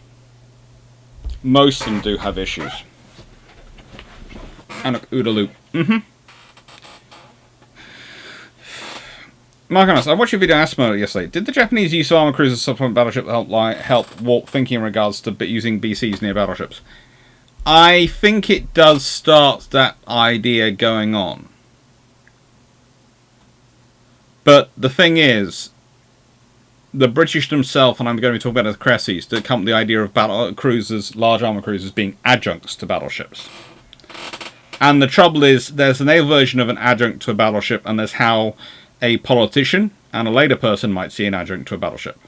Most of them do have issues. And look, OODA loop. Marcus, I watched your video on Asmo yesterday. Did the Japanese use of armor cruisers supplement battleship help warp thinking in regards to using BCs near battleships? I think it does start that idea going on. But the thing is, the British themselves, and I'm going to be talking about the Cresseys, that come with the idea of battle cruisers, large armor cruisers, being adjuncts to battleships. And the trouble is, there's a naval version of an adjunct to a battleship, and there's how a politician and a later person might see an adjunct to a battleship.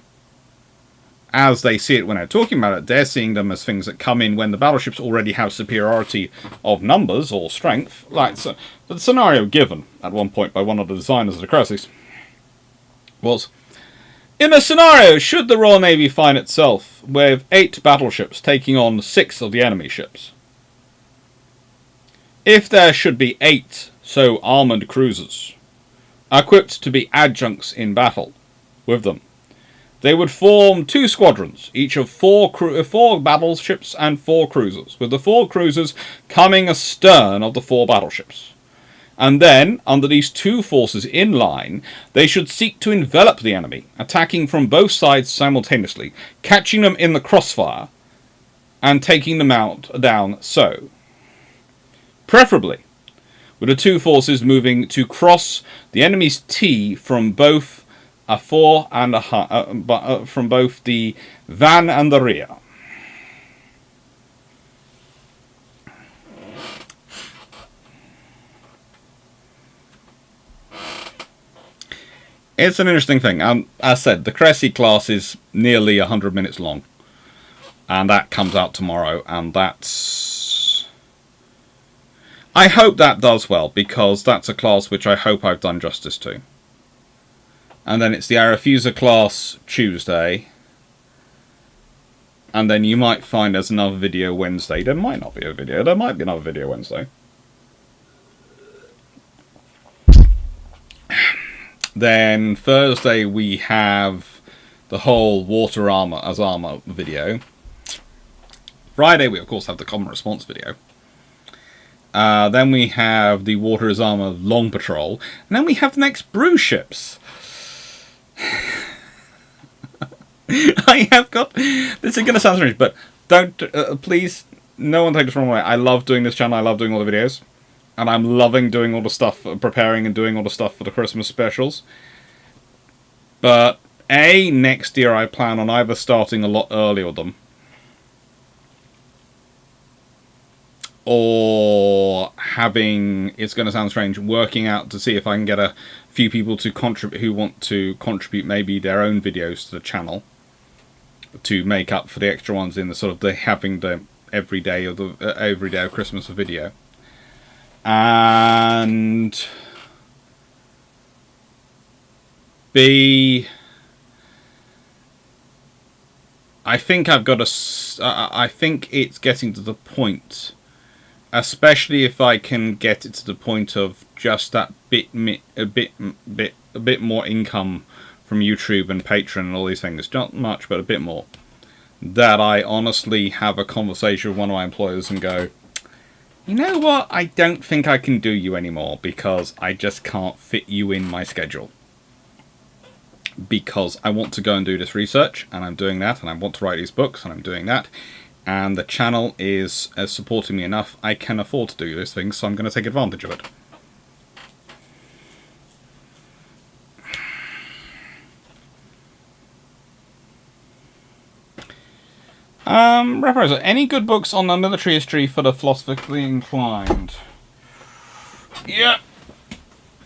As they see it when they're talking about it, they're seeing them as things that come in when the battleships already have superiority of numbers or strength. Like so, the scenario given at one point by one of the designers of the Cresseys was, in a scenario, should the Royal Navy find itself with 8 battleships taking on 6 of the enemy ships, if there should be 8 so armoured cruisers equipped to be adjuncts in battle with them, they would form 2 squadrons, each of 4 battleships and 4 cruisers, with the 4 cruisers coming astern of the 4 battleships. And then, under these 2 forces in line, they should seek to envelop the enemy, attacking from both sides simultaneously, catching them in the crossfire, and taking them down so. Preferably, with the 2 forces moving to cross the enemy's T from both a fore and from both the van and the rear. It's an interesting thing. As I said, the Cressy class is nearly 100 minutes long. And that comes out tomorrow, and that's... I hope that does well, because that's a class which I hope I've done justice to. And then it's the Arefuser class Tuesday. And then you might find there's another video Wednesday. There might not be a video. There might be another video Wednesday. Then Thursday we have the whole water armor as armor video. Friday we of course have the common response video. Then we have the water as armor long patrol. And then we have the next Bruships. I have got... This is going to sound strange, but don't... please, no one take this wrong way. I love doing this channel. I love doing all the videos. And I'm loving doing all the stuff, preparing and doing all the stuff for the Christmas specials. But Next year I plan on either starting a lot earlier with them, or having, it's going to sound strange, working out to see if I can get a few people to contribute who want to contribute maybe their own videos to the channel to make up for the extra ones in the sort of the having the every day of Christmas a video. And B, I think I've got I think it's getting to the point, especially if I can get it to the point of just that a bit more income from YouTube and Patreon and all these things, not much but a bit more, that I honestly have a conversation with one of my employers and go, you know what, I don't think I can do you anymore because I just can't fit you in my schedule. Because I want to go and do this research, and I'm doing that, and I want to write these books, and I'm doing that, and the channel is supporting me enough, I can afford to do those things, so I'm going to take advantage of it. Representative, any good books on the military history for the philosophically inclined? Yeah.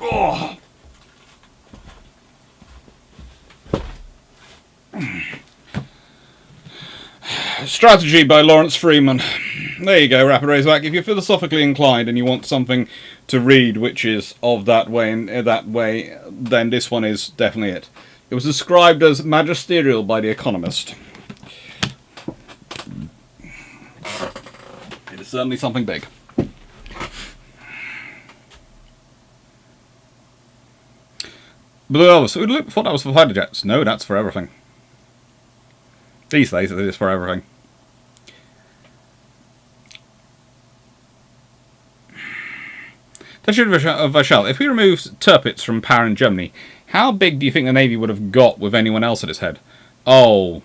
Oh. Strategy by Lawrence Freeman. There you go, Rapid Razorback. If you're philosophically inclined and you want something to read which is of that way, then this one is definitely it. It was described as magisterial by The Economist. It is certainly something big. Blue Elvis. I thought that was for fighter jets. No, that's for everything. These days, it is for everything. Vachel, if we removed Tirpitz from power in Germany, how big do you think the Navy would have got with anyone else at its head? Oh.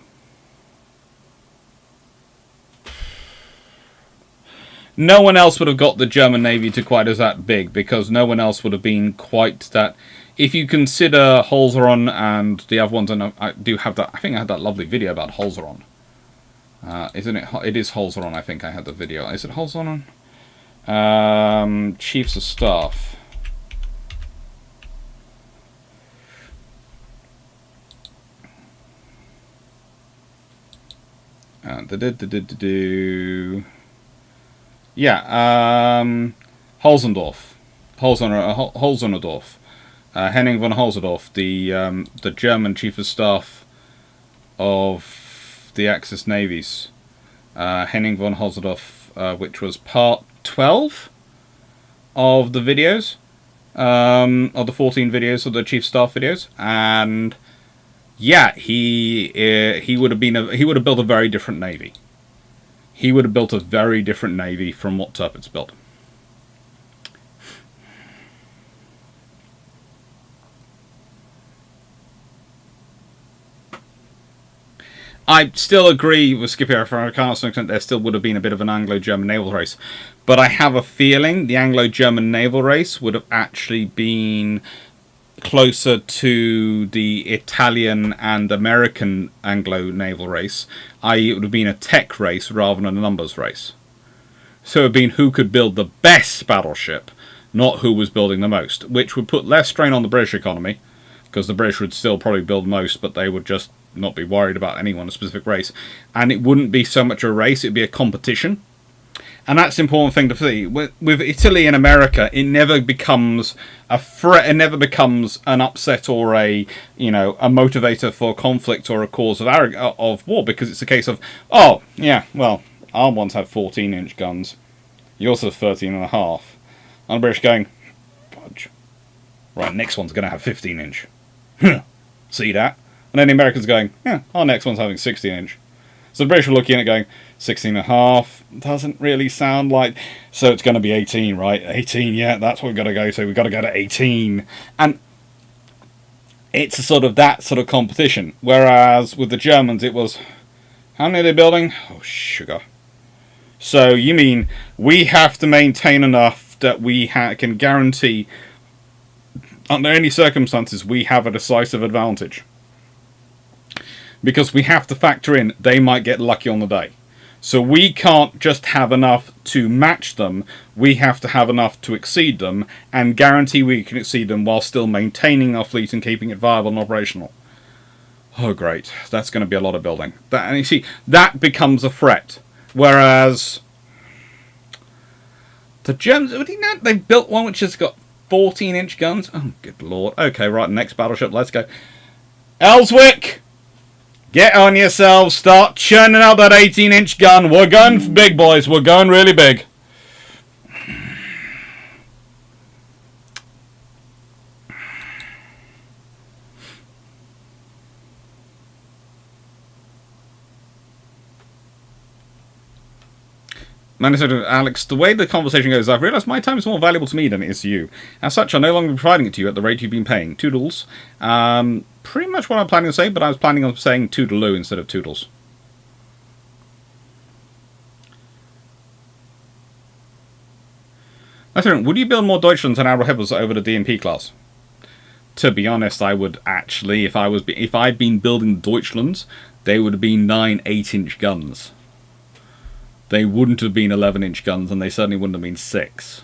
No one else would have got the German Navy to quite as that big, because no one else would have been quite that. If you consider Holzeron and the other ones, and I do have that, I think I had that lovely video about Holzeron. Isn't it? It is Holzeron, I think I had the video. Is it Holzeron? Chiefs of Staff. Yeah, Holzendorf. Holzendorf. Henning von Holzendorf, the German Chief of Staff of the Axis navies. Henning von Holzendorf, which was part 12 of the videos, of the 14 videos of the Chief of Staff videos, and yeah, he would have built a very different navy. He would have built a very different navy from what Tirpitz built. I still agree with Scipio Africano to some extent. There still would have been a bit of an Anglo-German naval race. But I have a feeling the Anglo-German naval race would have actually been closer to the Italian and American Anglo naval race, i.e. it would have been a tech race rather than a numbers race. So it would have been who could build the best battleship, not who was building the most, which would put less strain on the British economy, because the British would still probably build most, but they would just not be worried about anyone, a specific race. And it wouldn't be so much a race, it'd be a competition. And that's the important thing to see. With Italy and America, it never becomes a threat, it never becomes an upset or a motivator for conflict or a cause of war, because it's a case of, oh, yeah, well, our ones have 14-inch guns, yours have 13.5. And the British going, fudge. Right, next one's going to have 15-inch. See that? And then the Americans going, yeah, our next one's having 16-inch. So the British were looking at it going, 16.5 doesn't really sound like... So it's going to be 18, right? 18, yeah, that's what we've got to go to. We've got to go to 18. And it's that sort of competition. Whereas with the Germans, it was... How many are they building? Oh, sugar. So you mean we have to maintain enough that we can guarantee, under any circumstances, we have a decisive advantage. because we have to factor in they might get lucky on the day. So we can't just have enough to match them, we have to have enough to exceed them, and guarantee we can exceed them while still maintaining our fleet and keeping it viable and operational. Oh great, that's going to be a lot of building. And you see, that becomes a threat. Whereas the Germans, they've built one which has got 14-inch guns. Oh good lord. Okay, right, next battleship, let's go. Ellswick! Get on yourselves, start churning out that 18-inch gun. We're going big, boys. We're going really big. Alex, the way the conversation goes, I've realised my time is more valuable to me than it is to you. As such, I'm no longer providing it to you at the rate you've been paying. Toodles. Pretty much what I'm planning to say, but I was planning on saying toodaloo instead of toodles. Would you build more Deutschlands and Admiral Hippos over the DMP class? To be honest, I would actually, if I'd been building Deutschlands, they would have been 9 8-inch guns. They wouldn't have been 11-inch guns, and they certainly wouldn't have been 6.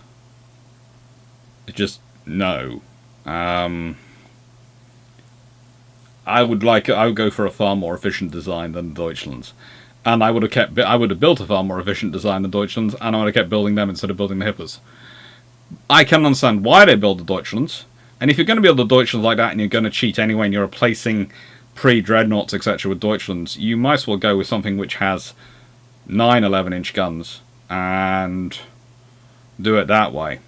Just no. I would go for a far more efficient design than the Deutschlands, and I would have built a far more efficient design than Deutschlands, and I would have kept building them instead of building the Hippos. I can understand why they build the Deutschlands, and if you're going to build the Deutschlands like that, and you're going to cheat anyway, and you're replacing pre-dreadnoughts etc. with Deutschlands, you might as well go with something which has 9 11-inch guns and do it that way.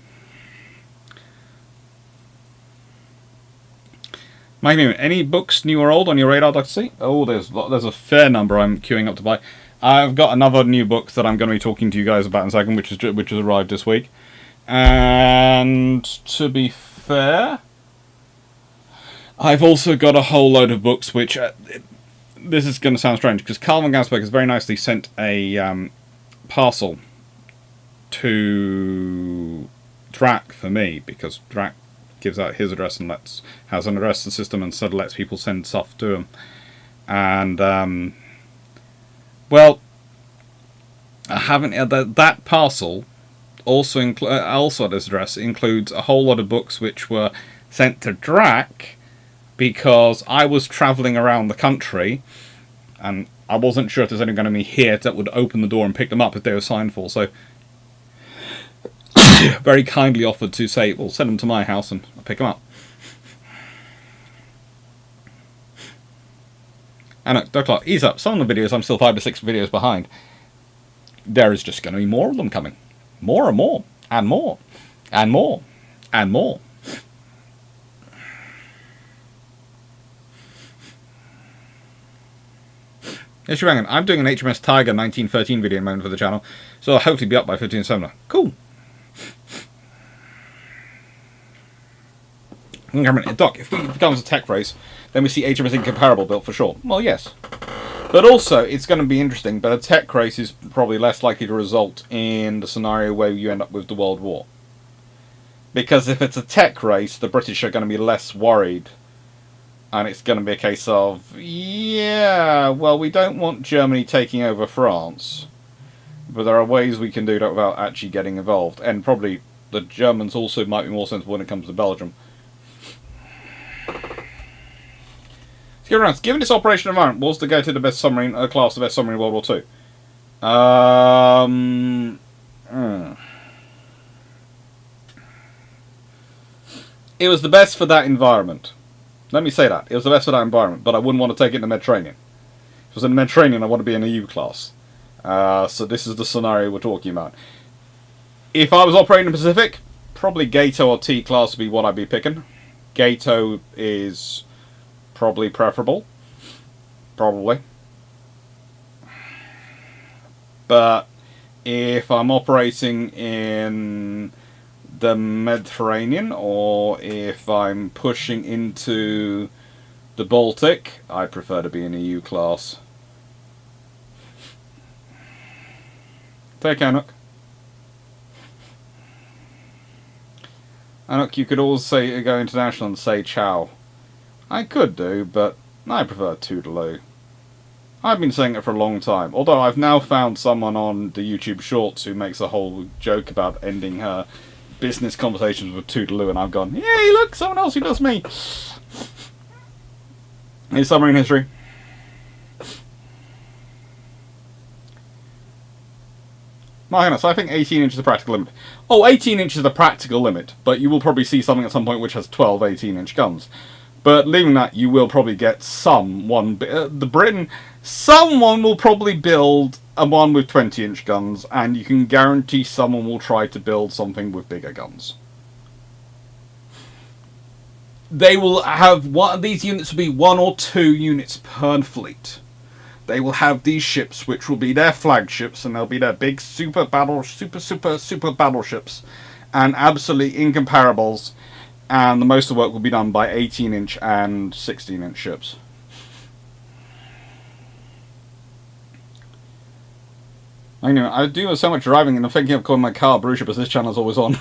Mike Newman, any books, new or old, on your radar, Dr. C? Oh, there's a fair number I'm queuing up to buy. I've got another new book that I'm going to be talking to you guys about in a second, which has arrived this week. And to be fair, I've also got a whole load of books which... this is going to sound strange, because Carl van Gansberg has very nicely sent a parcel to Track for me, because Track gives out his address and has an address system and sort of lets people send stuff to him. And, well, I haven't... that parcel also at this address includes a whole lot of books which were sent to Drac, because I was travelling around the country, and I wasn't sure if there's anyone going to be here that would open the door and pick them up if they were signed for, so very kindly offered to say, well, send them to my house and I'll pick them up. And Dr. Clarke, ease up, some of the videos I'm still 5 to 6 videos behind. There is just going to be more of them coming. More and more, and more, and more, and more. Yes, you're I'm doing an HMS Tiger 1913 video in a moment for the channel, so I'll hopefully be up by 15 December. Cool. Doc, if it becomes a tech race, then we see HMS Incomparable built for sure. Well, yes. But also, it's going to be interesting, but a tech race is probably less likely to result in the scenario where you end up with the World War. Because if it's a tech race, the British are going to be less worried. And it's going to be a case of, yeah, well, we don't want Germany taking over France. But there are ways we can do that without actually getting involved. And probably the Germans also might be more sensible when it comes to Belgium. Given this operation environment, was to go to the best submarine class, the best submarine in World War II? It was the best for that environment. Let me say that. It was the best for that environment, but I wouldn't want to take it in the Mediterranean. If it was in the Mediterranean, I want to be in a U class. So this is the scenario we're talking about. If I was operating in the Pacific, probably Gato or T class would be what I'd be picking. Gato is probably preferable. Probably. But if I'm operating in the Mediterranean, or if I'm pushing into the Baltic, I prefer to be in a U class. Take Anuk. Anuk, you could always say go international and say ciao. I could do, but I prefer Toodaloo. I've been saying it for a long time, although I've now found someone on the YouTube Shorts who makes a whole joke about ending her business conversations with Toodaloo, and I've gone, yay, look, someone else who does me. Here's submarine history. My goodness, I think 18 inches is the practical limit. Oh, 18 inches is the practical limit, but you will probably see something at some point which has 12 18-inch guns. But leaving that, you will probably get someone will probably build a one with 20-inch guns, and you can guarantee someone will try to build something with bigger guns. They will have these units will be 1 or 2 units per fleet. They will have these ships, which will be their flagships, and they'll be their big super battleships, and absolutely incomparables. And the most of the work will be done by 18-inch and 16-inch ships. I know, I do so much driving, and I'm thinking of calling my car Bruship as this channel's always on.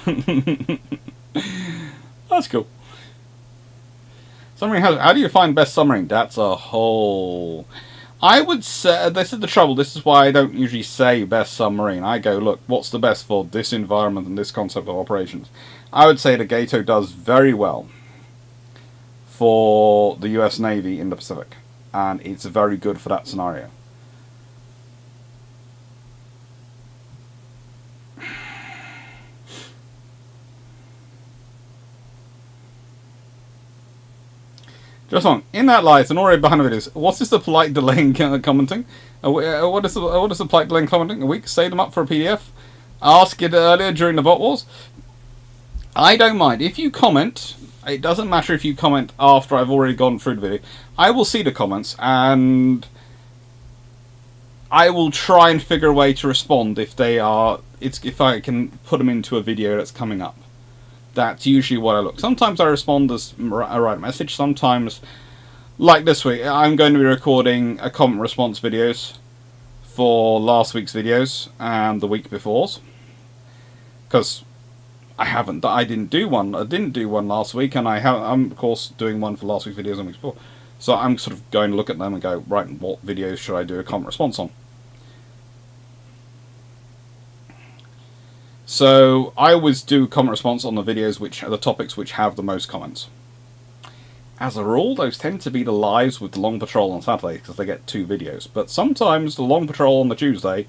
That's cool. Submarine, how do you find best submarine? That's a whole... I would say, this is the trouble, this is why I don't usually say best submarine. I go, look, what's the best for this environment and this concept of operations? I would say the Gato does very well for the US Navy in the Pacific, and it's very good for that scenario. Just on. In that lies an already behind the videos. What is the polite delay in commenting? What is the polite delay in commenting? A week? Save them up for a PDF? Ask it earlier during the bot wars? I don't mind. If you comment, it doesn't matter if you comment after I've already gone through the video. I will see the comments, and I will try and figure a way to respond if they are... if I can put them into a video that's coming up. That's usually what I look. Sometimes I respond as I write a message. Sometimes, like this week, I'm going to be recording a comment response videos for last week's videos and the week before's, because I didn't do one last week, and I'm of course doing one for last week's videos and weeks before. So I'm sort of going to look at them and go, right, what videos should I do a comment response on? So I always do comment response on the videos which are the topics which have the most comments. As a rule, those tend to be the lives with the long patrol on Saturday, because they get 2 videos. But sometimes the long patrol on the Tuesday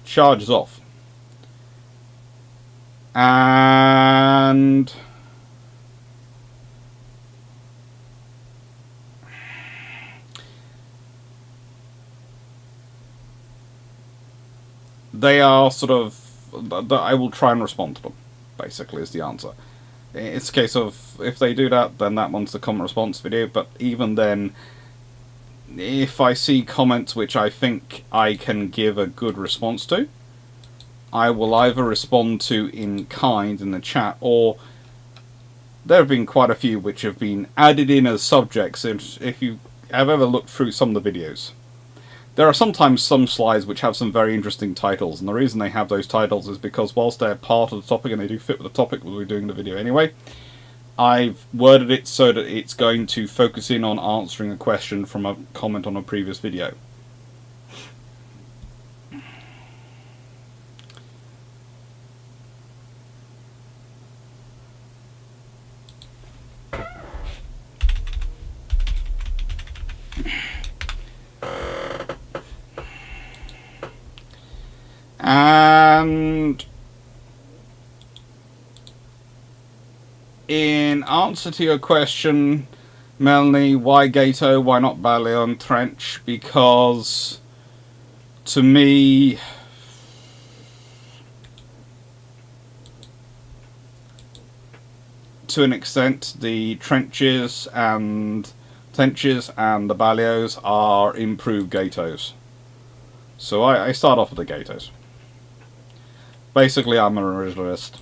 charges off. And they are sort of... I will try and respond to them, basically, is the answer. It's a case of, if they do that, then that one's the comment response video, but even then, if I see comments which I think I can give a good response to, I will either respond to in kind in the chat, or there have been quite a few which have been added in as subjects. If you have ever looked through some of the videos, there are sometimes some slides which have some very interesting titles, and the reason they have those titles is because whilst they're part of the topic and they do fit with the topic we're doing the video anyway, I've worded it so that it's going to focus in on answering a question from a comment on a previous video. And in answer to your question, Melanie, why Gato, why not Ballion Trench? Because to me, to an extent, the trenches and the Ballios are improved Gatos. So I start off with the Gatos. Basically, I'm an originalist.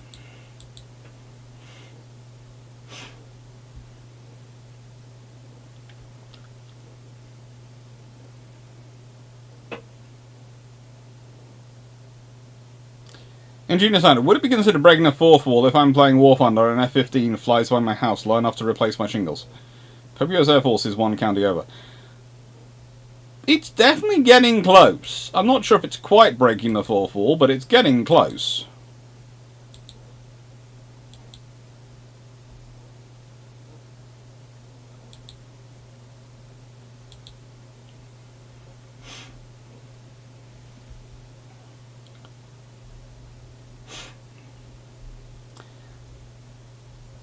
Ingenious Hunter, would it be considered breaking a 4th wall if I'm playing War Thunder and an F-15 flies by my house low enough to replace my shingles? Papio's Air Force is 1 county over. It's definitely getting close. I'm not sure if it's quite breaking the fourth wall, but it's getting close.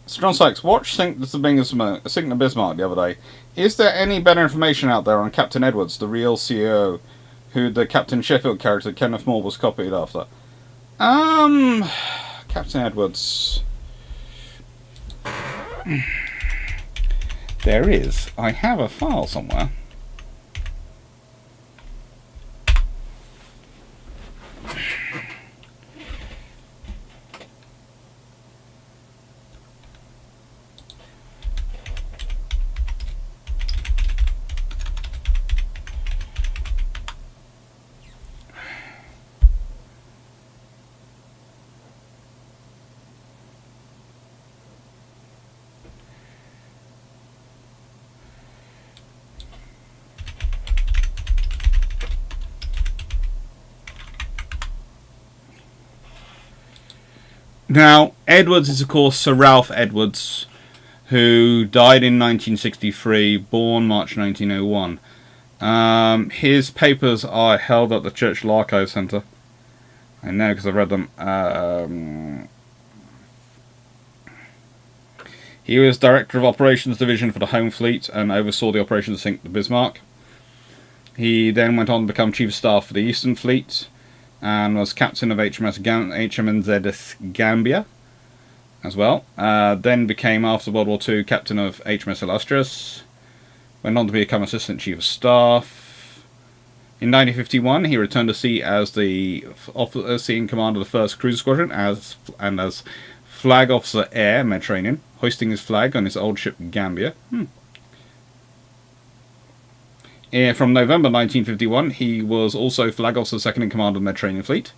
Sir John Sykes, watched Sink the Bismarck the other day. Is there any better information out there on Captain Edwards, the real CEO, who the Captain Sheffield character Kenneth More was copied after? Captain Edwards. There is. I have a file somewhere. Now, Edwards is, of course, Sir Ralph Edwards, who died in 1963, born March 1901. His papers are held at the Churchill Archive Centre. I know because I've read them. He was Director of Operations Division for the Home Fleet and oversaw the operation to sink the Bismarck. He then went on to become Chief of Staff for the Eastern Fleet, and was captain of HMS Gambia as well. Then became, after World War II, captain of HMS Illustrious. Went on to become Assistant Chief of Staff. In 1951, he returned to sea as the officer in command of the 1st Cruiser Squadron as Flag Officer Air, Mediterranean, hoisting his flag on his old ship Gambia. From November 1951, he was also Flag Officer Second in Command of the Mediterranean Fleet.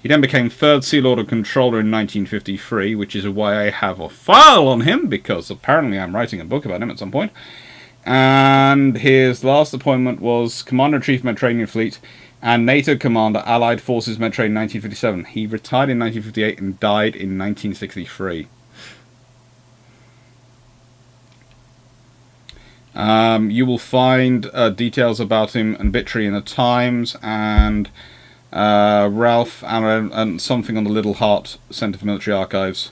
He then became 3rd Sea Lord of Controller in 1953, which is why I have a file on him, because apparently I'm writing a book about him at some point. And his last appointment was Commander-in-Chief Mediterranean Fleet and NATO Commander Allied Forces Mediterranean in 1957. He retired in 1958 and died in 1963. You will find details about him and Bitry in the Times, and Ralph and something on the Little Heart Centre for Military Archives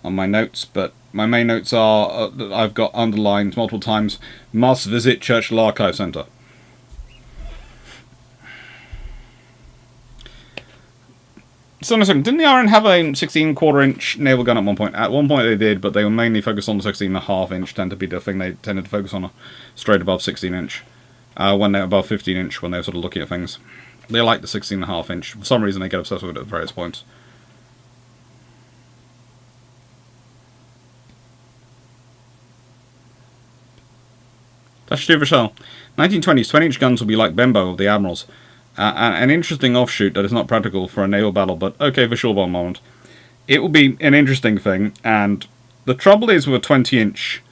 on my notes, but my main notes are that I've got underlined multiple times, must visit Churchill Archive Centre. So, didn't the RN have a 16-quarter-inch naval gun at one point? At one point they did, but they were mainly focused on the 16.5-inch, tend to be the thing they tended to focus on, straight above 16-inch. When they're above 15-inch, when they were sort of looking at things. They like the 16.5-inch. For some reason they get obsessed with it at various points. That's Stu Rochelle. 1920s, 20-inch guns will be like Bembo of the Admirals. An interesting offshoot that is not practical for a naval battle, but okay for sure one moment. It will be an interesting thing, and the trouble is with a 20-inch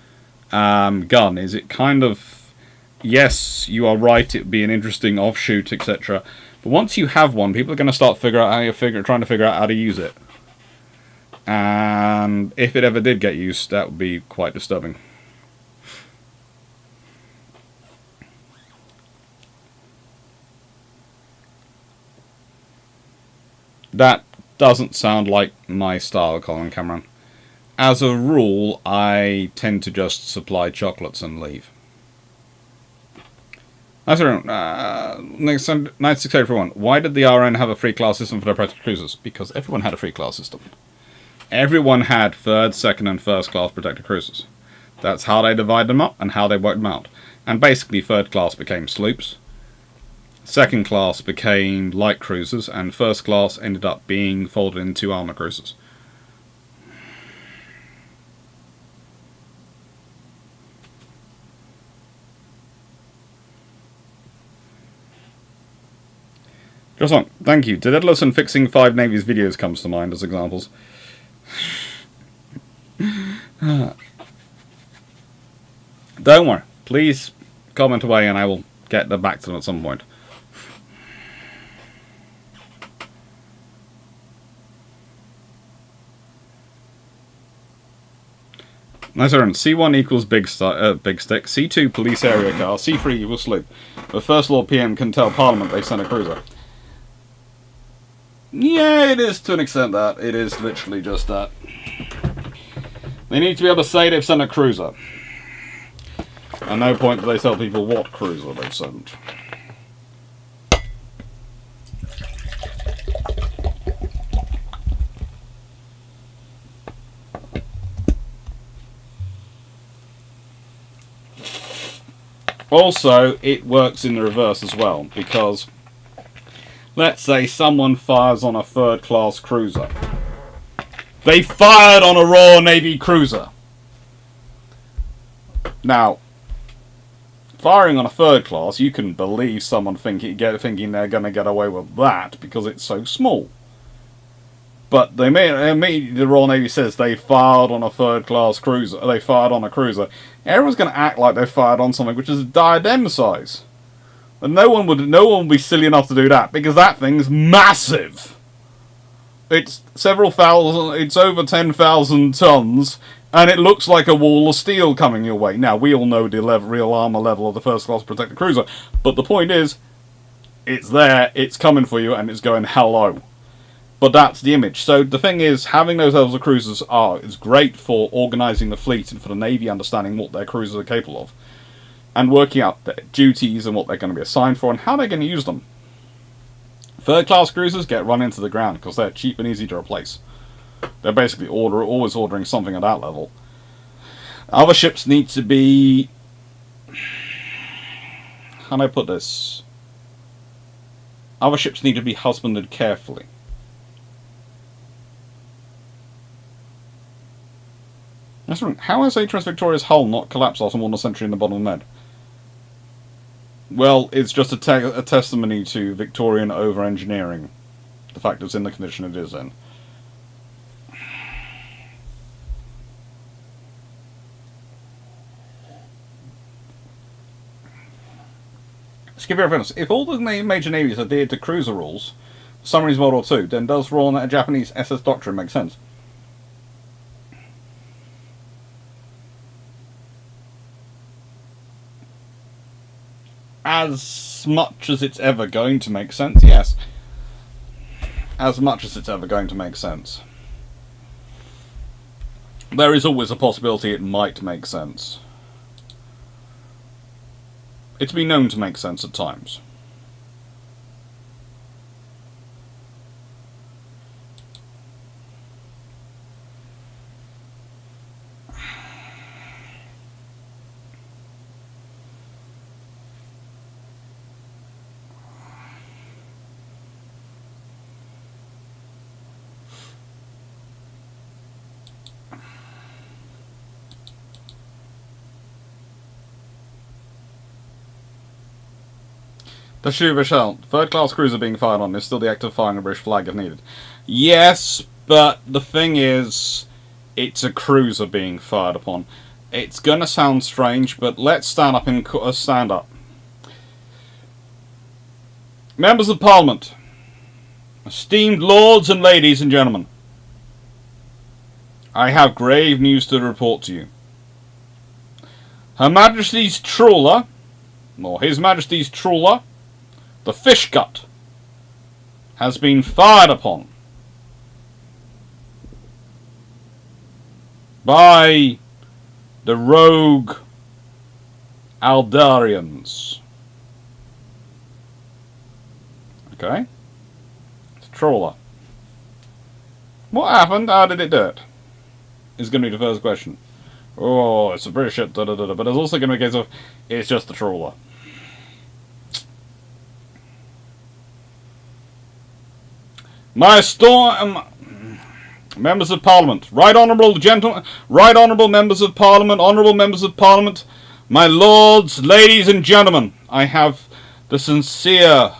gun is it kind of, yes, you are right, it would be an interesting offshoot, etc. But once you have one, people are going to start trying to figure out how to use it. And if it ever did get used, that would be quite disturbing. That doesn't sound like my style, Colin Cameron. As a rule, I tend to just supply chocolates and leave. Next 96 everyone. Why did the RN have a free class system for their protected cruisers? Because everyone had a free class system. Everyone had 3rd, 2nd, and 1st class protected cruisers. That's how they divided them up and how they worked them out. And basically, 3rd class became sloops. 2nd class became light cruisers, and 1st class ended up being folded into armour cruisers. Just one, thank you. Daedalus and fixing 5 navies videos comes to mind as examples. Don't worry. Please comment away and I will get them back to them at some point. Nice errand. C1 equals big stick. C2 police area car. C3 equals sloop. The First Lord PM can tell Parliament they sent a cruiser. Yeah, it is to an extent that. It is literally just that. They need to be able to say they've sent a cruiser. At no point do they tell people what cruiser they've sent. Also, it works in the reverse as well, because let's say someone fires on a third-class cruiser. They fired on a Royal Navy cruiser. Now, firing on a third class, you can believe someone thinking they're going to get away with that because it's so small. But the Royal Navy says they fired on a third-class cruiser. They fired on a cruiser. Everyone's going to act like they fired on something which is a diadem size. And no one would be silly enough to do that because that thing's massive. It's several thousand. It's over 10,000 tons, and it looks like a wall of steel coming your way. Now we all know the real armor level of the first-class protected cruiser, but the point is, it's there. It's coming for you, and it's going hello. But that's the image. So the thing is, having those levels of cruisers is great for organising the fleet and for the Navy understanding what their cruisers are capable of. And working out their duties and what they're going to be assigned for and how they're going to use them. Third-class cruisers get run into the ground because they're cheap and easy to replace. They're basically always ordering something at that level. Other ships need to be... How do I put this? Other ships need to be husbanded carefully. How has HMS Victoria's hull not collapsed after more than a century in the bottom of the Med? Well, it's just a testimony to Victorian over-engineering. The fact it's in the condition it is in. Let's give you a reference. If all the major navies adhered to cruiser rules, submarines World War II, then does Royal Japanese SS Doctrine make sense? As much as it's ever going to make sense, yes. As much as it's ever going to make sense. There is always a possibility it might make sense. It's been known to make sense at times. The Shoe Michelle, third-class cruiser being fired on is still the act of firing a British flag if needed. Yes, but the thing is, it's a cruiser being fired upon. It's gonna sound strange, but let's stand up and stand up. Members of Parliament, esteemed lords and ladies and gentlemen, I have grave news to report to you. Her Majesty's trawler, or His Majesty's trawler, the Fishgut, has been fired upon by the rogue Aldarians. Okay? It's a trawler. What happened? How did it do it? Is going to be the first question. Oh, it's a British ship, but there's also going to be a case of it's just a trawler. My members of Parliament, right honourable gentlemen, right honourable members of Parliament, honourable members of Parliament, my lords, ladies and gentlemen, I have the sincere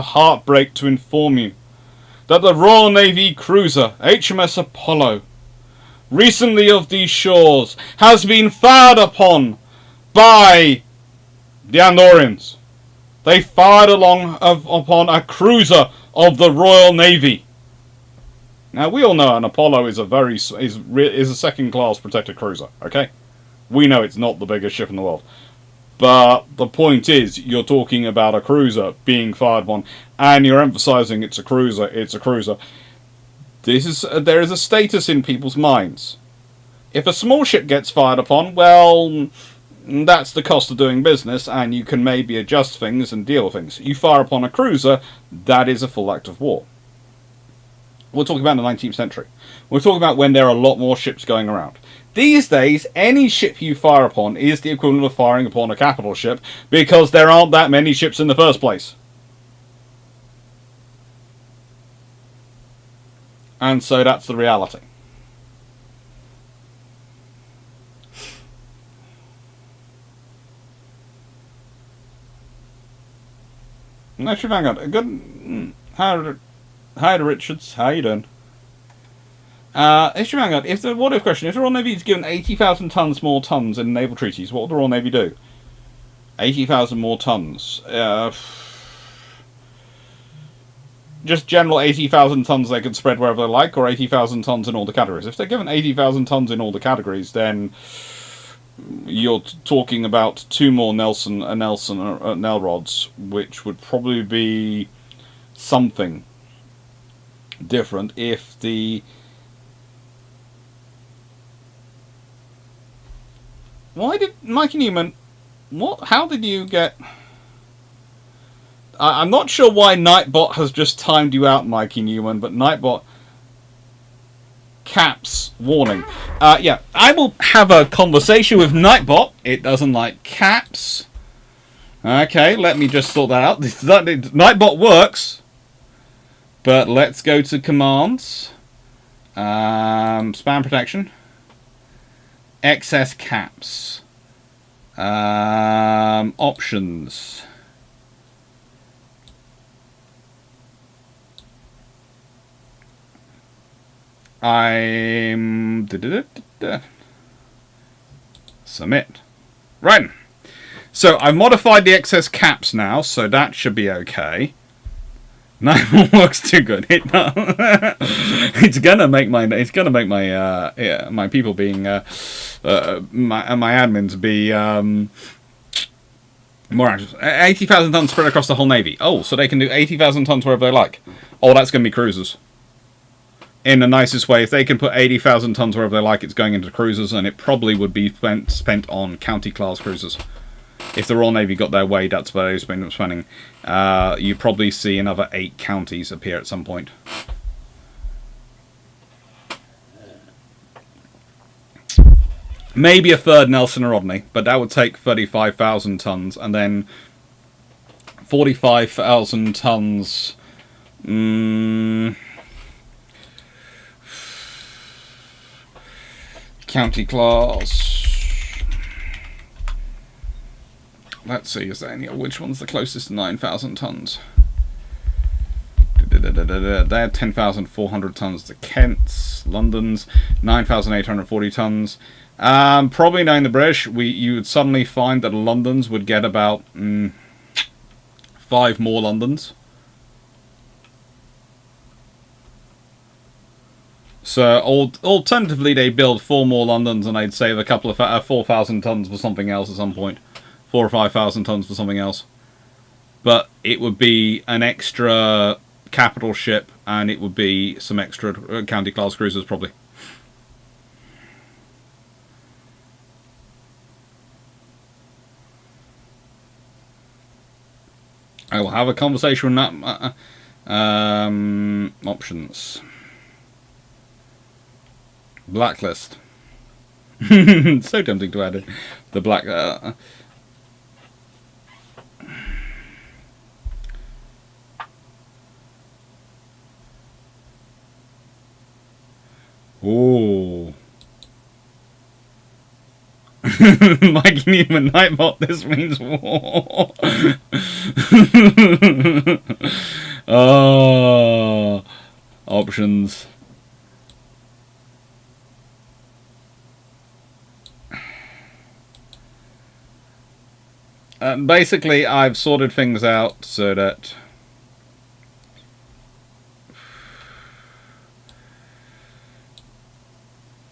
heartbreak to inform you that the Royal Navy cruiser HMS Apollo, recently of these shores, has been fired upon by The Andorians. They fired upon a cruiser of the Royal Navy. Now we all know an Apollo is a second-class protected cruiser. Okay, we know it's not the biggest ship in the world, but the point is, you're talking about a cruiser being fired upon, and you're emphasising it's a cruiser. It's a cruiser. There is a status in people's minds. If a small ship gets fired upon, well, that's the cost of doing business, and you can maybe adjust things and deal with things. You fire upon a cruiser, that is a full act of war. We're talking about the 19th century. We're talking about when there are a lot more ships going around. These days, any ship you fire upon is the equivalent of firing upon a capital ship, because there aren't that many ships in the first place. And so that's the reality. Actually, hang on. Good. Hi, Richards. How you doing? History Vanguard. What if question? If the Royal Navy is given 80,000 tons more tons in naval treaties, what will the Royal Navy do? 80,000 more tons. Just general 80,000 tons they can spread wherever they like, or 80,000 tons in all the categories. If they're given 80,000 tons in all the categories, then you're talking about 2 more Nell rods, which would probably be something different if the... Why did Mikey Newman... How did you get... I'm not sure why Nightbot has just timed you out, Mikey Newman, but Nightbot... Caps warning. Yeah, I will have a conversation with Nightbot. It doesn't like caps. Okay, let me just sort that out. Nightbot works. But let's go to commands. Spam protection. Excess caps. Options. Submit. Right. So I've modified the excess caps now, so that should be okay. No, it works too good. It's gonna make my my people being my admins be more anxious. 80,000 tons spread across the whole navy. Oh, so they can do 80,000 tons wherever they like. Oh, that's gonna be cruisers. In the nicest way, if they can put 80,000 tons wherever they like, it's going into cruisers, and it probably would be spent on county-class cruisers. If the Royal Navy got their way, that's where they've been spending. You probably see another 8 counties appear at some point. Maybe a third Nelson or Rodney, but that would take 35,000 tons, and then 45,000 tons... County class. Let's see, is there any? Which one's the closest to 9,000 tons? They're 10,400 tons. The Kents, London's 9,840 tons. Probably knowing the British, you would suddenly find that London's would get about 5 more Londons. So, alternatively, they build 4 more Londons and they'd save a couple of 4,000 tons for something else at some point. 4 or 5,000 tons for something else. But it would be an extra capital ship, and it would be some extra county-class cruisers, probably. I will have a conversation with that. Options. Blacklist. So tempting to add it. The black... Ooh. Mikey Newman, Nightbot, this means war. Oh. Options. Basically, I've sorted things out so that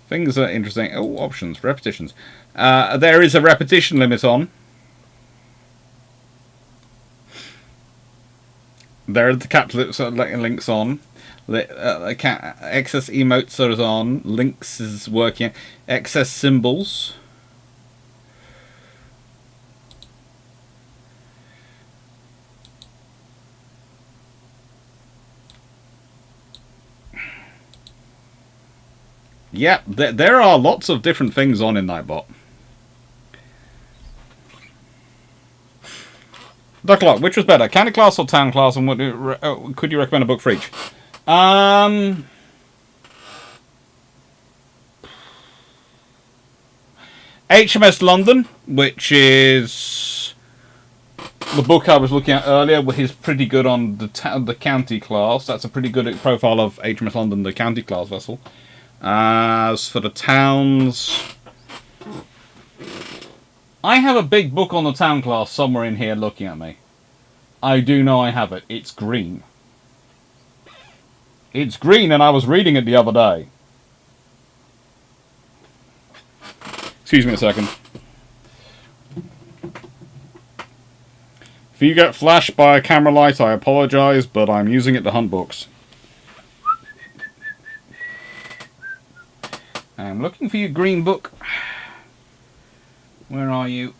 things are interesting. Oh, options, repetitions. There is a repetition limit on. There are the cap links on. Excess emotes are on. Links is working. Excess symbols. Yeah, there are lots of different things on in Nightbot. Dr. Clarke, which was better, County Class or Town Class, and could you recommend a book for each? HMS London, which is the book I was looking at earlier, is pretty good on the county class. That's a pretty good profile of HMS London, the county class vessel. As for the towns, I have a big book on the town class somewhere in here looking at me. I do know I have it. It's green. It's green, and I was reading it the other day. Excuse me a second. If you get flashed by a camera light, I apologise, but I'm using it to hunt books. I'm looking for your green book. Where are you?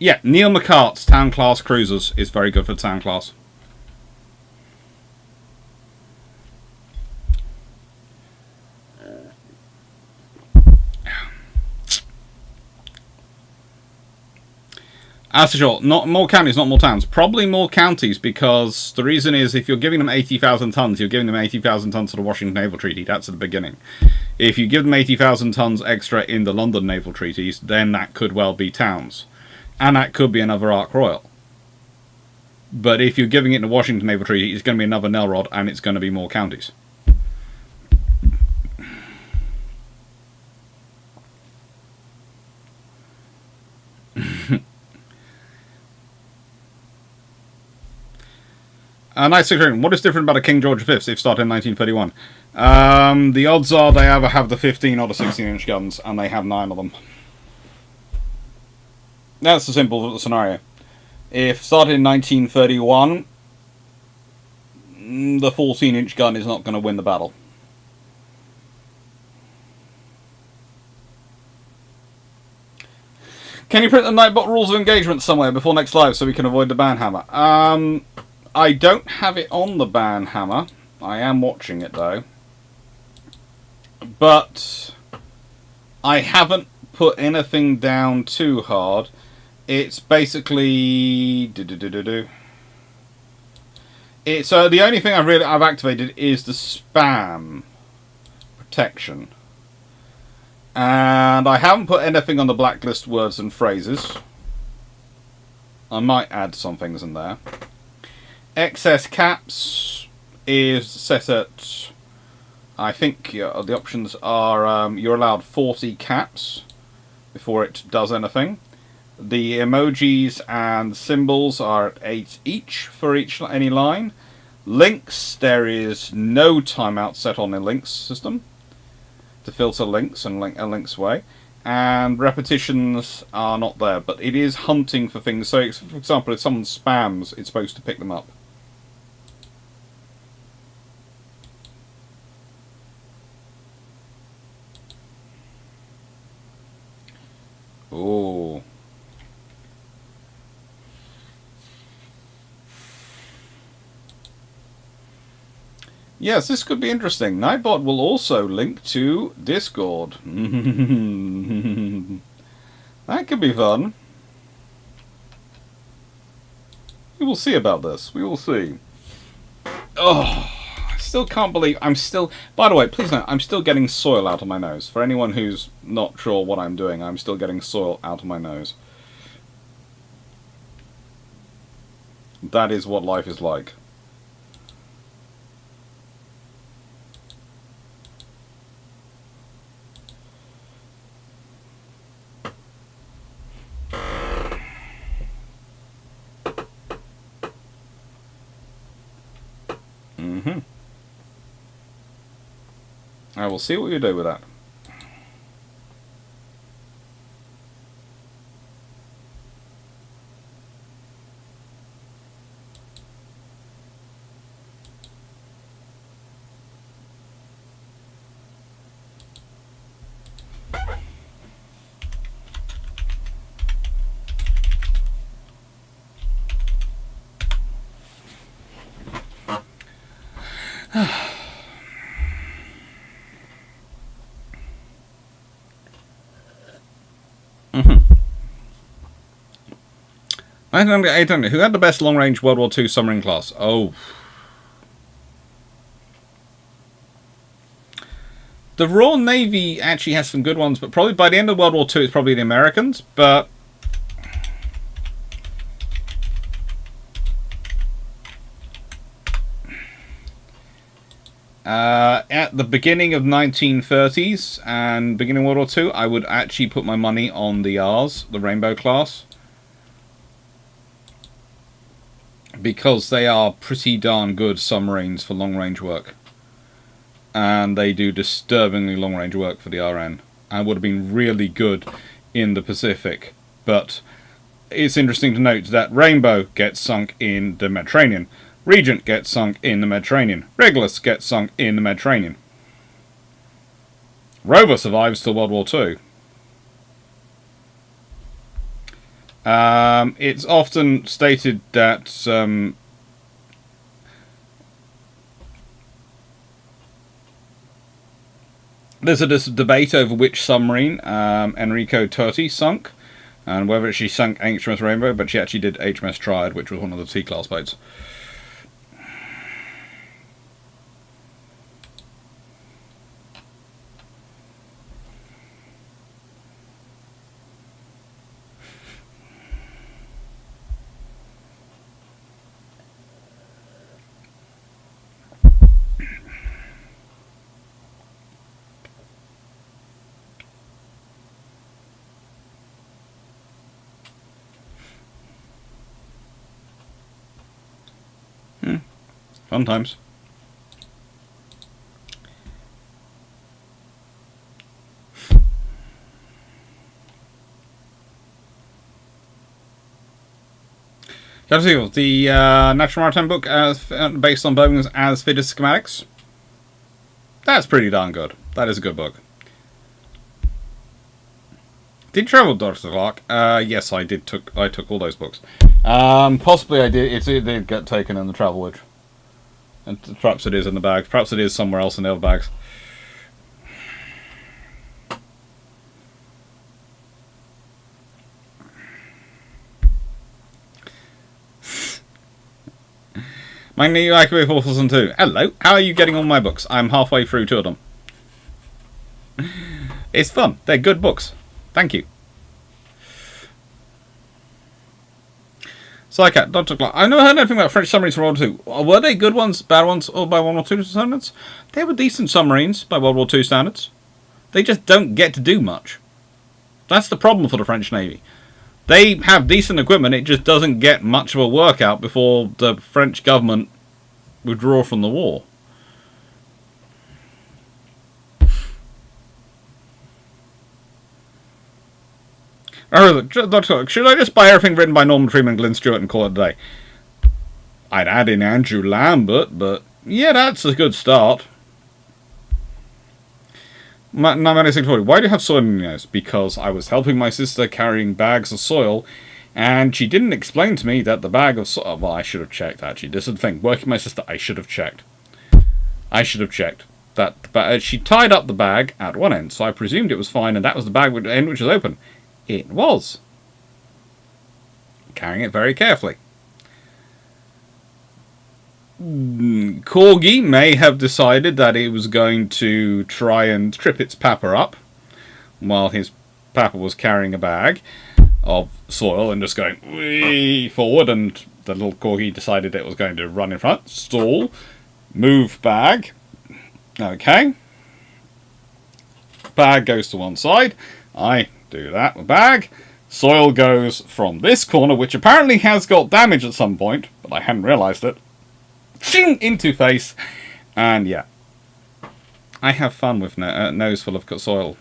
Yeah, Neil McCart's Town Class Cruisers is very good for Town Class. As to short, not more counties, not more towns. Probably more counties, because the reason is if you're giving them 80,000 tons, you're giving them 80,000 tons for the Washington Naval Treaty. That's at the beginning. If you give them 80,000 tons extra in the London Naval Treaties, then that could well be towns. And that could be another Ark Royal. But if you're giving it the Washington Naval Treaty, it's going to be another Nelrod, and it's going to be more counties. Nice secretary. What is different about a King George V if started in 1931? The odds are they either have the 15 or the 16-inch guns, and they have 9 of them. That's the simple scenario. If started in 1931, the 14-inch gun is not going to win the battle. Can you print the Nightbot rules of engagement somewhere before next live so we can avoid the ban hammer? I don't have it on the ban hammer. I am watching it though. But I haven't put anything down too hard. It's basically it's the only thing I've activated is the spam protection. And I haven't put anything on the blacklist words and phrases. I might add some things in there. Excess caps is set at, I think the options are you're allowed 40 caps before it does anything. The emojis and symbols are at 8 each for any line. Links, there is no timeout set on the links system to filter links and links away. And repetitions are not there, but it is hunting for things. So, for example, if someone spams, it's supposed to pick them up. Oh. Yes, this could be interesting. Nightbot will also link to Discord. That could be fun. We will see about this. We will see. Oh, I still can't believe I'm still... By the way, please note, I'm still getting soil out of my nose. For anyone who's not sure what I'm doing, I'm still getting soil out of my nose. That is what life is like. I will see what you do with that. Who had the best long-range World War II submarine class? Oh. The Royal Navy actually has some good ones, but probably by the end of World War II it's probably the Americans, but... at the beginning of 1930s and beginning of World War II, I would actually put my money on the R's, the Rainbow class. Because they are pretty darn good submarines for long-range work. And they do disturbingly long-range work for the RN. And would have been really good in the Pacific. But it's interesting to note that Rainbow gets sunk in the Mediterranean. Regent gets sunk in the Mediterranean. Regulus gets sunk in the Mediterranean. Rover survives till World War II. It's often stated that there's a debate over which submarine Enrico Turti sunk, and whether she sunk HMS Rainbow, but she actually did HMS Triad, which was one of the T-class boats. Fun times. The National Maritime book based on Birmingham's as fitted schematics. That's pretty darn good. That is a good book. Did you travel, Dr. Clarke? Yes, I did. I took all those books. Possibly I did. It did get taken in the travelage. And perhaps it is in the bags. Perhaps it is somewhere else in the other bags. My new IQA 4002. Hello. How are you getting on my books? I'm halfway through two of them. It's fun. They're good books. Thank you. Psycat, Dr. Clarke. I've never heard anything about French submarines from World War II. Were they good ones, bad ones, or by World War II standards? They were decent submarines by World War II standards. They just don't get to do much. That's the problem for the French Navy. They have decent equipment, it just doesn't get much of a workout before the French government withdraw from the war. Dr. Should I just buy everything written by Norman Freeman, Glyn Stewart, and call it a day? I'd add in Andrew Lambert, but yeah, that's a good start. 96040. Why do you have soil in your nose? Because I was helping my sister carrying bags of soil, and she didn't explain to me that the bag of soil... Well, I should have checked, actually. This is the thing. Working my sister, I should have checked. I should have checked. But she tied up the bag at one end, so I presumed it was fine, and that was the bag end which was open. It was. Carrying it very carefully. Corgi may have decided that it was going to try and trip its papa up while his papa was carrying a bag of soil and just going wee forward, and the little corgi decided it was going to run in front, stall, move bag. Okay. Bag goes to one side. I do that with bag. Soil goes from this corner, which apparently has got damage at some point, but I hadn't realised it. Ching! Into face. And yeah. I have fun with nose full of soil.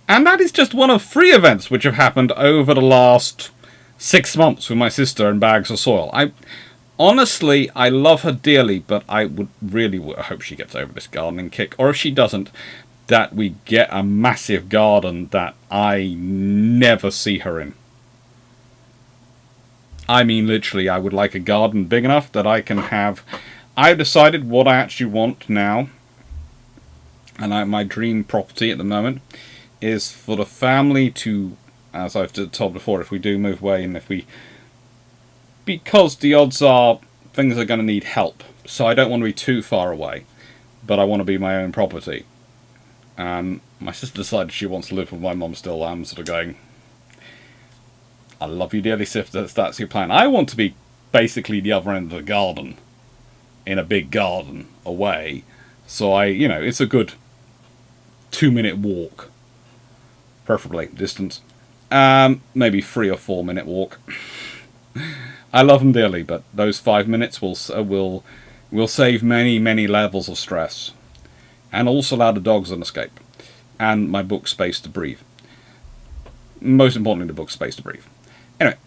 And that is just one of 3 events which have happened over the last 6 months with my sister and bags of soil. Honestly, I love her dearly, but I would really hope she gets over this gardening kick. Or if she doesn't, that we get a massive garden that I never see her in. I mean, literally, I would like a garden big enough that I can have... I've decided what I actually want now. And my dream property at the moment is for the family to, as I've told before, if we do move away and if we... Because the odds are things are going to need help. So I don't want to be too far away. But I want to be my own property. And my sister decided she wants to live with my mum still. I'm sort of going, I love you dearly, sis, that's your plan. I want to be basically the other end of the garden. In a big garden away. So it's a good 2-minute walk. Preferably distance. Maybe 3 or 4 minute walk. I love them dearly, but those 5 minutes will save many, many levels of stress. And also allow the dogs an escape. And my book space to breathe. Most importantly, the book space to breathe. Anyway.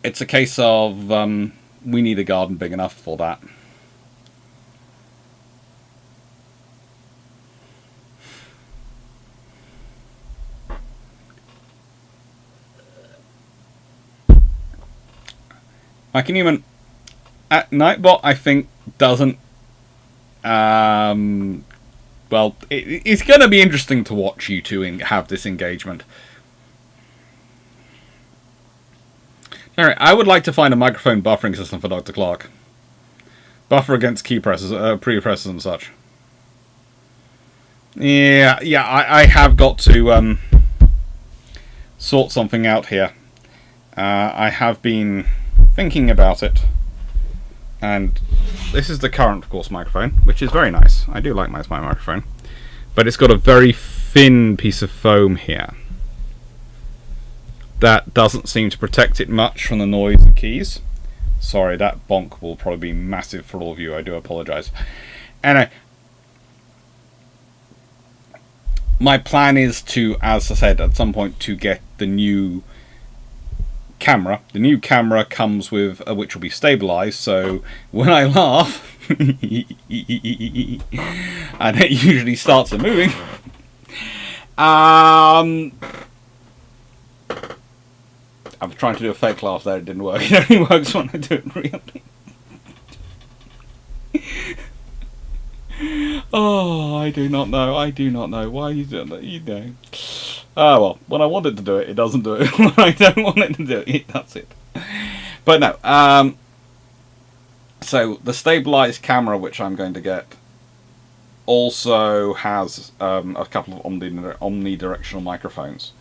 It's a case of we need a garden big enough for that. I can even... Nightbot, I think, doesn't... well, it's going to be interesting to watch you two have this engagement. Alright, I would like to find a microphone buffering system for Dr. Clarke. Buffer against key presses, pre-presses and such. Yeah, I have got to sort something out here. I have been thinking about it. And this is the current, of course, microphone, which is very nice. I do like my microphone. But it's got a very thin piece of foam here. That doesn't seem to protect it much from the noise of keys. Sorry, that bonk will probably be massive for all of you. I do apologise. Anyway, my plan is to, as I said, at some point to get the new camera. The new camera comes with, which will be stabilised, so when I laugh, and it usually starts moving, I'm trying to do a fake laugh there, it didn't work. It only works when I do it really. Oh, I do not know. Why you do that, Oh well, when I want it to do it, it doesn't do it. When I don't want it to do it, it does it. But no, so the stabilised camera which I'm going to get also has a couple of omnidirectional microphones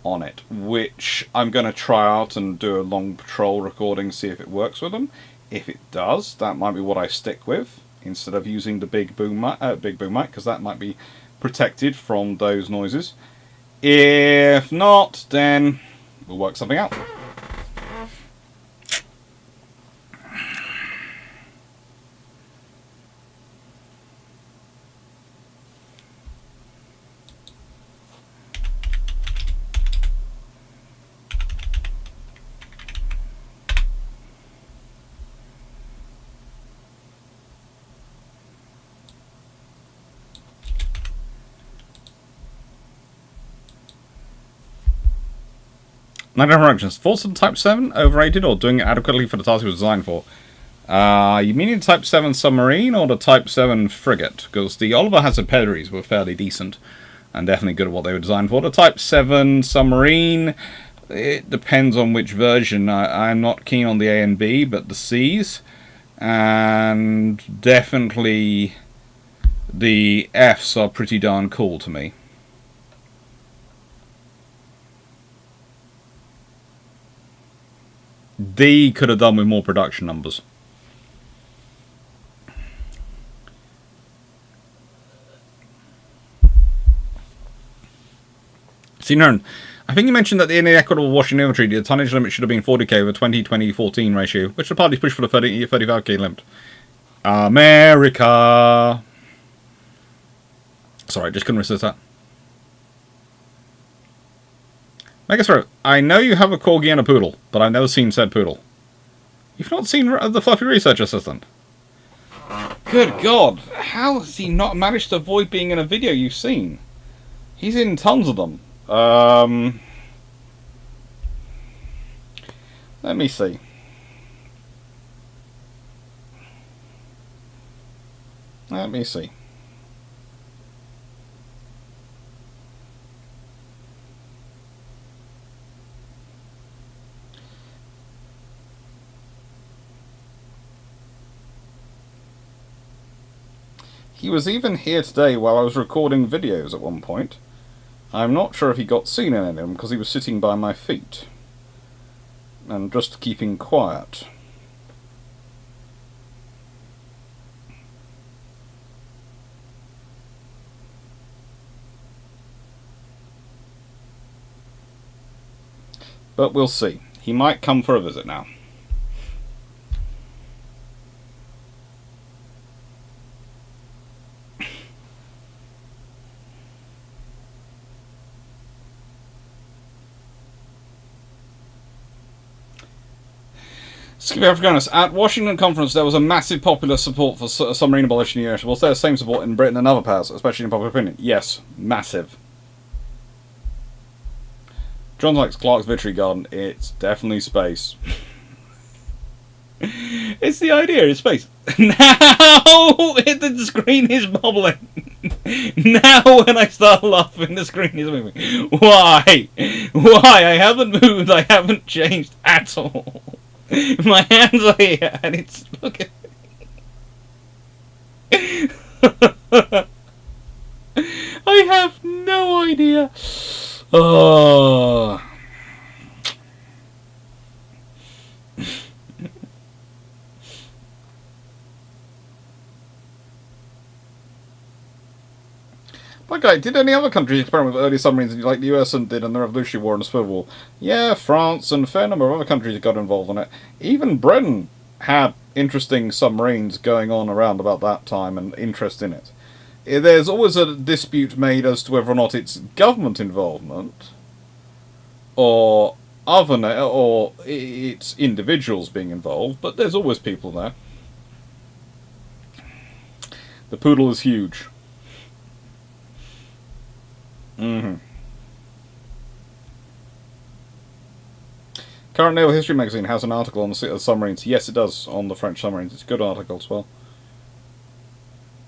on it, which I'm going to try out and do a long patrol recording, see if it works with them. If it does, that might be what I stick with instead of using the big boom mic, because that might be protected from those noises. If not, then we'll work something out. Not interactions. Force Type 7 overrated or doing it adequately for the task it was designed for? You meaning the Type 7 submarine or the Type 7 frigate? Because the Oliver Hazard Pedries were fairly decent and definitely good at what they were designed for. The Type 7 submarine, it depends on which version. I'm not keen on the A and B, but the C's. And definitely the F's are pretty darn cool to me. D could have done with more production numbers. Nern, I think you mentioned that in the Equitable Washing Inventory, the tonnage limit should have been 40k over 20-20-14 ratio, which would partly push for the 35k limit. America! Sorry, just couldn't resist that. Megathroat, I know you have a corgi and a poodle, but I've never seen said poodle. You've not seen the Fluffy Research Assistant? Good God, how has he not managed to avoid being in a video you've seen? He's in tons of them. Let me see. Let me see. He was even here today while I was recording videos at one point. I'm not sure if he got seen in any of them because he was sitting by my feet and just keeping quiet. But we'll see. He might come for a visit now. Skip Africanus. At Washington Conference, there was a massive popular support for submarine abolition in Europe. Was there the same support in Britain and other powers, especially in popular opinion? Yes, massive. John likes Clarke's Victory Garden. It's definitely space. It's the idea, it's space. Now the screen is bubbling. Now when I start laughing, the screen is moving. Why? Why? I haven't moved, I haven't changed at all. My hands are here, and it's... Look at... I have no idea. Oh... But guy, did any other countries experiment with early submarines like the US and did in the Revolutionary War and the Civil War? Yeah, France and a fair number of other countries got involved in it. Even Britain had interesting submarines going on around about that time and interest in it. There's always a dispute made as to whether or not it's government involvement or or it's individuals being involved, but there's always people there. The poodle is huge. Mm-hmm. Current Naval History magazine has an article on the submarines. Yes, it does, on the French submarines. It's a good article as well.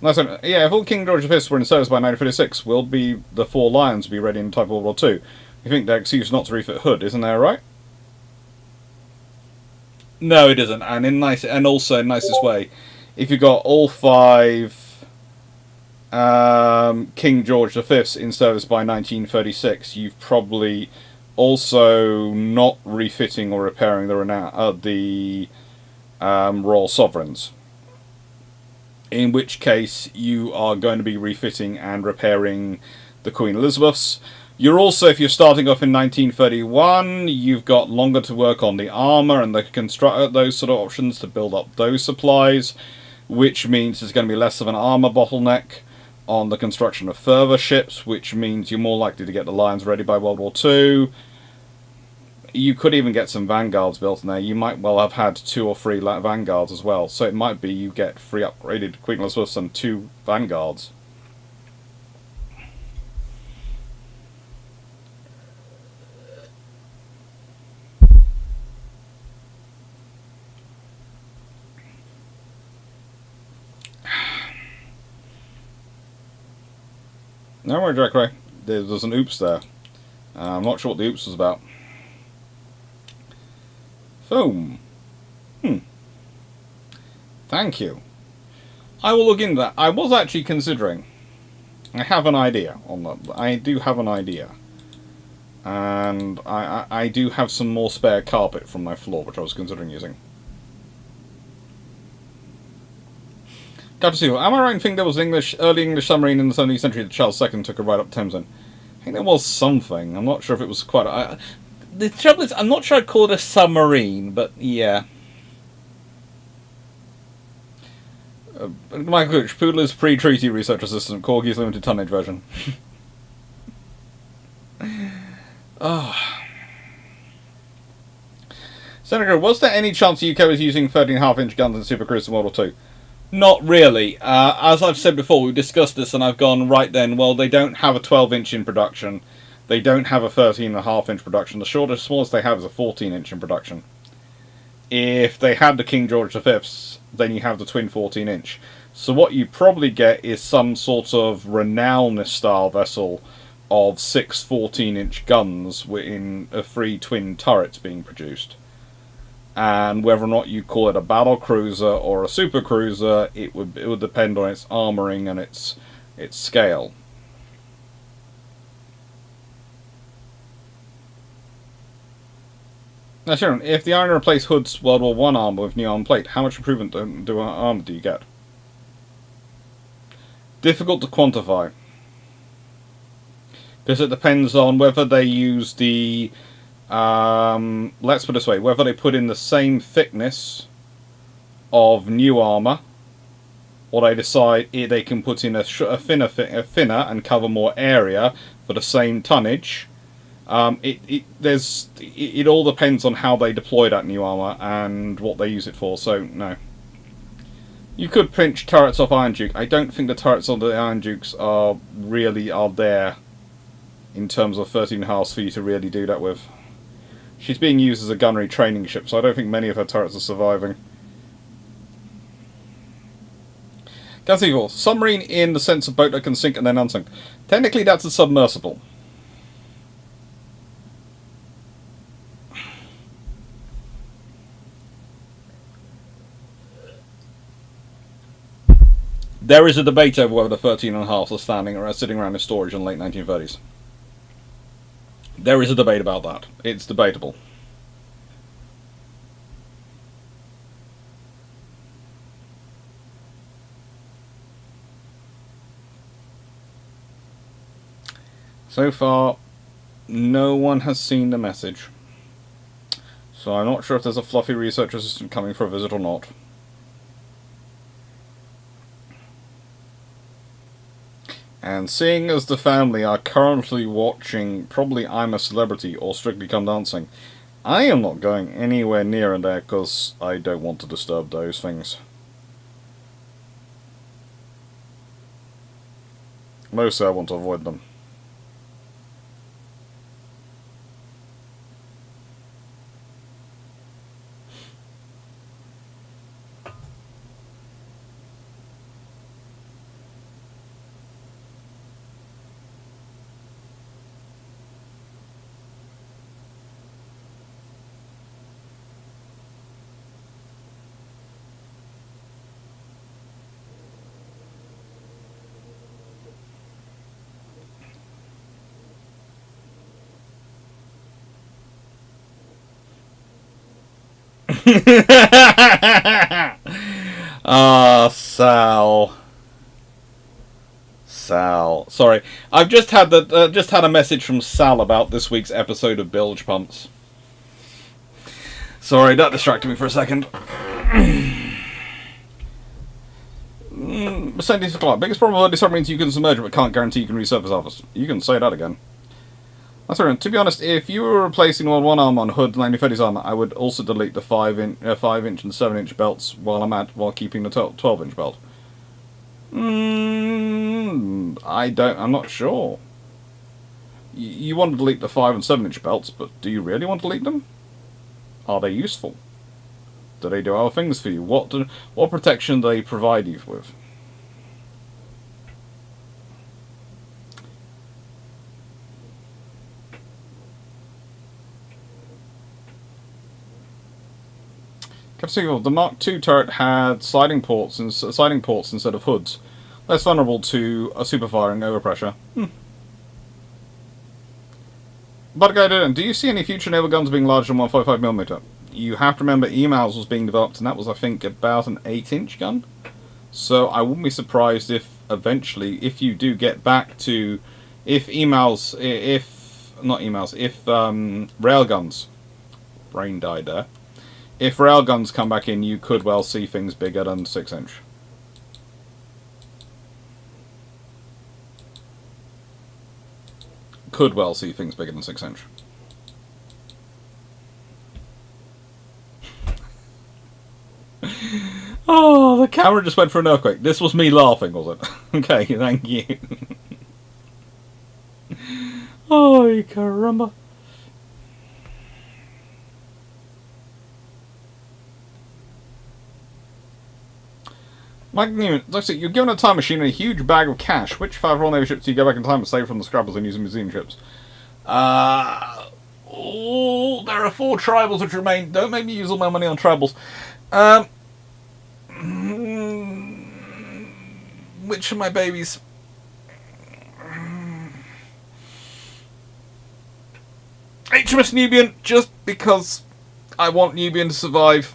Nice one. Yeah, if all King George V were in service by 1956, will be the 4 Lions be ready in time for World War II? You think they're excused not to refit Hood, isn't that right? No, it isn't. And also in nicest way, if you got all 5 King George V's in service by 1936, you've probably also not refitting or repairing the Royal Sovereigns. In which case, you are going to be refitting and repairing the Queen Elizabeths. You're also, if you're starting off in 1931, you've got longer to work on the armour and the construct those sort of options to build up those supplies, which means there's going to be less of an armour bottleneck on the construction of further ships, which means you're more likely to get the Lions ready by World War II. You could even get some Vanguards built in there. You might well have had 2 or 3 Vanguards as well. So it might be you get 3 upgraded Queen Elizabeths and 2 Vanguards. No worry, Jack Ray. There's an oops there. I'm not sure what the oops was about. Foam. Thank you. I will look into that. I was actually considering. I have an idea on that. I do have an idea. And I do have some more spare carpet from my floor, which I was considering using. Got to see. Am I right in thinking there was an early English submarine in the 17th century that Charles II took a ride up Thames in? I think there was something. I'm not sure if it was quite... the trouble is, I'm not sure I'd call it a submarine, but yeah. Michael Gooch, Poodler's pre-treaty research assistant, Corgi's limited tonnage version. Oh. Senator, was there any chance the UK was using 13.5-inch guns in Super Cruise in World War II? Not really. As I've said before, we discussed this and I've gone, right then, well, they don't have a 12-inch in production. They don't have a 13.5-inch production. The smallest they have is a 14-inch in production. If they had the King George V's, then you have the twin 14-inch. So what you probably get is some sort of Renown-style vessel of 6 14-inch guns in a 3 twin turrets being produced. And whether or not you call it a battle cruiser or a super cruiser, it would depend on its armouring and its scale. Now, Sharon, if the Iron replaced Hood's World War I armour with new armour plate, how much improvement armour do you get? Difficult to quantify. Because it depends on whether they use the... let's put it this way, whether they put in the same thickness of new armour, or they decide they can put in a thinner and cover more area for the same tonnage. It all depends on how they deploy that new armour and what they use it for, so no. You could pinch turrets off Iron Duke. I don't think the turrets on the Iron Dukes are there in terms of 13.5 for you to really do that with. She's being used as a gunnery training ship, so I don't think many of her turrets are surviving. Gas Evil. Submarine in the sense of boat that can sink and then unsink. Technically that's a submersible. There is a debate over whether the 13.5s are standing or sitting around in storage in the late 1930s. There is a debate about that. It's debatable. So far, no one has seen the message. So I'm not sure if there's a fluffy research assistant coming for a visit or not. And seeing as the family are currently watching probably I'm a Celebrity or Strictly Come Dancing, I am not going anywhere near in there because I don't want to disturb those things. Mostly I want to avoid them. Ah, Sal. Sorry, I've just had a message from Sal about this week's episode of Bilge Pumps. Sorry, that distracted me for a second. Mercedes Clarke. Biggest probability submarines you can submerge but can't guarantee you can resurface others. You can say that again. That's right. To be honest, if you were replacing World 1 armour on Hood 1930s armour, I would also delete the 5-inch and 7-inch belts while keeping the 12-inch belt. I'm not sure. You want to delete the 5 and 7-inch belts, but do you really want to delete them? Are they useful? Do they do other things for you? What protection do they provide you with? Captain, the Mark II turret had sliding ports instead of hoods, less vulnerable to a superfiring overpressure. But do you see any future naval guns being larger than 155mm? You have to remember emails was being developed, and that was, I think, about an 8-inch gun. So I wouldn't be surprised if eventually, if you do get back to, if railguns, brain died there, if railguns come back in, you could well see things bigger than 6-inch. Could well see things bigger than 6-inch. Oh, the camera just went for an earthquake. This was me laughing, was it? Okay, thank you. Oh, caramba. Mike Newman, looks like you're given a time machine and a huge bag of cash. Which 5 Royal Navy ships do you go back in time and save from the scrappers and use museum ships? There are 4 tribals which remain. Don't make me use all my money on tribals. Which of my babies? HMS Nubian, just because I want Nubian to survive.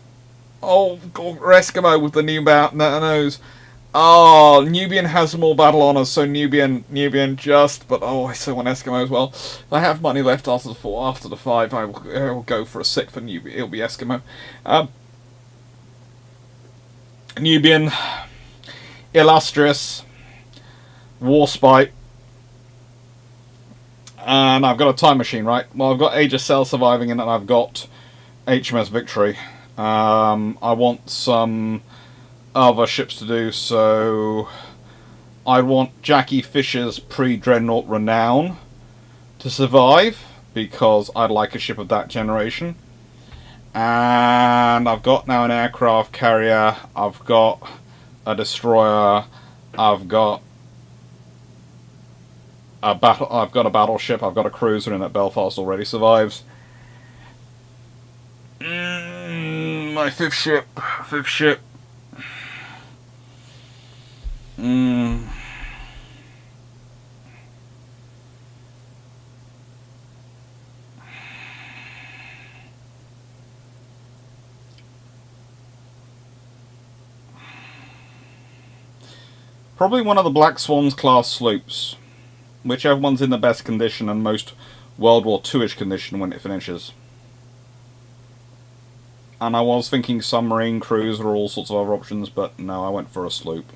Oh, or Eskimo with the new nose. Oh, Nubian has more battle honours, so Nubian just. But oh, I still want Eskimo as well. If I have money left after the 5, I will go for a 6 for Nubian. It'll be Eskimo. Nubian, Illustrious, Warspite, and I've got a time machine, right? Well, I've got Age of Sail surviving in it, and I've got HMS Victory. I want some other ships to do, so I want Jackie Fisher's pre-Dreadnought Renown to survive, because I'd like a ship of that generation. And I've got now an aircraft carrier, I've got a destroyer, I've got a battleship, I've got a cruiser in that Belfast already survives. My fifth ship. Probably one of the Black Swans class sloops. Whichever one's in the best condition and most World War II-ish condition when it finishes. And I was thinking submarine, cruiser, or all sorts of other options, but no, I went for a sloop.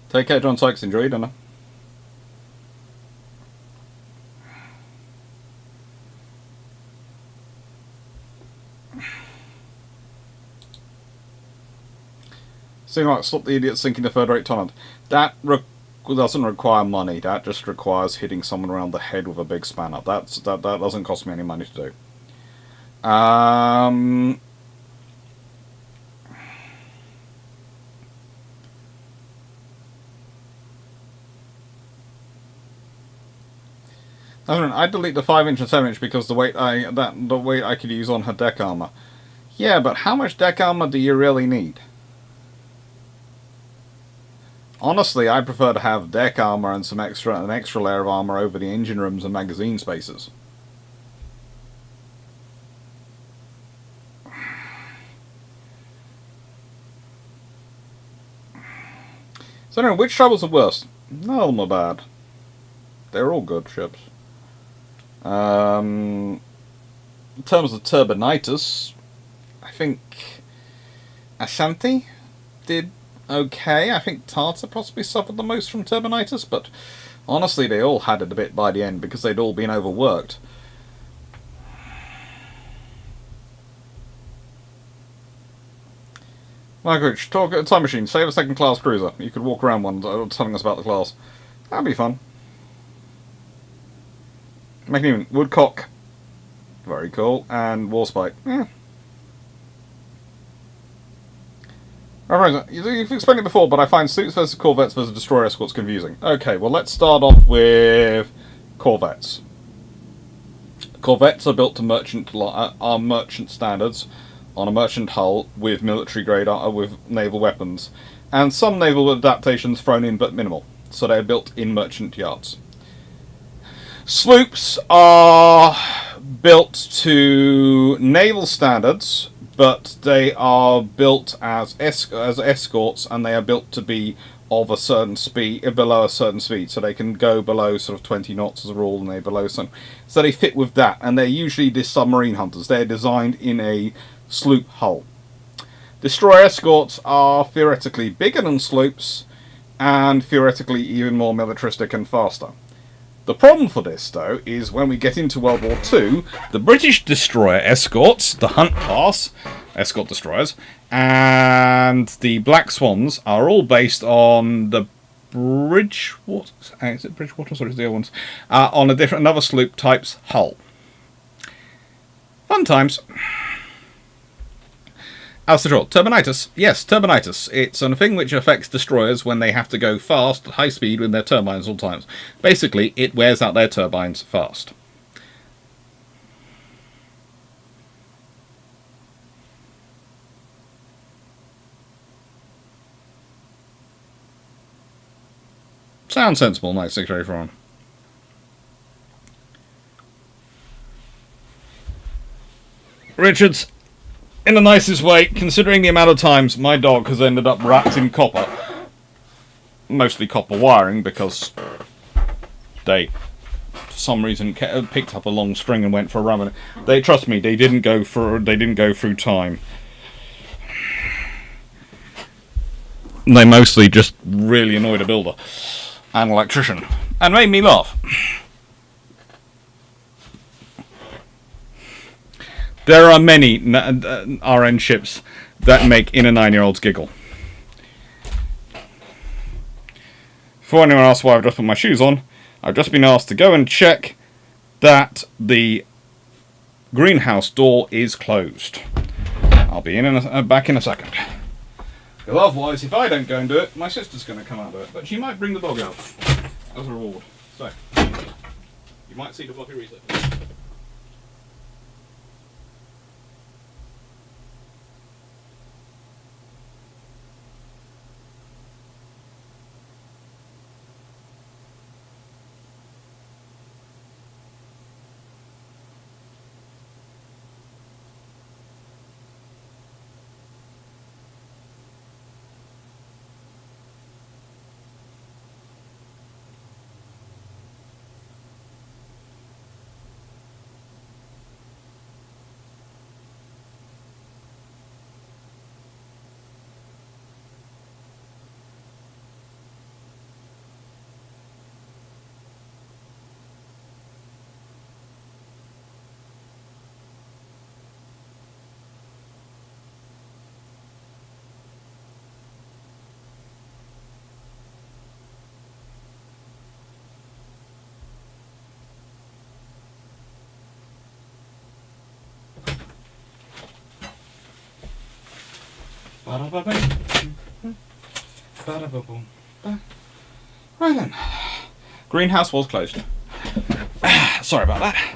Take care, John Sykes. Enjoy your dinner. Saying like, stop the idiot sinking the third-rate Tonnant. That doesn't require money. That just requires hitting someone around the head with a big spanner. That doesn't cost me any money to do. I delete the 5-inch and 7-inch because the weight I could use on her deck armor. Yeah, but how much deck armor do you really need? Honestly, I prefer to have deck armor and an extra layer of armor over the engine rooms and magazine spaces. So anyway, which troubles are worse? None of them are bad. They're all good ships. In terms of turbinitis, I think Asante did okay. I think Tartar possibly suffered the most from turbinitis, but honestly they all had it a bit by the end because they'd all been overworked. Margaret, talk a time machine, save a second class cruiser. You could walk around one telling us about the class. That'd be fun. McNewen, Woodcock. Very cool. And Warspite. Alright, you've explained it before, but I find sloops versus corvettes versus destroyer escorts confusing. Okay, well let's start off with corvettes. Corvettes are built to merchant standards on a merchant hull with military grade with naval weapons, and some naval adaptations thrown in, but minimal. So they're built in merchant yards. Sloops are built to naval standards, but they are built as escorts, and they are built to be of a certain speed, below a certain speed, so they can go below sort of 20 knots as a rule, and they're below some. So they fit with that, and they're usually the submarine hunters. They're designed in a sloop hull. Destroyer escorts are theoretically bigger than sloops, and theoretically even more militaristic and faster. The problem for this, though, is when we get into World War II, the British destroyer escorts, the Hunt class escort destroyers, and the Black Swans are all based on the Bridgewater. Is it Bridgewater? Sorry, it's the other ones. On another sloop type's hull. Fun times. As to draw, turbinitis. Yes, turbinitis. It's a thing which affects destroyers when they have to go fast at high speed with their turbines all times. Basically, it wears out their turbines fast. Sounds sensible, Mike 684 on. Richards, in the nicest way, considering the amount of times my dog has ended up wrapped in copper, mostly copper wiring, because they, for some reason, picked up a long string and went for a run. They, trust me, they didn't go through time. They mostly just really annoyed a builder and electrician, and made me laugh. There are many RN ships that make inner 9-year-olds giggle. Before anyone asks why I've just put my shoes on, I've just been asked to go and check that the greenhouse door is closed. I'll be back in a second. Because otherwise, if I don't go and do it, my sister's going to come out and do it. But she might bring the dog out as a reward. So, you might see the floppy reset. Right then. Greenhouse was closed. Sorry about that.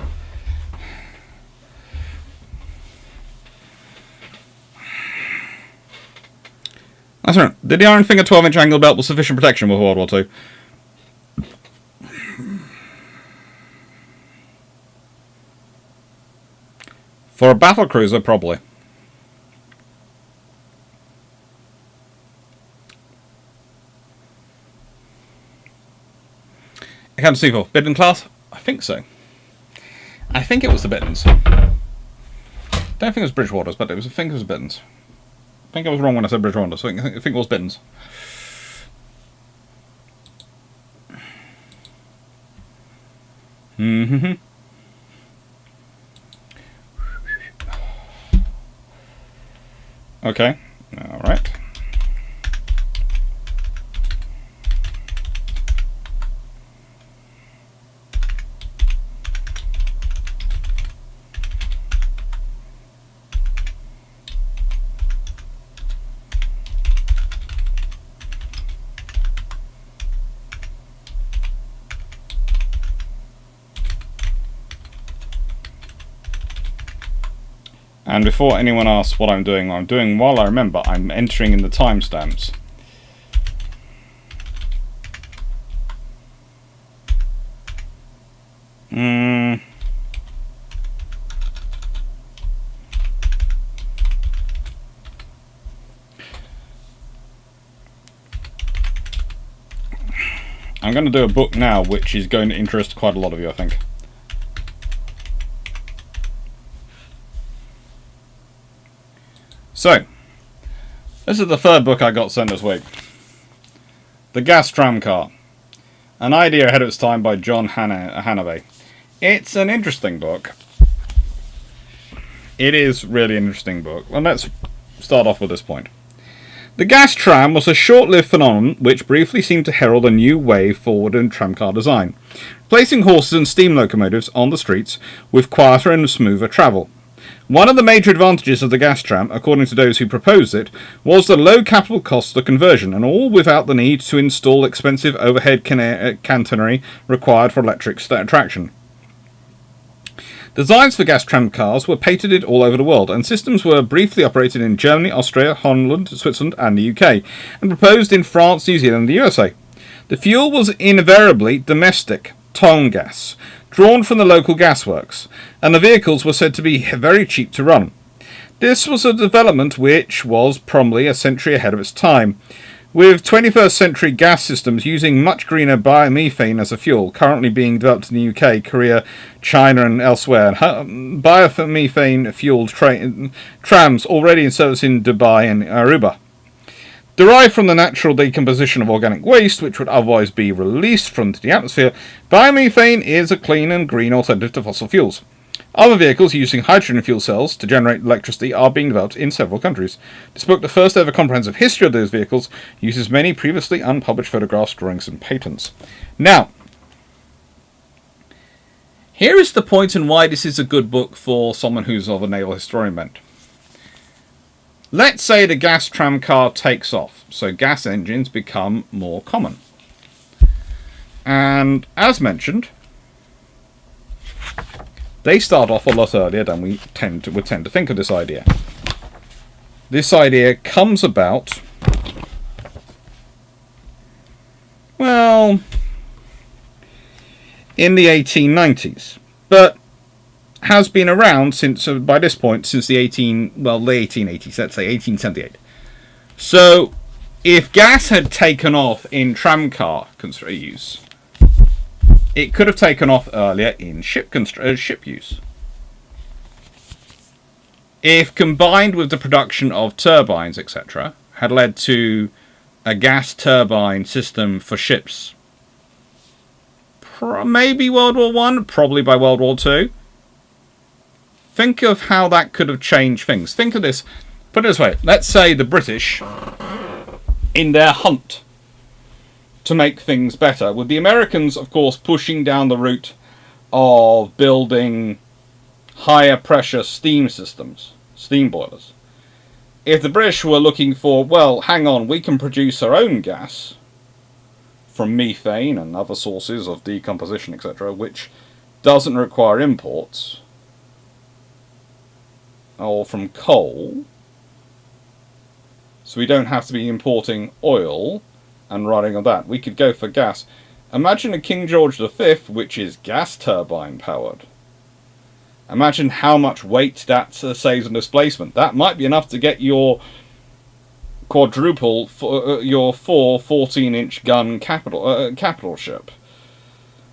That's right. Did the Iron Finger 12-inch angle belt with sufficient protection with World War II? For a battle cruiser, probably. I can't see for Bidden class? I think so. I think it was the Bittens. Don't think it was Bridgewaters, but I think it was Bittens. I think I was wrong when I said Bridgewaters, so I think it was Bittens. Mm-hmm. Okay. Alright. And before anyone asks what I'm doing while I remember, I'm entering in the timestamps. I'm going to do a book now which is going to interest quite a lot of you, I think. So, this is the third book I got sent this week. The Gas Tramcar. An idea ahead of its time by John Hannavay. It's an interesting book. It is really an interesting book. And let's start off with this point. The gas tram was a short-lived phenomenon which briefly seemed to herald a new way forward in tramcar design, placing horses and steam locomotives on the streets with quieter and smoother travel. One of the major advantages of the gas tram, according to those who proposed it, was the low capital cost of conversion, and all without the need to install expensive overhead catenary required for electric traction. Designs for gas tramcars were patented all over the world, and systems were briefly operated in Germany, Austria, Holland, Switzerland, and the UK, and proposed in France, New Zealand, and the USA. The fuel was invariably domestic, tongue gas, drawn from the local gasworks, and the vehicles were said to be very cheap to run. This was a development which was probably a century ahead of its time, with 21st century gas systems using much greener biomethane as a fuel, currently being developed in the UK, Korea, China and elsewhere. Biomethane fueled trams already in service in Dubai and Aruba. Derived from the natural decomposition of organic waste, which would otherwise be released from the atmosphere, biomethane is a clean and green alternative to fossil fuels. Other vehicles using hydrogen fuel cells to generate electricity are being developed in several countries. This book, the first ever comprehensive history of those vehicles, uses many previously unpublished photographs, drawings and patents. Now, here is the point and why this is a good book for someone who's of a naval historian bent. Let's say the gas tramcar takes off, so gas engines become more common. And as mentioned, they start off a lot earlier than we would tend to think of this idea. This idea comes about, well, in the 1890s, but has been around since, by this point, since the 1880s, let's say 1878. So, if gas had taken off in tramcar use, it could have taken off earlier in ship use. If combined with the production of turbines, etc., had led to a gas turbine system for ships, maybe World War I, probably by World War II. Think of how that could have changed things. Think of this. Put it this way. Let's say the British, in their hunt to make things better, with the Americans, of course, pushing down the route of building higher pressure steam systems, steam boilers. If the British were looking for, well, hang on, we can produce our own gas from methane and other sources of decomposition, etc., which doesn't require imports, or from coal, so we don't have to be importing oil and running on that. We could go for gas. Imagine a King George V, which is gas turbine powered. Imagine how much weight that saves on displacement. That might be enough to get your quadruple, your 14-inch gun capital ship.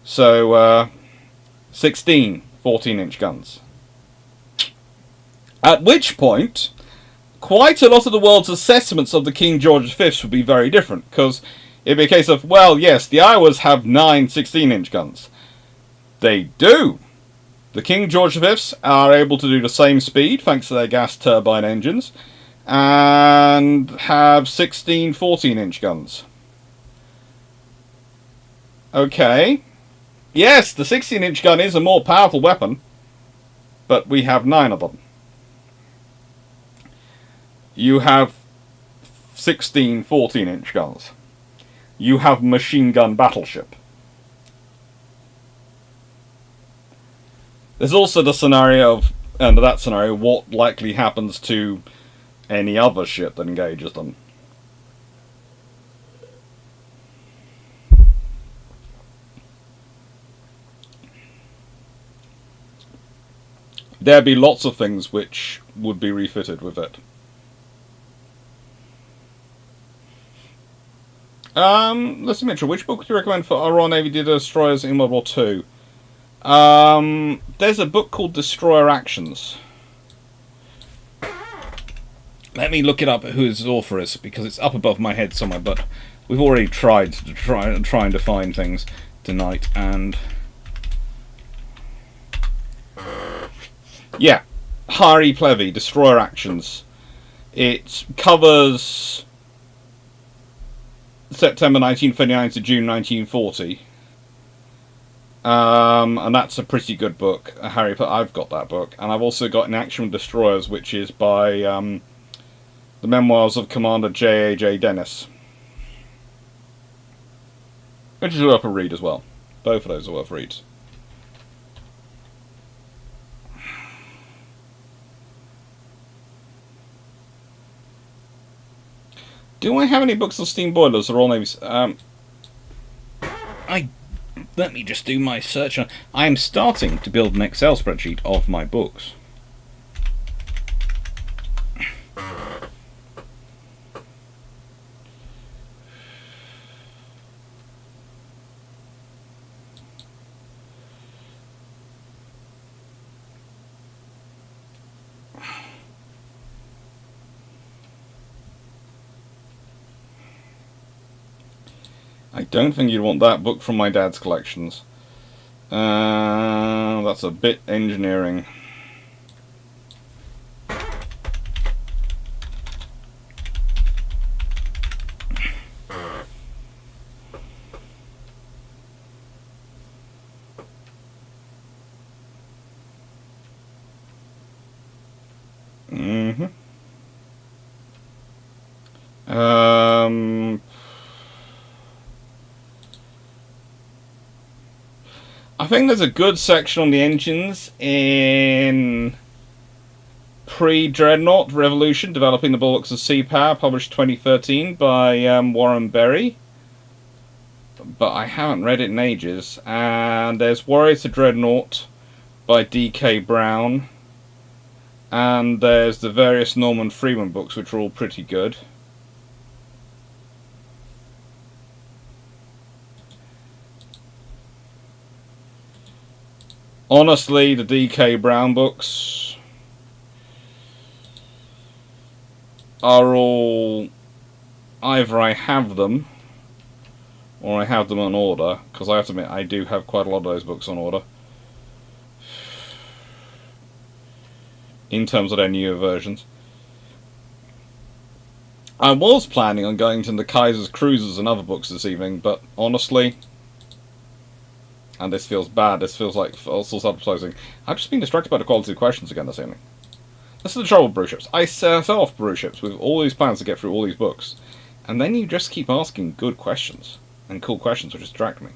So, 16 14-inch guns. At which point, quite a lot of the world's assessments of the King George V's would be very different, because it'd be a case of, well, yes, the Iowas have 9 16-inch guns. They do. The King George V's are able to do the same speed, thanks to their gas turbine engines, and have 16 14-inch guns. Okay. Yes, the 16-inch gun is a more powerful weapon, but we have 9 of them. You have 16 14-inch guns. You have machine gun battleship. There's also the scenario of under that scenario, what likely happens to any other ship that engages them? There'd be lots of things which would be refitted with it. Let's see, Mitchell, which book would you recommend for our Royal Navy destroyers in World War II? There's a book called Destroyer Actions. Let me look it up who its author is, because it's up above my head somewhere, but we've already tried to try and define things tonight, and yeah, Hari Plevy, Destroyer Actions. It covers September 1939 to June 1940. And that's a pretty good book. I've got that book. And I've also got In Action with Destroyers, which is by the Memoirs of Commander J.A.J. Dennis. Which is worth a read as well. Both of those are worth reads. Do I have any books on steam boilers or all navies? Let me just do my search. I am starting to build an Excel spreadsheet of my books. I don't think you'd want that book from my dad's collections. That's a bit engineering. I think there's a good section on the engines in Pre-Dreadnought Revolution, Developing the Bulwarks of Sea Power, published 2013 by Warren Berry. But I haven't read it in ages. And there's Warrior to Dreadnought by D.K. Brown. And there's the various Norman Freeman books, which are all pretty good. Honestly, the D.K. Brown books are all either I have them or I have them on order, because I have to admit I do have quite a lot of those books on order in terms of their newer versions. I was planning on going to the Kaiser's Cruisers and other books this evening, but honestly, and this feels bad, this feels like all sorts of advertising, I've just been distracted by the quality of questions again this evening. This is the trouble with Bruships. I set off Bruships with all these plans to get through all these books, and then you just keep asking good questions, and cool questions which distract me.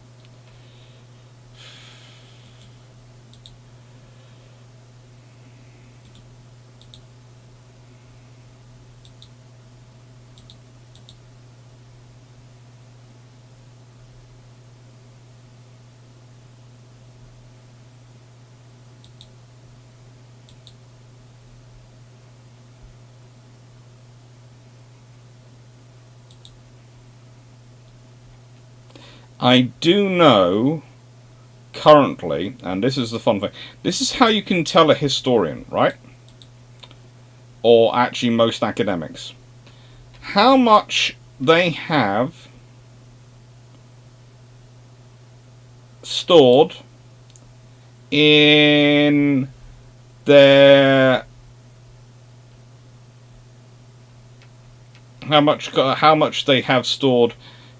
I do know, currently, and this is the fun thing, this is how you can tell a historian, right? Or actually most academics. How much they have stored in their... How much they have stored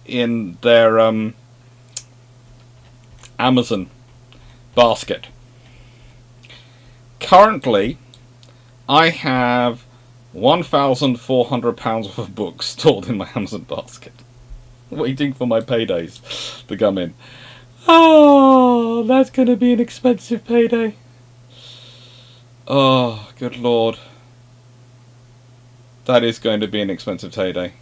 in their Amazon basket. Currently, I have £1,400 worth of books stored in my Amazon basket, waiting for my paydays to come in. Oh, that's going to be an expensive payday. Oh, good lord. That is going to be an expensive payday.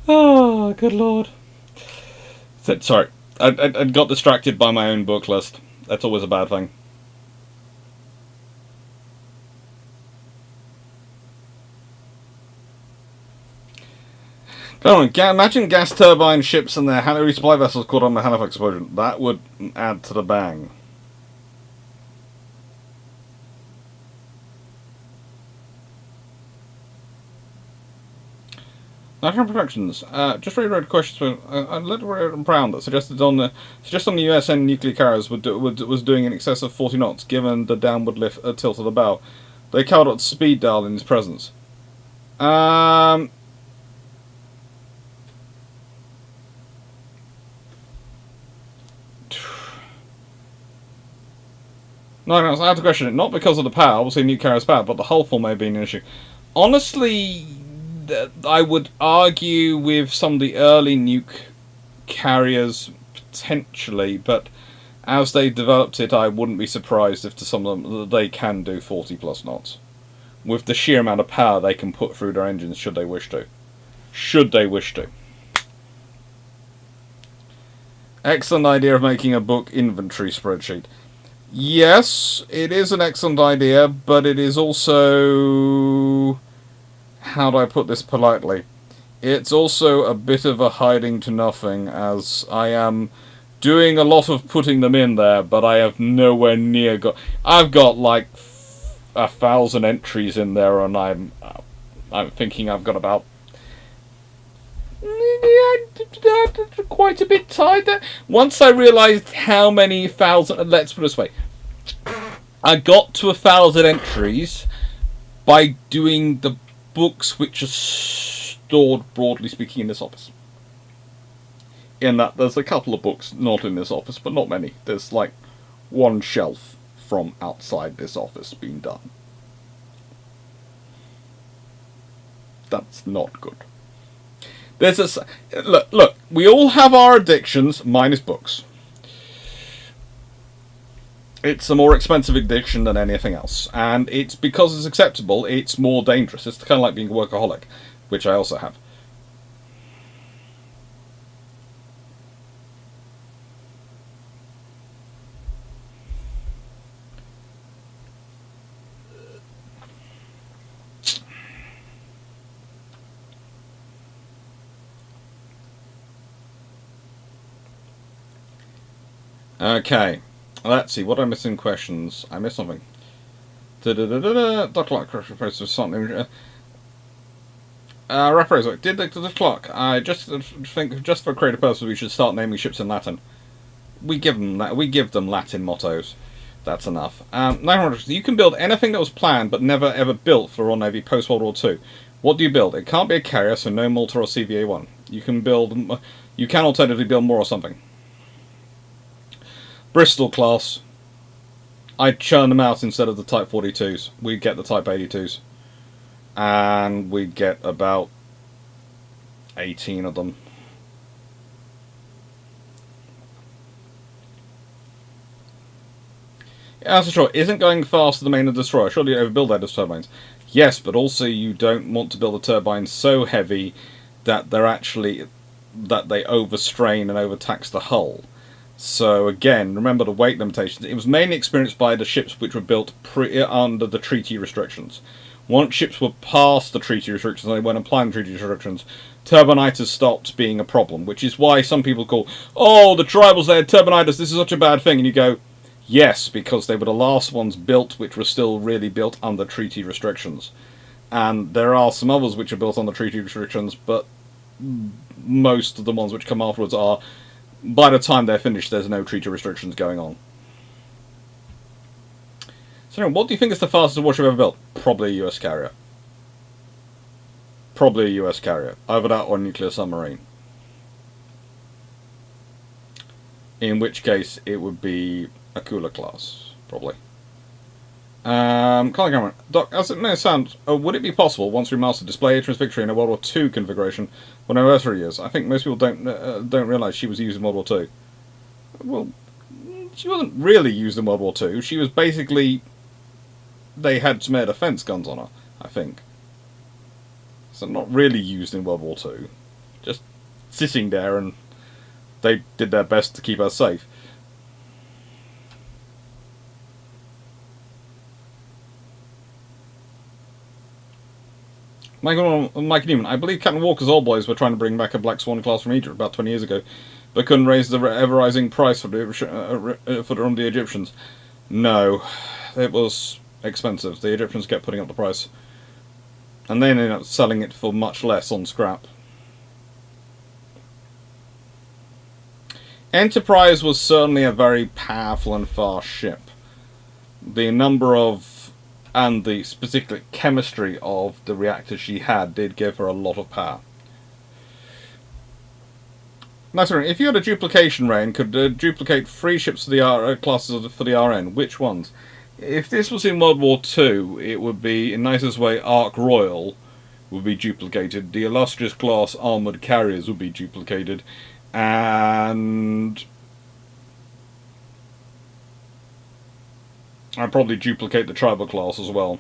Oh, good lord. Sorry, I got distracted by my own book list. That's always a bad thing. Go on, imagine gas turbine ships and their resupply vessels caught on the Halifax explosion. That would add to the bang. National Productions. Just reread questions for a little Brown that suggested on the USN nuclear carriers was doing in excess of 40 knots, given the downward tilt of the bow. They carried out the speed dial in his presence. No, I have to question it. Not because of the power, obviously nuke carrier's bad, but the hull form may have been an issue. Honestly, I would argue with some of the early nuke carriers potentially, but as they developed it, I wouldn't be surprised if to some of them they can do 40 plus knots with the sheer amount of power they can put through their engines, should they wish to. Excellent idea of making a book inventory spreadsheet. Yes, it is an excellent idea, but it is also... how do I put this politely? It's also a bit of a hiding to nothing, as I am doing a lot of putting them in there, but I have nowhere near got... I've got like 1,000 entries in there, and I'm thinking I've got about... quite a bit tied there. Once I realised how many thousand... let's put it this way. I got to 1,000 entries by doing the books which are stored, broadly speaking, in this office. In that there's a couple of books not in this office, but not many. There's like one shelf from outside this office being done. That's not good. There's a... Look, we all have our addictions, minus books. It's a more expensive addiction than anything else. And it's because it's acceptable, it's more dangerous. It's kind of like being a workaholic, which I also have. Okay. Let's see, what am I missing questions? I missed something. Dr. Clarke proposed something. Rapper, did Dr. Clarke, I just think, just for creative purposes, we should start naming ships in Latin. We give them Latin mottos. That's enough. You can build anything that was planned but never ever built for Royal Navy post World War II. What do you build? It can't be a carrier, so no Malta or CVA-1. You can alternatively build more or something. Bristol class. I'd churn them out instead of the Type 42s. We'd get the Type 82s. And we'd get about 18 of them. Destroyer isn't going faster than the main of the destroyer. Surely you overbuild that as turbines. Yes, but also you don't want to build a turbine so heavy that they overstrain and overtax the hull. So again, remember the weight limitations. It was mainly experienced by the ships which were built under the treaty restrictions. Once ships were past the treaty restrictions and they weren't applying the treaty restrictions, turbinitors stopped being a problem, which is why some people call, oh, the tribals, they had turbinitors, this is such a bad thing. And you go, yes, because they were the last ones built which were still really built under treaty restrictions. And there are some others which are built on the treaty restrictions, but most of the ones which come afterwards are, by the time they're finished, there's no treaty restrictions going on. So, what do you think is the fastest warship ever built? Probably a US carrier. Probably a US carrier. Either that or a nuclear submarine. In which case, it would be a cooler class, probably. Colin Cameron, Doc, as it may sound, would it be possible, once we master display HMS Victory in a World War II configuration, when our anniversary is? I think most people don't realise she was used in World War II. Well, she wasn't really used in World War II. She was basically... They had some air defence guns on her, I think. So not really used in World War II. Just sitting there, and they did their best to keep her safe. Mike Newman, I believe Captain Walker's old boys were trying to bring back a Black Swan class from Egypt about 20 years ago, but couldn't raise the ever-rising price for the Egyptians. No, it was expensive. The Egyptians kept putting up the price, and they ended up selling it for much less on scrap. Enterprise was certainly a very powerful and fast ship. The number of and the specific chemistry of the reactors she had did give her a lot of power. Now, sorry, if you had a duplication reign, could duplicate 3 ships for the classes for the RN, which ones? If this was in World War II, it would be, in nicest way, Ark Royal would be duplicated, the illustrious class armoured carriers would be duplicated, and I'd probably duplicate the tribal class as well.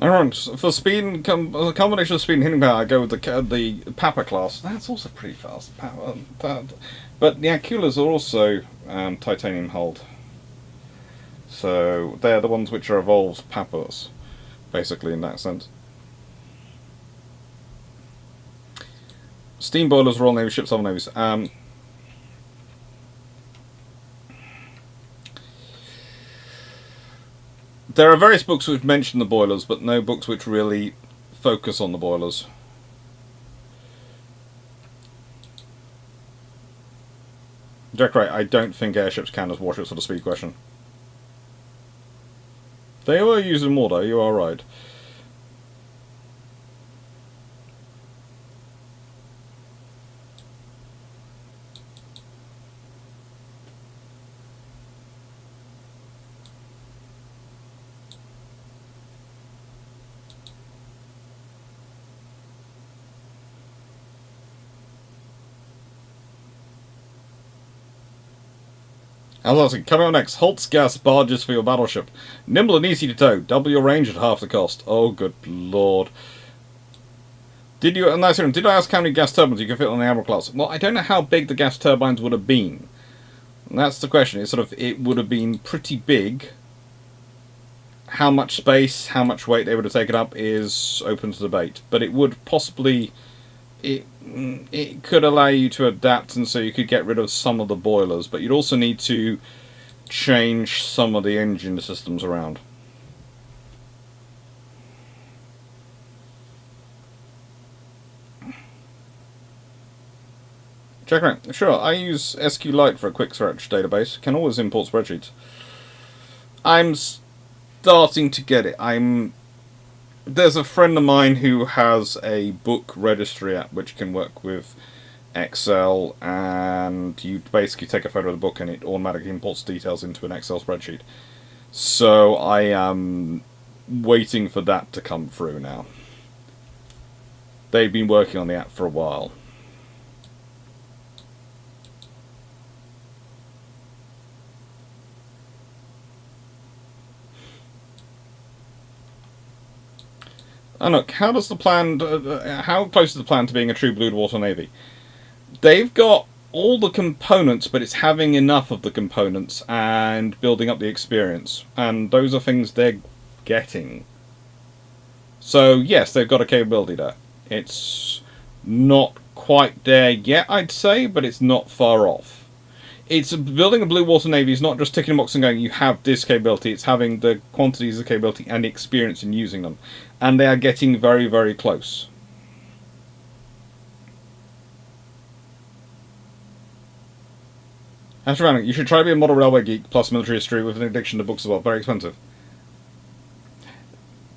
Alright, for speed, a combination of speed and hitting power, I go with the Papa class. That's also pretty fast. But the Akulas are also titanium hulled. So they're the ones which are evolved Papas, basically, in that sense. Steam boilers, Royal Navy ships, other navies. There are various books which mention the boilers, but no books which really focus on the boilers. Jack Ray, I don't think airships count as warships for the speed question. They were used in war, though, you are right. Coming up next, Holt's gas barges for your battleship. Nimble and easy to tow. Double your range at half the cost. Oh, good lord. Did I ask how many gas turbines you could fit on the Admiral class? Well, I don't know how big the gas turbines would have been. And that's the question. It would have been pretty big. How much space, how much weight they would have taken up is open to debate. But it would possibly... It could allow you to adapt, and so you could get rid of some of the boilers, but you'd also need to change some of the engine systems around. Check out. Sure, I use SQLite for a quick search database. Can always import spreadsheets. I'm starting to get it. There's a friend of mine who has a book registry app which can work with Excel, and you basically take a photo of the book and it automatically imports details into an Excel spreadsheet. So I am waiting for that to come through now. They've been working on the app for a while. And look, how does the plan? How close is the plan to being a true blue water navy? They've got all the components, but it's having enough of the components and building up the experience, and those are things they're getting. So yes, they've got a capability there. It's not quite there yet, I'd say, but it's not far off. It's building a blue water navy is not just ticking a box and going, you have this capability. It's having the quantities of capability and the experience in using them, and they are getting very, very close. Astro, you should try to be a model railway geek plus military history with an addiction to books as well. Very expensive.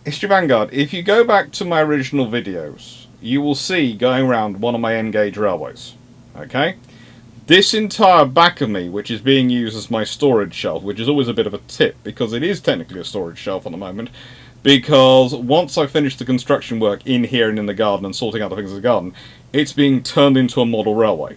History Vanguard, if you go back to my original videos, you will see going around one of my N-gauge railways. Okay? This entire back of me, which is being used as my storage shelf, which is always a bit of a tip, because it is technically a storage shelf at the moment, because once I finish the construction work in here and in the garden and sorting out the things in the garden, it's being turned into a model railway.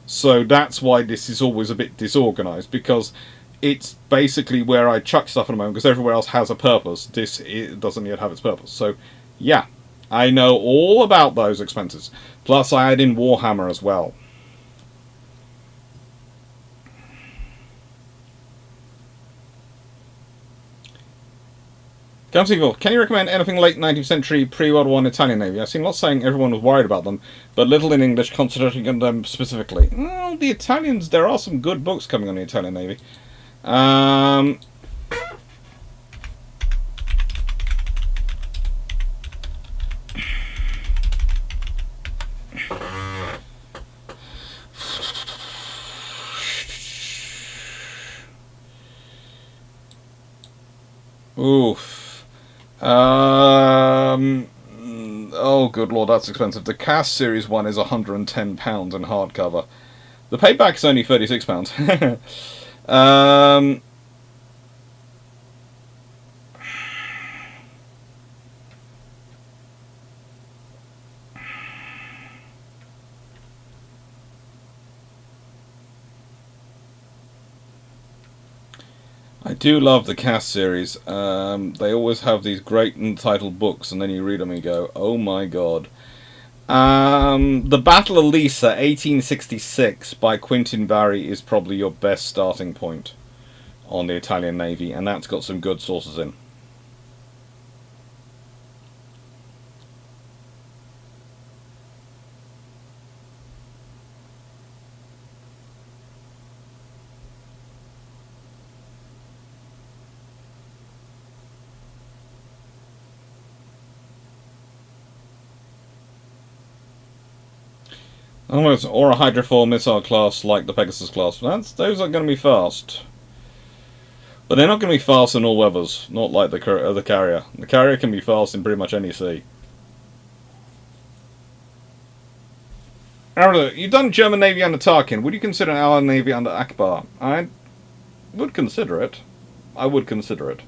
So that's why this is always a bit disorganised, because it's basically where I chuck stuff at the moment, because everywhere else has a purpose. This doesn't yet have its purpose. So, yeah, I know all about those expenses. Plus, I add in Warhammer as well. Can you recommend anything late 19th century pre-World War I Italian Navy? I've seen lots saying everyone was worried about them, but little in English concentrating on them specifically. Well, the Italians, there are some good books coming on the Italian Navy. Oof. Oh, good lord, that's expensive. The Cast Series 1 is £110 in hardcover. The paperback is only £36. I do love the Cast series. They always have these great entitled books, and then you read them and you go, oh my god. The Battle of Lissa, 1866, by Quentin Barry, is probably your best starting point on the Italian Navy, and that's got some good sources in. Almost, or a hydrofoil missile class like the Pegasus class. Those are going to be fast. But they're not going to be fast in all weathers, not like the carrier. The carrier can be fast in pretty much any sea. Arada, you've done German Navy under Tarkin. Would you consider an Allied Navy under Akbar? I would consider it. I would consider it.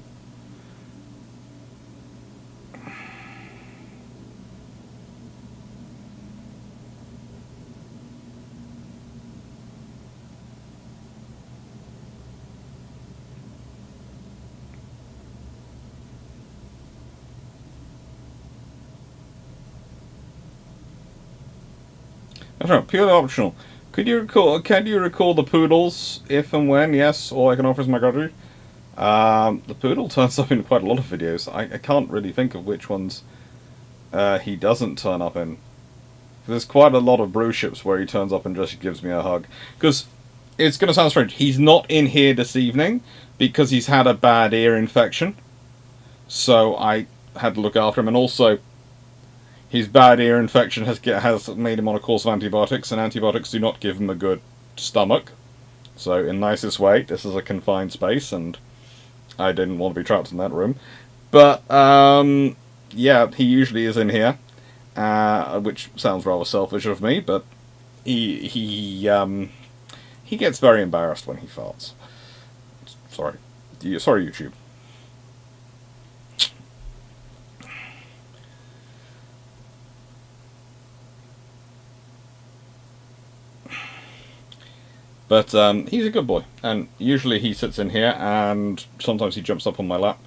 That's right, purely optional. Can you recall the poodles, if and when? Yes, all I can offer is my gratitude. The poodle turns up in quite a lot of videos. I can't really think of which ones he doesn't turn up in. There's quite a lot of Bruships where he turns up and just gives me a hug. Because, it's going to sound strange, he's not in here this evening because he's had a bad ear infection. So I had to look after him, and also his bad ear infection has made him on a course of antibiotics, and antibiotics do not give him a good stomach. So, in nicest way, this is a confined space, and I didn't want to be trapped in that room. But, yeah, he usually is in here, which sounds rather selfish of me, but he gets very embarrassed when he farts. Sorry, YouTube. But he's a good boy, and usually he sits in here, and sometimes he jumps up on my lap.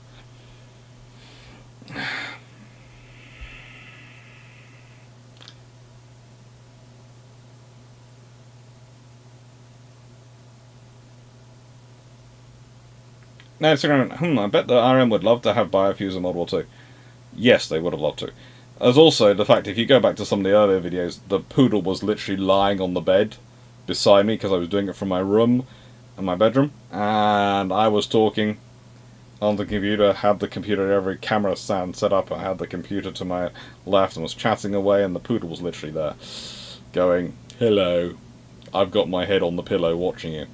Now, Instagram, I bet the RM would love to have biofuels in World War Two. Yes, they would have loved to. As also the fact, if you go back to some of the earlier videos, the poodle was literally lying on the bed beside me because I was doing it from my room and my bedroom, and I was talking on the computer, had the computer, every camera stand set up, I had the computer to my left and was chatting away, and the poodle was literally there, going, hello, I've got my head on the pillow watching you.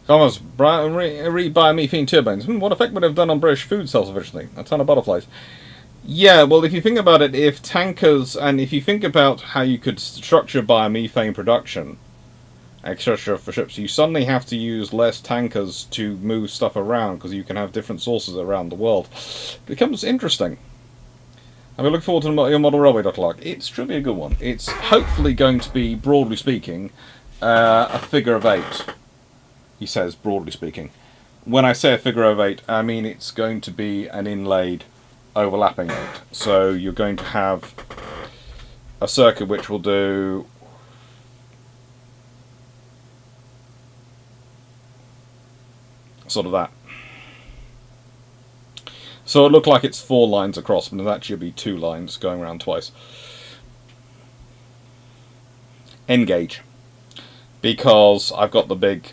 Comments, re-biomethane turbines. What effect would it have done on British food self-sufficiency? A ton of butterflies. Yeah, well, if you think about it, if tankers, and if you think about how you could structure biomethane production, etc. for ships, you suddenly have to use less tankers to move stuff around, because you can have different sources around the world. It becomes interesting. I'm looking forward to your model railway, Dr. Clarke. It should be a good one. It's hopefully going to be, broadly speaking, a figure of 8. He says, broadly speaking. When I say a figure of 8, I mean it's going to be an inlaid overlapping 8. So you're going to have a circuit which will do sort of that. So it looked like it's 4 lines across, but it'll actually be 2 lines going around twice. N gauge, because I've got the big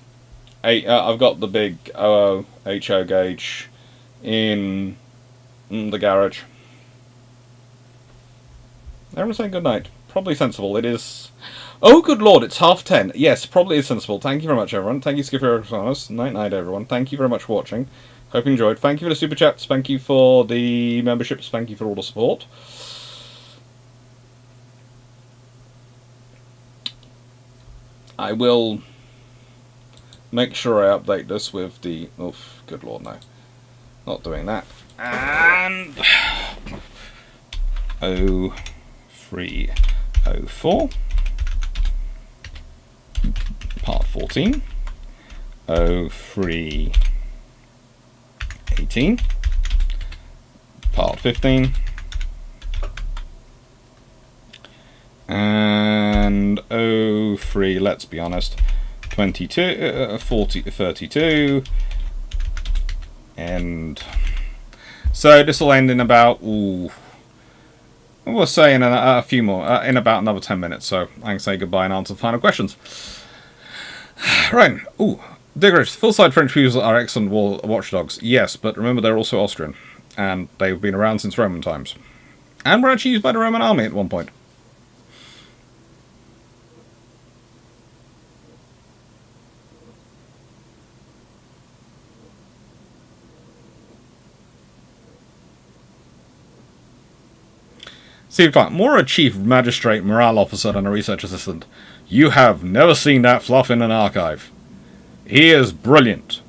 HO gauge in the garage. Everyone saying good night. Probably sensible. It is. Oh, good lord! It's 10:30. Yes, probably is sensible. Thank you very much, everyone. Thank you, Skipper. Night, night, everyone. Thank you very much for watching. Hope you enjoyed. Thank you for the super chats. Thank you for the memberships. Thank you for all the support. I will make sure I update this with the... Oh, good lord, no. Not doing that. And... 0304. Part 14. 0318. Part 15. And 03, let's be honest, 22, 40, 32, and so this will end in about, we'll say in a few more, in about another 10 minutes, so I can say goodbye and answer final questions. Right, Diggers, full-side French fuels are excellent watchdogs, yes, but remember they're also Austrian, and they've been around since Roman times, and were actually used by the Roman army at one point. Steve Clarke, more a chief magistrate morale officer than a research assistant. You have never seen that fluff in an archive. He is brilliant.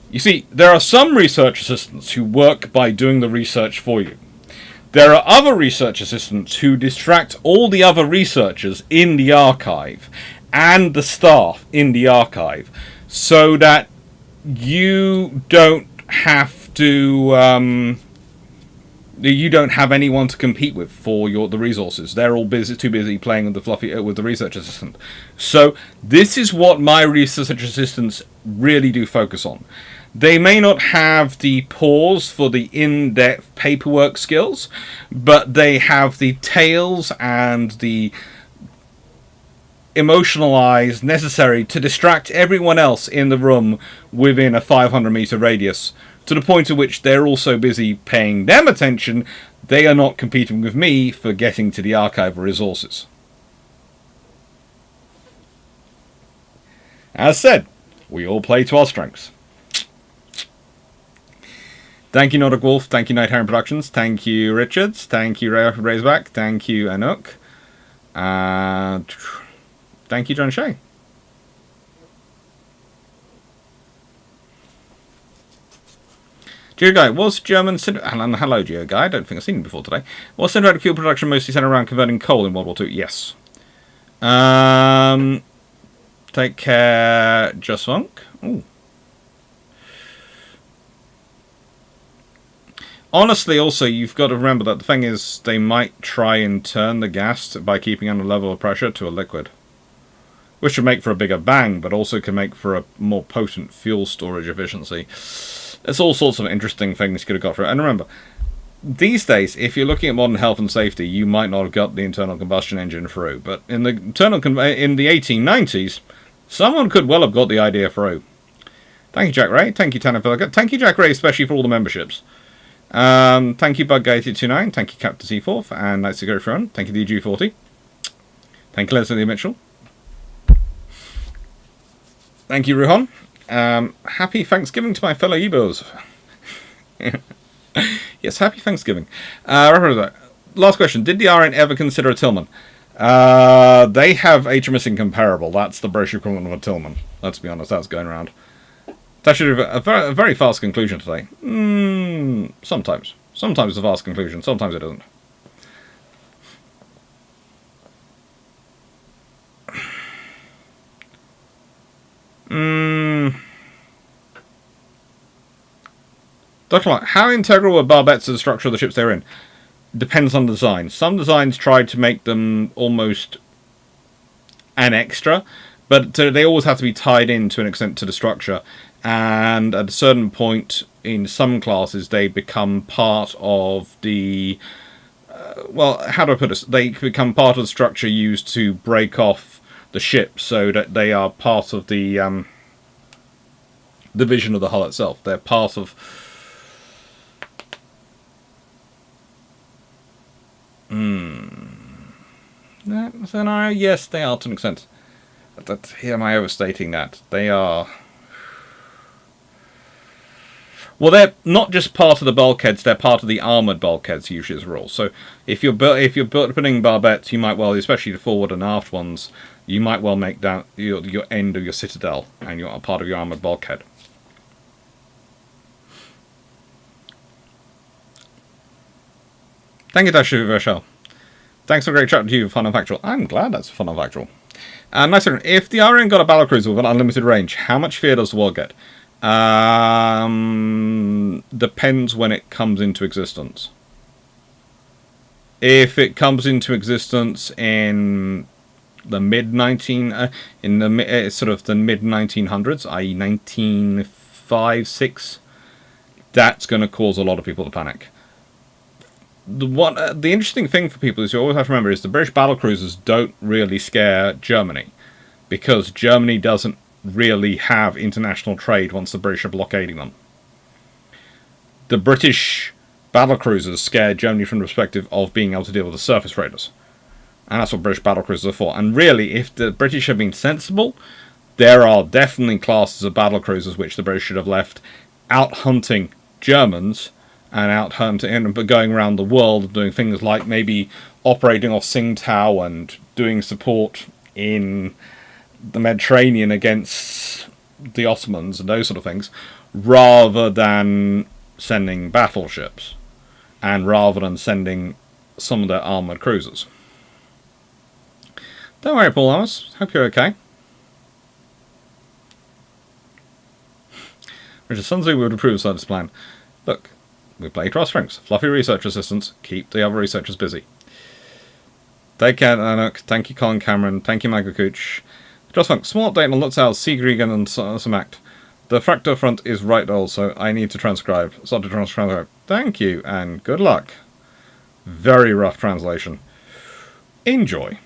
You see, there are some research assistants who work by doing the research for you. There are other research assistants who distract all the other researchers in the archive and the staff in the archive so that you don't have to... you don't have anyone to compete with for the resources. They're all too busy playing with the research assistant. So this is what my research assistants really do focus on. They may not have the pause for the in-depth paperwork skills, but they have the tales and the emotional eyes necessary to distract everyone else in the room within a 500-meter radius, to the point at which they're also busy paying them attention. They are not competing with me for getting to the archive of resources. As said, we all play to our strengths. Thank you, Nordic Wolf. Thank you, Night Heron Productions. Thank you, Richards. Thank you, Razorback. Thank you, Anouk. Thank you, John Shea. GeoGuy, was German... Hello, GeoGuy. I don't think I've seen him before today. Was synthetic fuel production mostly centered around converting coal in World War II? Yes. Take care, Just Funk. Ooh. Honestly, also, you've got to remember that the thing is, they might try and turn the gas by keeping under a level of pressure to a liquid. Which would make for a bigger bang, but also can make for a more potent fuel storage efficiency. There's all sorts of interesting things you could have got for it. And remember, these days, if you're looking at modern health and safety, you might not have got the internal combustion engine through. But in the in the 1890s, someone could well have got the idea through. Thank you, Jack Ray. Thank you, Tanner Phillips. Thank you, Jack Ray, especially for all the memberships. Thank you, Bug829. Thank you, Captain C4, and Nights to Go Front. Thank you, DG40. Thank you, Leslie Mitchell. Thank you, Ruhan. Happy Thanksgiving to my fellow Ebos. Yes, happy Thanksgiving. Last question. Did the RN ever consider a Tillman? They have HMS Incomparable. That's the British equivalent of a Tillman. Let's be honest, that's going around. It's actually a very fast conclusion today. Sometimes. Sometimes it's a fast conclusion, sometimes it isn't. Dr. Mark, how integral were barbettes to the structure of the ships they're in? Depends on the design. Some designs tried to make them almost an extra, but they always have to be tied in to an extent to the structure. And at a certain point in some classes, they become part of the... well, how do I put this? They become part of the structure used to break off the ship, so that they are part of the vision of the hull itself. They're part of... scenario? Yes, they are to an extent. Here am I overstating that? They are... well, they're not just part of the bulkheads; they're part of the armoured bulkheads, usually as a rule. So, if you're putting barbettes, you might well, especially the forward and aft ones, you might well make down your end of your citadel and you're part of your armoured bulkhead. Thank you, Dashu Rochelle. Thanks for a great chat to you, Fun and Factual. I'm glad that's Fun and Factual. Nice one. If the RN got a battlecruiser with an unlimited range, how much fear does the world get? Depends when it comes into existence. If it comes into existence in the mid 1900s, i.e. 1905, 6, that's going to cause a lot of people to panic. The interesting thing for people is you always have to remember is the British battlecruisers don't really scare Germany, because Germany doesn't really have international trade once the British are blockading them. The British battlecruisers scare Germany from the perspective of being able to deal with the surface raiders. And that's what British battlecruisers are for. And really, if the British have been sensible, there are definitely classes of battlecruisers which the British should have left out hunting Germans and out hunting and going around the world doing things like maybe operating off Tsingtao and doing support in the Mediterranean against the Ottomans and those sort of things, rather than sending battleships and rather than sending some of their armoured cruisers. Don't worry, Paul Amos. Hope you're okay. Richard Sun Tzu would approve of this plan. Look, we play to our strengths. Fluffy research assistants. Keep the other researchers busy. Take care, Anuk. Thank you, Colin Cameron. Thank you, Michael Cooch. Just Funk. Small update on Lutz Al's Seagregan and some act. The fractal front is right also. I need to transcribe. Start to transcribe. Thank you, and good luck. Very rough translation. Enjoy.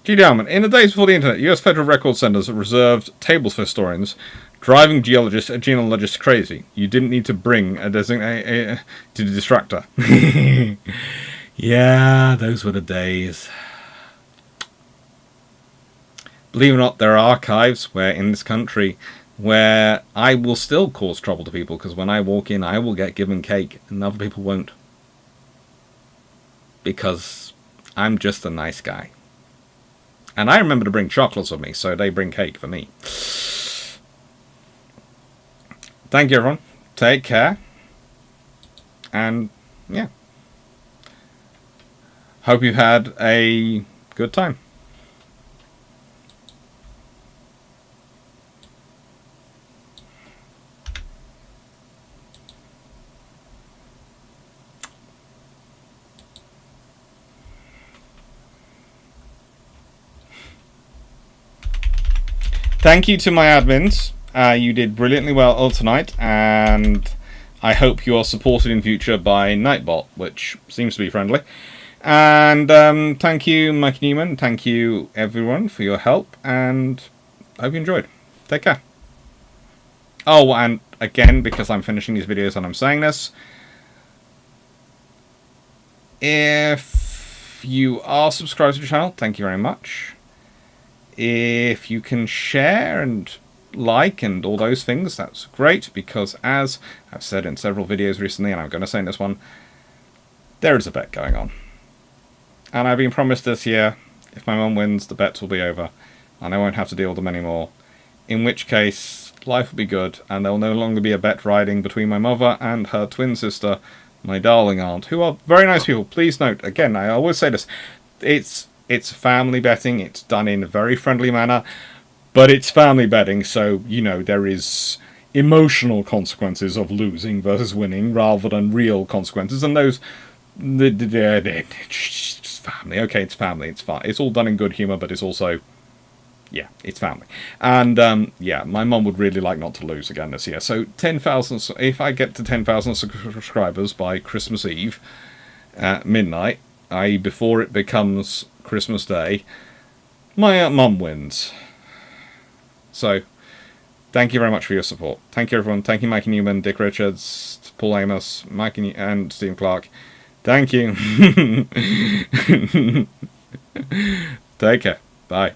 G. Dowman. In the days before the internet, US Federal Record Centers reserved tables for historians, driving genealogists crazy. You didn't need to bring a designated to the distractor. Yeah, those were the days. Believe it or not, there are archives where in this country where I will still cause trouble to people, because when I walk in, I will get given cake and other people won't. Because I'm just a nice guy. And I remember to bring chocolates with me, so they bring cake for me. Thank you, everyone. Take care. And, yeah. Hope you had a good time. Thank you to my admins. You did brilliantly well all tonight, and I hope you are supported in future by Nightbot, which seems to be friendly. And thank you, Mike Newman. Thank you, everyone, for your help, and I hope you enjoyed. Take care. Oh, and again, because I'm finishing these videos and I'm saying this, if you are subscribed to the channel, thank you very much. If you can share and like and all those things, that's great, because as I've said in several videos recently, and I'm going to say in this one, there is a bet going on. And I've been promised this year, if my mum wins, the bets will be over, and I won't have to deal with them anymore. In which case, life will be good, and there will no longer be a bet riding between my mother and her twin sister, my darling aunt, who are very nice people. Please note, again, I always say this, it's family betting, it's done in a very friendly manner, but it's family betting, so, you know, there is emotional consequences of losing versus winning, rather than real consequences, and those... It's family. Okay, it's family. It's fine. It's all done in good humour, but it's also... Yeah, it's family. And, yeah, my mum would really like not to lose again this year. So, 10,000... If I get to 10,000 subscribers by Christmas Eve at midnight, i.e. before it becomes Christmas Day, my mum wins. So, thank you very much for your support. Thank you, everyone. Thank you, Mikey Newman, Dick Richards, Paul Amos, Mikey and Stephen Clarke. Thank you. Take care. Bye.